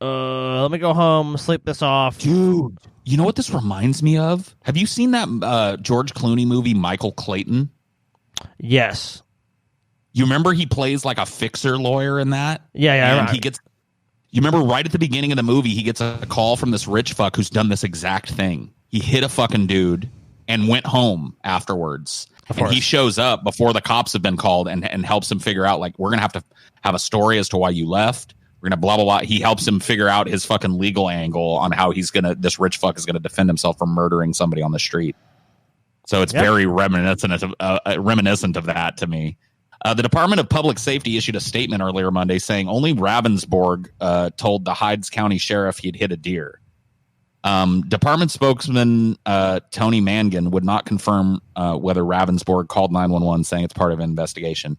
let me go home, sleep this off. Dude, you know what this reminds me of? Have you seen that George Clooney movie, Michael Clayton? Yes. You remember he plays like a fixer lawyer in that? Yeah. And right. You remember right at the beginning of the movie, he gets a call from this rich fuck who's done this exact thing. He hit a fucking dude and went home afterwards. And he shows up before the cops have been called and helps him figure out, like, we're going to have a story as to why you left. We're going to blah, blah, blah. He helps him figure out his fucking legal angle on how this rich fuck is going to defend himself from murdering somebody on the street. So it's very reminiscent of that to me. The Department of Public Safety issued a statement earlier Monday saying only Ravensborg told the Hydes County Sheriff he'd hit a deer. Department spokesman Tony Mangan would not confirm whether Ravensborg called 911, saying it's part of an investigation.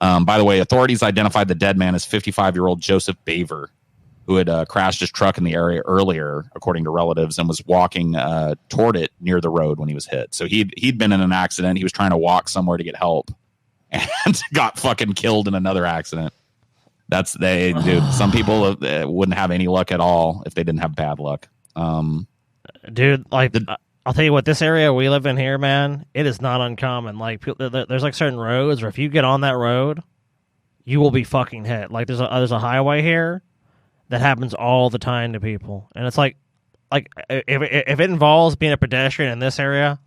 By the way, authorities identified the dead man as 55-year-old Joseph Baver, who had crashed his truck in the area earlier, according to relatives, and was walking toward it near the road when he was hit. So he'd been in an accident. He was trying to walk somewhere to get help and got fucking killed in another accident. Dude, some people wouldn't have any luck at all if they didn't have bad luck. Dude, like, I'll tell you what, this area we live in here, man, it is not uncommon. Like, there's like certain roads where if you get on that road, you will be fucking hit. Like, there's a highway here that happens all the time to people, and it's like if it involves being a pedestrian in this area,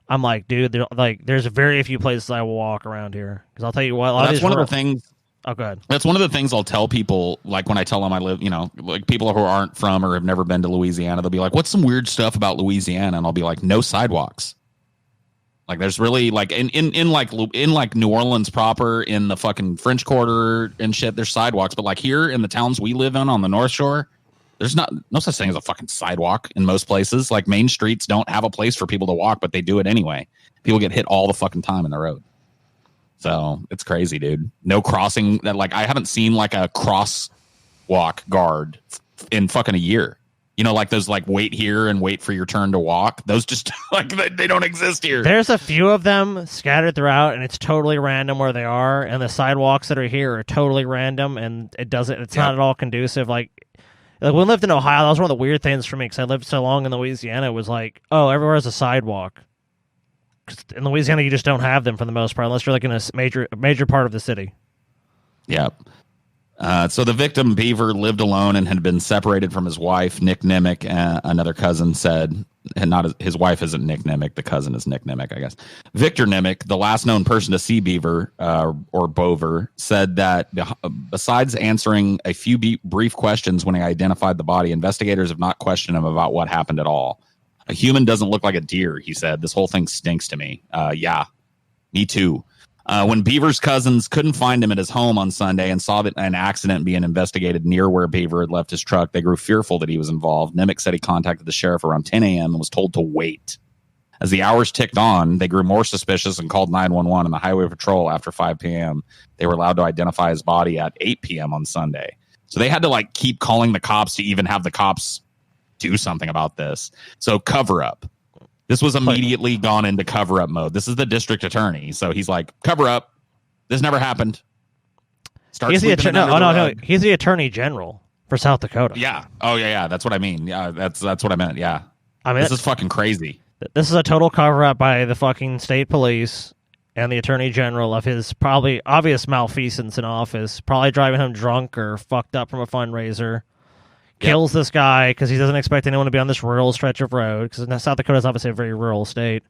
I'm like, dude, there's very few places I will walk around here, because I'll tell you what, that's one of the things. Oh, go ahead. That's one of the things I'll tell people, like when I tell them I live, like people who aren't from or have never been to Louisiana, they'll be like, what's some weird stuff about Louisiana? And I'll be like, no sidewalks. Like there's really like in like New Orleans proper, in the fucking French Quarter and shit, there's sidewalks, but like here in the towns we live in on the North Shore, there's no such thing as a fucking sidewalk in most places. Like main streets don't have a place for people to walk, but they do it anyway. People get hit all the fucking time in the road. So it's crazy, dude. No crossing that, like I haven't seen like a crosswalk guard in fucking a year. You know, like those like wait here and wait for your turn to walk. Those just like they don't exist here. There's a few of them scattered throughout, and it's totally random where they are. And the sidewalks that are here are totally random, and it's not at all conducive. Like when we lived in Ohio, that was one of the weird things for me because I lived so long in Louisiana. It was like, oh, everywhere has a sidewalk. 'Cause in Louisiana, you just don't have them for the most part, unless you're like in a major part of the city. Yeah. So the victim, Beaver, lived alone and had been separated from his wife, Nick Nimick. Another cousin said, and not his wife isn't Nick Nimick, the cousin is Nick Nimick, I guess. Victor Nimick, the last known person to see Beaver, or Bover, said that besides answering a few brief questions when he identified the body, investigators have not questioned him about what happened at all. A human doesn't look like a deer, he said. This whole thing stinks to me. Yeah, me too. When Beaver's cousins couldn't find him at his home on Sunday and saw that an accident being investigated near where Beaver had left his truck, they grew fearful that he was involved. Nimick said he contacted the sheriff around 10 a.m. and was told to wait. As the hours ticked on, they grew more suspicious and called 911 and the highway patrol after 5 p.m. They were allowed to identify his body at 8 p.m. on Sunday. So they had to like keep calling the cops to even have the cops do something about this. So cover up. This was immediately gone into cover-up mode. This is the district attorney, so he's like, "Cover up. This never happened." He's the no. He's the attorney general for South Dakota. Yeah. Oh yeah. That's what I mean. Yeah, that's what I meant. Yeah. I mean, this is fucking crazy. This is a total cover-up by the fucking state police and the attorney general of his probably obvious malfeasance in office, probably driving him drunk or fucked up from a fundraiser. Kills this guy because he doesn't expect anyone to be on this rural stretch of road, because South Dakota is obviously a very rural state.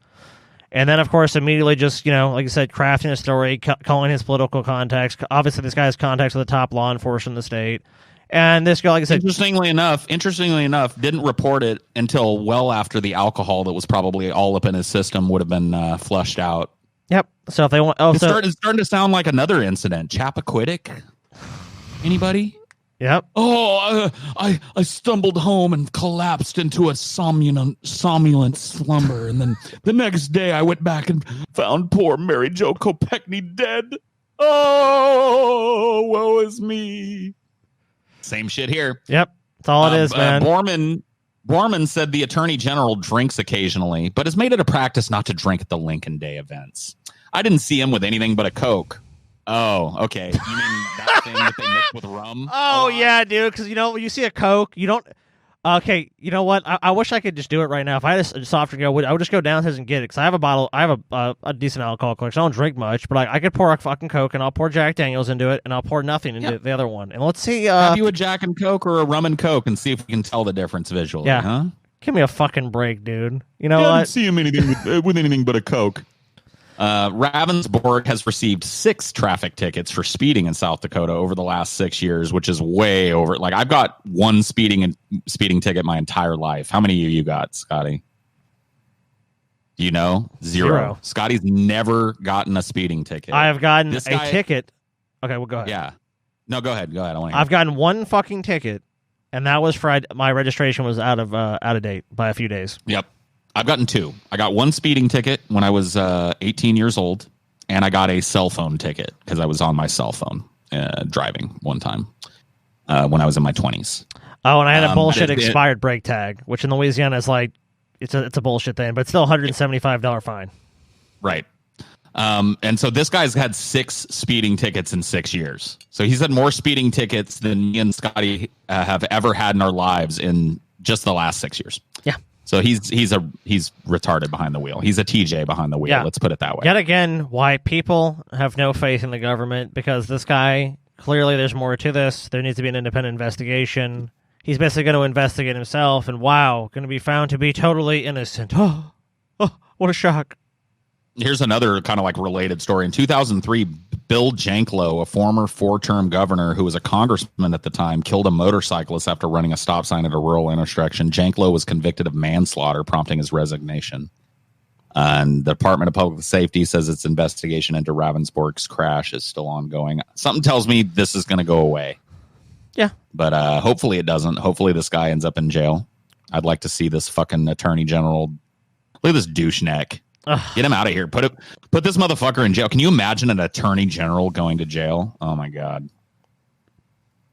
And then, of course, immediately just, like you said, crafting a story, calling his political contacts. Obviously, this guy has contacts with the top law enforcement in the state. And this guy, like I said... Interestingly enough, didn't report it until well after the alcohol that was probably all up in his system would have been flushed out. Yep. So if they want... It's starting to sound like another incident. Chappaquiddick? Anybody? Yep. Oh, I stumbled home and collapsed into a somnolent slumber, and then the next day I went back and found poor Mary Jo Kopechne dead. Oh, woe is me. Same shit here. Yep, that's all it is, man. Borman said the attorney general drinks occasionally, but has made it a practice not to drink at the Lincoln Day events. I didn't see him with anything but a Coke. Oh, okay. You mean that thing that they mix with rum? Oh, yeah, dude. Because, when you see a Coke, you don't... Okay, you know what? I wish I could just do it right now. If I had a soft drink, I would just go downstairs and get it. Because I have a bottle... I have a decent alcohol collection. I don't drink much, but I could pour a fucking Coke, and I'll pour Jack Daniels into it, and I'll pour nothing into the other one. And let's see... have you a Jack and Coke or a rum and Coke, and see if we can tell the difference visually, huh? Give me a fucking break, dude. You know what? I didn't see him anything with anything but a Coke. Ravensburg has received 6 traffic tickets for speeding in South Dakota over the last 6 years, which is way over. Like, I've got one speeding ticket my entire life. How many of you got, Scotty? Do you know? Zero. Scotty's never gotten a speeding ticket. I have gotten a ticket. Okay, well, go ahead. Yeah. No, go ahead. I want to. I've gotten one fucking ticket, and that was for my registration was out of date by a few days. Yep. I've gotten 2. I got one speeding ticket when I was 18 years old, and I got a cell phone ticket because I was on my cell phone driving one time when I was in my 20s. Oh, and I had a bullshit expired brake tag, which in Louisiana is like it's a bullshit thing, but it's still $175 fine. Right. And so this guy's had 6 speeding tickets in 6 years. So he's had more speeding tickets than me and Scotty have ever had in our lives in just the last 6 years. Yeah. So he's retarded behind the wheel. He's a TJ behind the wheel. Yeah. Let's put it that way. Yet again, why people have no faith in the government, because this guy, clearly there's more to this. There needs to be an independent investigation. He's basically going to investigate himself, and going to be found to be totally innocent. Oh, what a shock. Here's another kind of like related story. In 2003, Bill Janklow, a former 4-term governor who was a congressman at the time, killed a motorcyclist after running a stop sign at a rural intersection. Janklow was convicted of manslaughter, prompting his resignation. And the Department of Public Safety says its investigation into Ravensburg's crash is still ongoing. Something tells me this is going to go away. Yeah. But hopefully it doesn't. Hopefully this guy ends up in jail. I'd like to see this fucking attorney general. Look at this douche neck. Get him out of here. Put this motherfucker in jail. Can you imagine an attorney general going to jail? Oh, my God.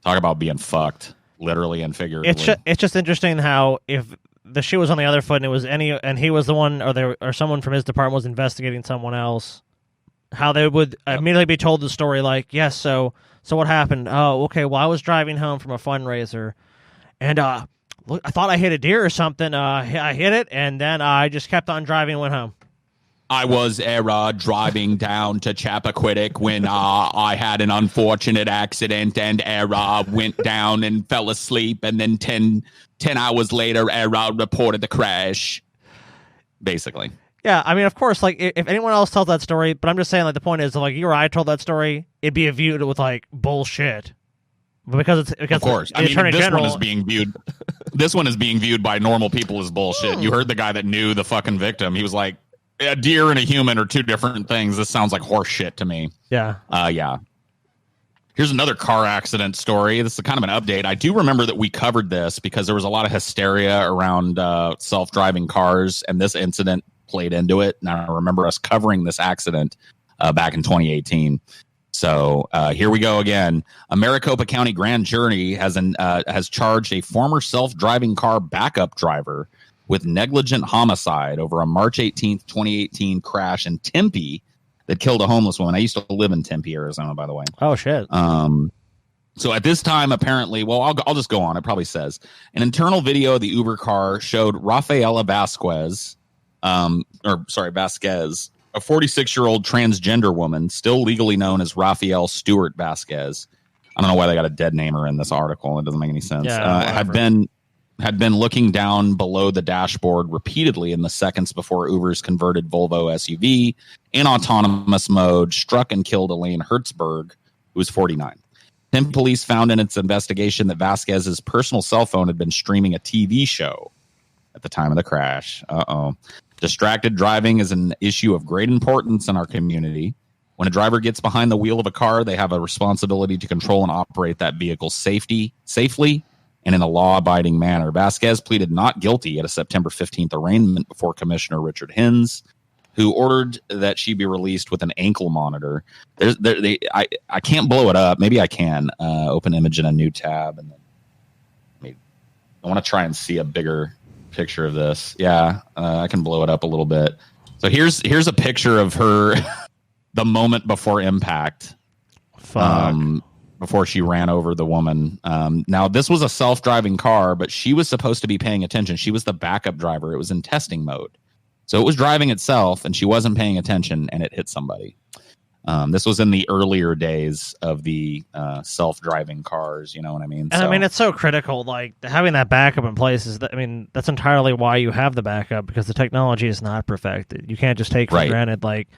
Talk about being fucked, literally and figuratively. It's just interesting how if the shoe was on the other foot and he was the one or someone from his department was investigating someone else, how they would immediately be told the story like, yes, so what happened? Oh, okay, well, I was driving home from a fundraiser and look, I thought I hit a deer or something. I hit it and then I just kept on driving and went home. I was driving down to Chappaquiddick when I had an unfortunate accident and went down and fell asleep. And then 10 hours later, reported the crash. Basically. Yeah, I mean, of course, like, if anyone else tells that story, but I'm just saying, like, the point is, like, you or I told that story, it'd be viewed with, like, bullshit. But because of course. I mean, this one is being viewed. This one is being viewed by normal people as bullshit. You heard the guy that knew the fucking victim. He was like, a deer and a human are two different things. This sounds like horse shit to me. Yeah. Yeah. Here's another car accident story. This is kind of an update. I do remember that we covered this because there was a lot of hysteria around self-driving cars, and this incident played into it. And I remember us covering this accident back in 2018. So here we go again. A Maricopa County grand jury has charged a former self-driving car backup driver with negligent homicide over a March 18th, 2018 crash in Tempe that killed a homeless woman. I used to live in Tempe, Arizona, by the way. Oh, shit. So at this time, apparently, well, I'll just go on. It probably says an internal video of the Uber car showed Rafaela Vasquez, a 46-year-old transgender woman, still legally known as Raphael Stewart Vasquez. I don't know why they got a dead namer in this article. It doesn't make any sense. Yeah, had been looking down below the dashboard repeatedly in the seconds before Uber's converted Volvo SUV in autonomous mode struck and killed Elaine Hertzberg, who was 49. Tempe police found in its investigation that Vasquez's personal cell phone had been streaming a TV show at the time of the crash. Distracted driving is an issue of great importance in our community. When a driver gets behind the wheel of a car, they have a responsibility to control and operate that vehicle safely and in a law-abiding manner. Vasquez pleaded not guilty at a September 15th arraignment before Commissioner Richard Hins, who ordered that she be released with an ankle monitor. I can't blow it up. Maybe I can. Open image in a new tab. And then I want to try and see a bigger picture of this. Yeah, I can blow it up a little bit. So here's a picture of her the moment before impact. Fuck. Before she ran over the woman. Now, this was a self-driving car, but she was supposed to be paying attention. She was the backup driver. It was in testing mode. So it was driving itself, and she wasn't paying attention, and it hit somebody. This was in the earlier days of the self-driving cars. You know what I mean? And I mean, it's so critical. Like, having that backup in place that's entirely why you have the backup, because the technology is not perfected. You can't just take for granted. Like,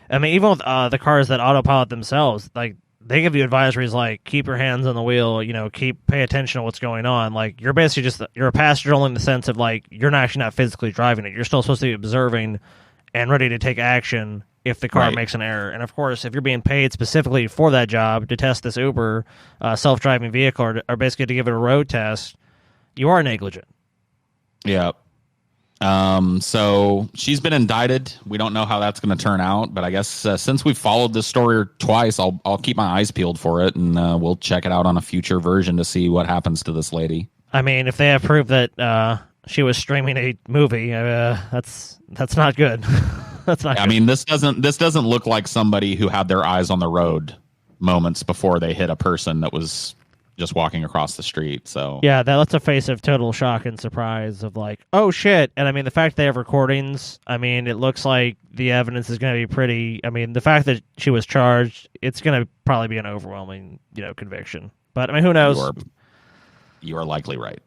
I mean, even with the cars that autopilot themselves, like, they give you advisories like keep your hands on the wheel, pay attention to what's going on. Like, you're basically you're a passenger only in the sense of, like, you're actually not physically driving it. You're still supposed to be observing and ready to take action if the car makes an error. And of course, if you're being paid specifically for that job to test this Uber self-driving vehicle or basically to give it a road test, you are negligent. Yeah. So she's been indicted. We don't know how that's going to turn out, but I guess since we've followed this story twice, I'll keep my eyes peeled for it, and we'll check it out on a future version to see what happens to this lady. I mean, if they have proof that she was streaming a movie, that's not good. That's not. I mean, this doesn't look like somebody who had their eyes on the road moments before they hit a person that was just walking across the street. So yeah, that's a face of total shock and surprise of like, oh shit. And I mean, the fact they have recordings, I mean, it looks like the evidence is going to be pretty. I mean, the fact that she was charged, it's going to probably be an overwhelming, conviction. But I mean, who knows? You are likely right.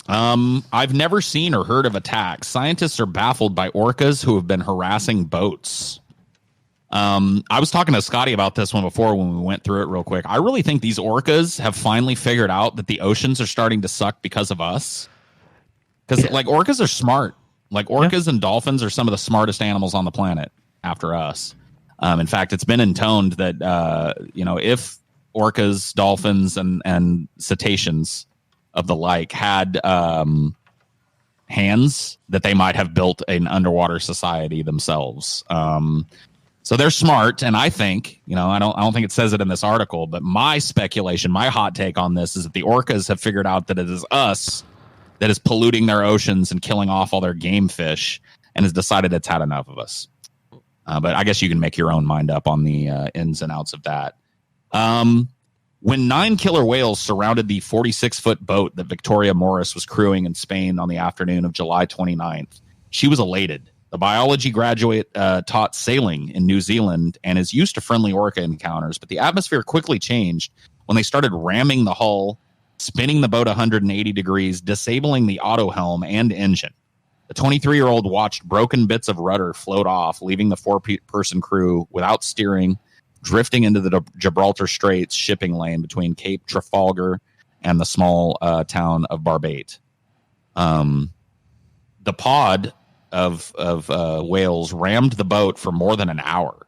I've never seen or heard of attacks. Scientists are baffled by orcas who have been harassing boats. I was talking to Scotty about this one before when we went through it real quick. I really think these orcas have finally figured out that the oceans are starting to suck because of us. Because like orcas are smart. Like orcas and dolphins are some of the smartest animals on the planet after us. In fact, it's been intoned that, if orcas, dolphins, and cetaceans of the like had hands, that they might have built an underwater society themselves. So they're smart, and I think, I don't think it says it in this article, but my speculation, my hot take on this is that the orcas have figured out that it is us that is polluting their oceans and killing off all their game fish, and has decided it's had enough of us. But I guess you can make your own mind up on the ins and outs of that. When 9 killer whales surrounded the 46-foot boat that Victoria Morris was crewing in Spain on the afternoon of July 29th, she was elated. The biology graduate taught sailing in New Zealand and is used to friendly orca encounters, but the atmosphere quickly changed when they started ramming the hull, spinning the boat 180 degrees, disabling the auto helm and engine. The 23-year-old watched broken bits of rudder float off, leaving the 4-person crew without steering, drifting into the Gibraltar Straits shipping lane between Cape Trafalgar and the small town of Barbate. The pod of whales rammed the boat for more than an hour,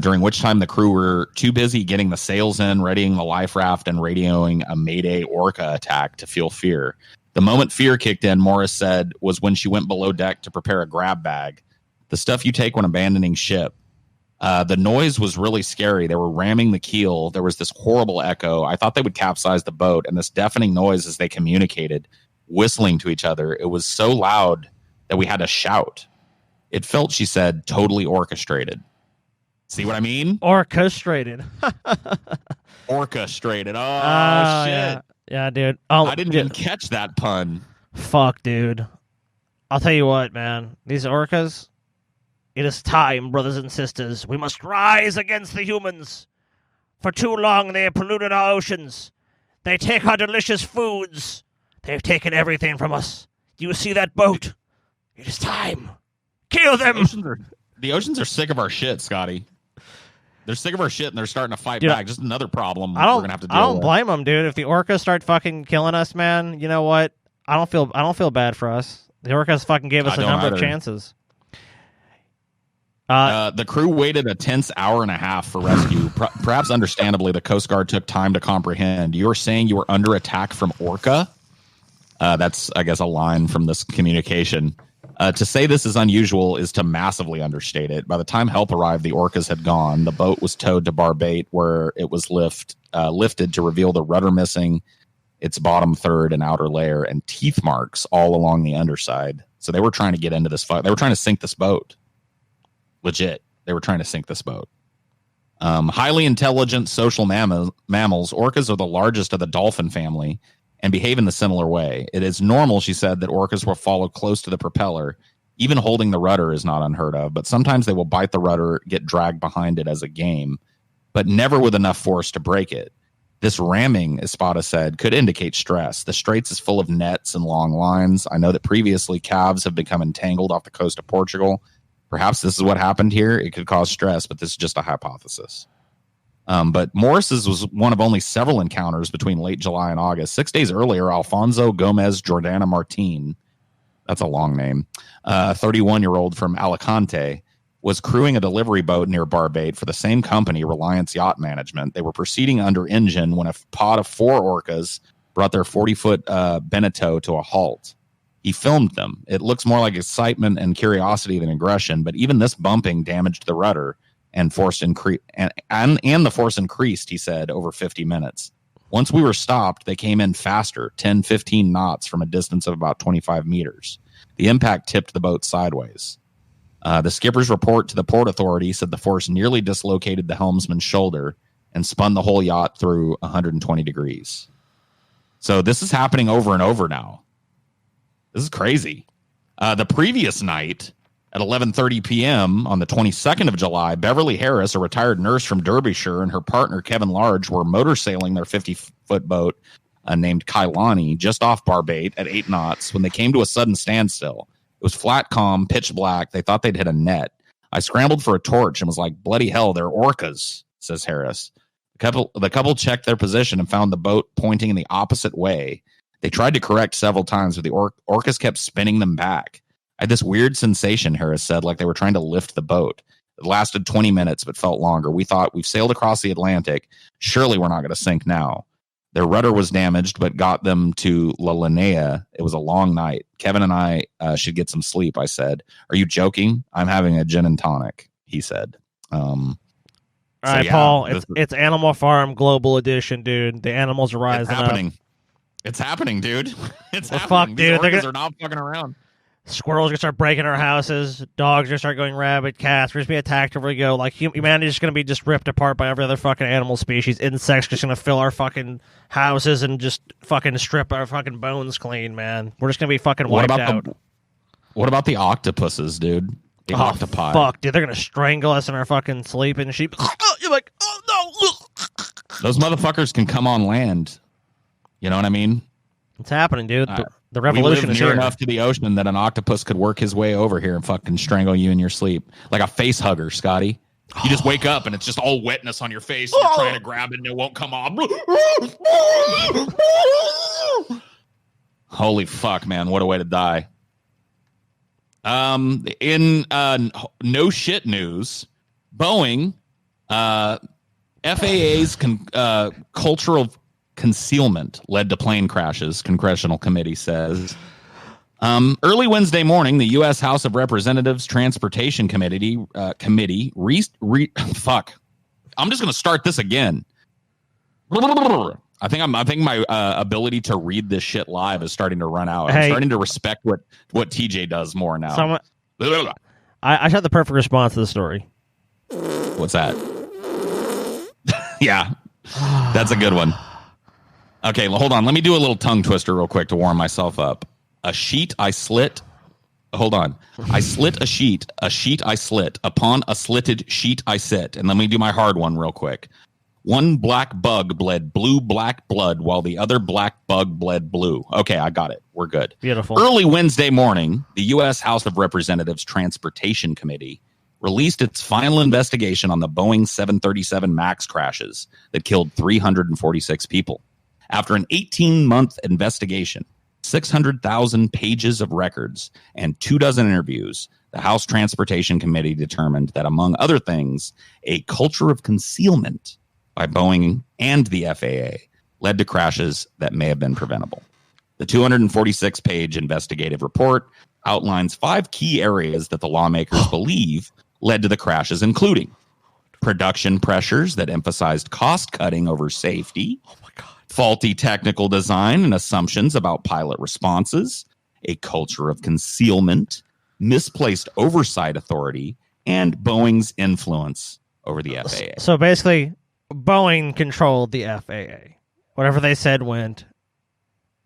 during which time the crew were too busy getting the sails in, readying the life raft, and radioing a Mayday orca attack to feel fear. The moment fear kicked in, Morris said, was when she went below deck to prepare a grab bag, the stuff you take when abandoning ship. The noise was really scary. They were ramming the keel. There was this horrible echo. I thought they would capsize the boat, and this deafening noise as they communicated, whistling to each other. It was so loud that we had to shout. It felt, she said, totally orchestrated. See what I mean? Orchestrated. Orchestrated. Oh, shit. Yeah, dude. I didn't even catch that pun. Fuck, dude. I'll tell you what, man. These orcas, it is time, brothers and sisters. We must rise against the humans. For too long they have polluted our oceans. They take our delicious foods. They've taken everything from us. You see that boat? It is time. Kill them. The oceans are sick of our shit, Scotty. They're sick of our shit, and they're starting to fight Dude, back. Just another problem we're gonna have to deal I don't with. blame them, dude. If the orcas start fucking killing us, man, you know what? I don't feel bad for us. The orcas fucking gave us a number of chances. The crew waited a tense hour and a half for rescue. Perhaps understandably, the Coast Guard took time to comprehend. You were saying you were under attack from orca? That's, I guess, a line from this communication. To say this is unusual is to massively understate it. By the time help arrived, the orcas had gone. The boat was towed to Barbate, where it was lifted to reveal the rudder missing, its bottom third and outer layer, and teeth marks all along the underside. So they were trying to get into this fight. They were trying to sink this boat. Legit. They were trying to sink this boat. Highly intelligent social mammals, orcas are the largest of the dolphin family and behave in the similar way. It is normal, she said, that orcas will follow close to the propeller. Even holding the rudder is not unheard of, but sometimes they will bite the rudder, get dragged behind it as a game, but never with enough force to break it. This ramming, Espada said, could indicate stress. The Straits is full of nets and long lines. I know that previously calves have become entangled off the coast of Portugal. Perhaps this is what happened here. It could cause stress, but this is just a hypothesis. But Morris's was one of only several encounters between late July and August. 6 days earlier, Alfonso Gomez Jordana Martin, that's a long name, 31-year-old from Alicante, was crewing a delivery boat near Barbate for the same company, Reliance Yacht Management. They were proceeding under engine when a pod of 4 orcas brought their 40-foot Beneteau to a halt. He filmed them. It looks more like excitement and curiosity than aggression, but even this bumping damaged the rudder and the force increased, he said, over 50 minutes. Once we were stopped, they came in faster, 10, 15 knots from a distance of about 25 meters. The impact tipped the boat sideways. The skipper's report to the Port Authority said the force nearly dislocated the helmsman's shoulder and spun the whole yacht through 120 degrees. So this is happening over and over now. This is crazy. The previous night, at 11:30 p.m. on the 22nd of July, Beverly Harris, a retired nurse from Derbyshire, and her partner, Kevin Large, were motor sailing their 50-foot boat named Kailani just off Barbate at 8 knots when they came to a sudden standstill. It was flat calm, pitch black. They thought they'd hit a net. I scrambled for a torch and was like, bloody hell, they're orcas, says Harris. The couple checked their position and found the boat pointing in the opposite way. They tried to correct several times, but the orcas kept spinning them back. I had this weird sensation, Harris said, like they were trying to lift the boat. It lasted 20 minutes, but felt longer. We thought we've sailed across the Atlantic. Surely we're not going to sink now. Their rudder was damaged, but got them to La Linea. It was a long night. Kevin and I should get some sleep, I said. Are you joking? I'm having a gin and tonic, he said. All right, yeah, Paul, it's Animal Farm Global Edition, dude. The animals are rising up. It's happening, dude. It's happening. Fuck, dude. They're not fucking around. Squirrels are gonna start breaking our houses. Dogs are gonna start going rabid. Cats are gonna be attacked wherever we go. Like humanity is just gonna be just ripped apart by every other fucking animal species. Insects just gonna fill our fucking houses and just fucking strip our fucking bones clean, man. We're just gonna be fucking wiped out. What about the octopuses, dude? The octopi. Fuck, dude. They're gonna strangle us in our fucking sleep and sheep. You're like, oh no. Those motherfuckers can come on land. You know what I mean? It's happening, dude. The revolution is near here. Enough to the ocean that an octopus could work his way over here and fucking strangle you in your sleep. Like a face hugger, Scotty. You just wake up and it's just all wetness on your face. And you're trying to grab it and it won't come off. Holy fuck, man. What a way to die. In no shit news, Boeing, FAA's cultural concealment led to plane crashes, Congressional Committee says. Early Wednesday morning, the U.S. House of Representatives Transportation Committee, fuck. I'm just going to start this again. I think my ability to read this shit live is starting to run out. I'm starting to respect what TJ does more now. I had the perfect response to the story. What's that? Yeah, that's a good one. Okay, hold on. Let me do a little tongue twister real quick to warm myself up. A sheet I slit. Hold on. I slit a sheet I slit. Upon a slitted sheet I sit. And let me do my hard one real quick. One black bug bled blue black blood while the other black bug bled blue. Okay, I got it. We're good. Beautiful. Early Wednesday morning, the U.S. House of Representatives Transportation Committee released its final investigation on the Boeing 737 MAX crashes that killed 346 people. After an 18-month investigation, 600,000 pages of records, and 24 interviews, the House Transportation Committee determined that, among other things, a culture of concealment by Boeing and the FAA led to crashes that may have been preventable. The 246-page investigative report outlines 5 key areas that the lawmakers believe led to the crashes, including production pressures that emphasized cost-cutting over safety, faulty technical design and assumptions about pilot responses, a culture of concealment, misplaced oversight authority, and Boeing's influence over the FAA. So basically, Boeing controlled the FAA. Whatever they said went.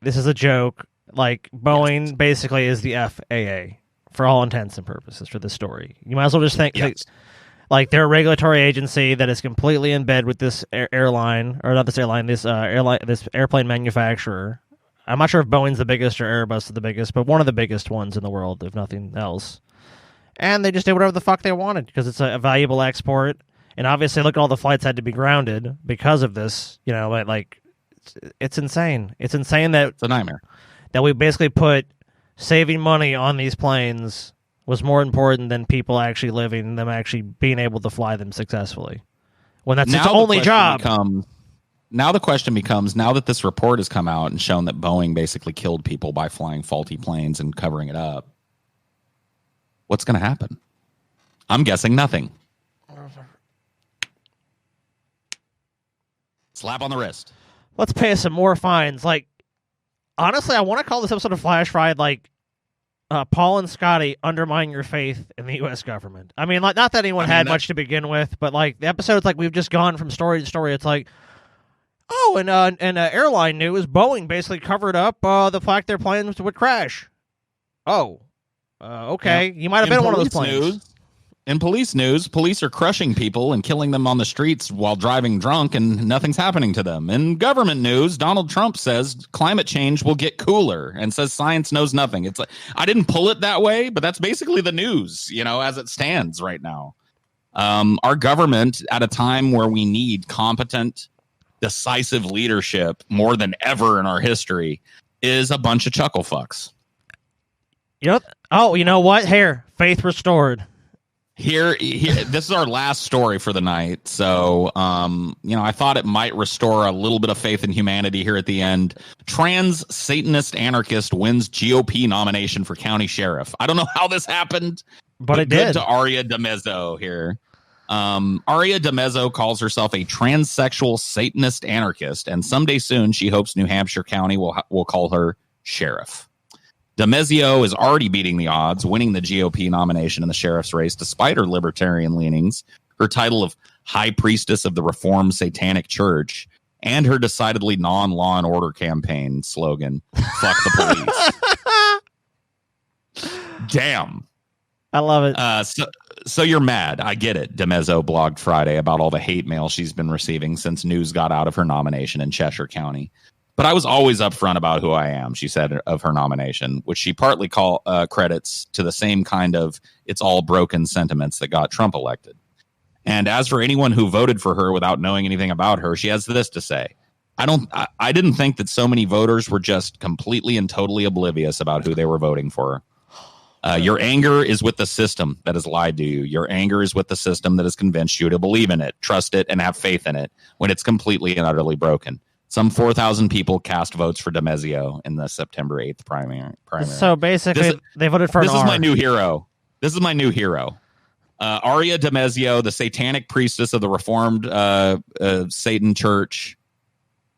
This is a joke. Like, Boeing basically is the FAA for all intents and purposes for this story. You might as well just think... Like, they're a regulatory agency that is completely in bed with this airline, or not this airline, this airplane manufacturer. I'm not sure if Boeing's the biggest or Airbus is the biggest, but one of the biggest ones in the world, if nothing else. And they just did whatever the fuck they wanted because it's a valuable export. And obviously, look at all the flights had to be grounded because of this. You know, like it's insane. It's insane that it's a nightmare that we basically put saving money on these planes was more important than people actually living and them actually being able to fly them successfully. When that's its only job. Now the question becomes, now that this report has come out and shown that Boeing basically killed people by flying faulty planes and covering it up, what's going to happen? I'm guessing nothing. Slap on the wrist. Let's pay some more fines. Like, honestly, I want to call this episode of Flash Fried, like, Paul and Scotty undermine your faith in the U.S. government. I mean, like, not that anyone had much to begin with, but like the episode's like we've just gone from story to story. It's like, oh, and airline news, Boeing basically covered up the fact their planes would crash. Oh, okay, yeah. You might have been one of those planes. In police news, police are crushing people and killing them on the streets while driving drunk, and nothing's happening to them. In government news, Donald Trump says climate change will get cooler and says science knows nothing. It's like, I didn't pull it that way, but that's basically the news, you know, as it stands right now. Our government, at a time where we need competent, decisive leadership more than ever in our history, is a bunch of chuckle fucks. You know, Oh, you know what? Here, faith restored. Here, this is our last story for the night. So, I thought it might restore a little bit of faith in humanity here at the end. Trans Satanist anarchist wins GOP nomination for county sheriff. I don't know how this happened, but it good did. To Aria DeMezzo here. Aria DeMezzo calls herself a transsexual Satanist anarchist, and someday soon she hopes New Hampshire County will call her sheriff. DeMezzo is already beating the odds, winning the GOP nomination in the sheriff's race despite her libertarian leanings, her title of High Priestess of the Reformed Satanic Church, and her decidedly non-law and order campaign slogan, "Fuck the police." Damn. I love it. So you're mad. I get it. DeMezzo blogged Friday about all the hate mail she's been receiving since news got out of her nomination in Cheshire County. But I was always upfront about who I am, she said of her nomination, which she partly credits to the same kind of it's all broken sentiments that got Trump elected. And as for anyone who voted for her without knowing anything about her, she has this to say. I didn't think that so many voters were just completely and totally oblivious about who they were voting for. Your anger is with the system that has lied to you. Your anger is with the system that has convinced you to believe in it, trust it, and have faith in it when it's completely and utterly broken. Some 4,000 people cast votes for DeMezzo in the September 8th primary. So basically, they voted for an R. This is my new hero. Aria DeMezzo, the satanic priestess of the Reformed Satan Church,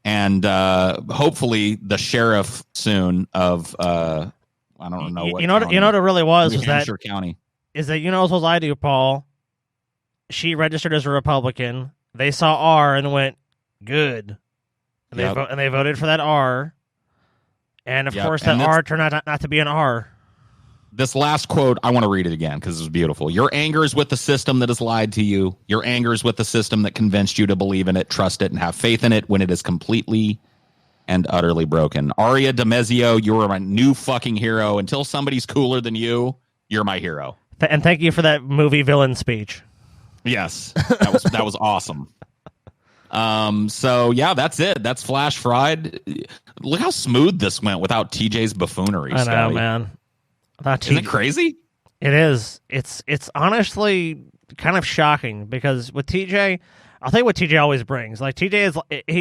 and hopefully the sheriff soon of I don't know what. You know what it really was New Hampshire County. Is that what I do, Paul? She registered as a Republican. They saw R and went good. And they voted for that R. And, of course, that R turned out not to be an R. This last quote, I want to read it again because it's beautiful. Your anger is with the system that has lied to you. Your anger is with the system that convinced you to believe in it, trust it, and have faith in it when it is completely and utterly broken. Aria DeMezzo, you're my new fucking hero. Until somebody's cooler than you, you're my hero. And thank you for that movie villain speech. Yes, that was awesome. So yeah, that's it. That's Flash Fried. Look how smooth this went without TJ's buffoonery. I know, Scotty. man. Isn't it crazy? It is. It's honestly kind of shocking because with TJ, I'll tell you what TJ always brings. Like he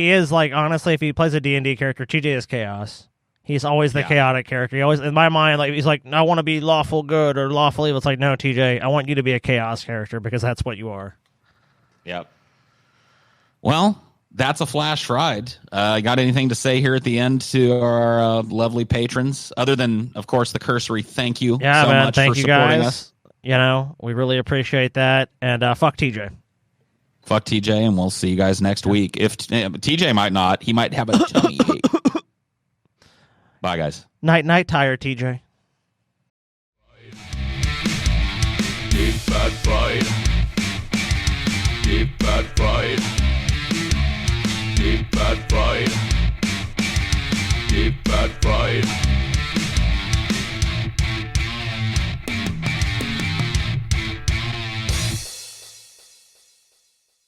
is like honestly, if he plays a D&D character, TJ is chaos. He's always the chaotic character. He always, in my mind, like he's like, I want to be lawful good or lawful evil. It's like, no, TJ, I want you to be a chaos character because that's what you are. Yep. Well, that's a Flash Fried. Got anything to say here at the end to our lovely patrons, other than, of course, the cursory thank you so much thank for you supporting guys. us. We really appreciate that. And fuck TJ. Fuck TJ, and we'll see you guys next week. If TJ might not, he might have a tummy ache. Bye, guys. Night, tired TJ. Deep Fat Fried. Deep Fat Fried. Deep Fat Fried.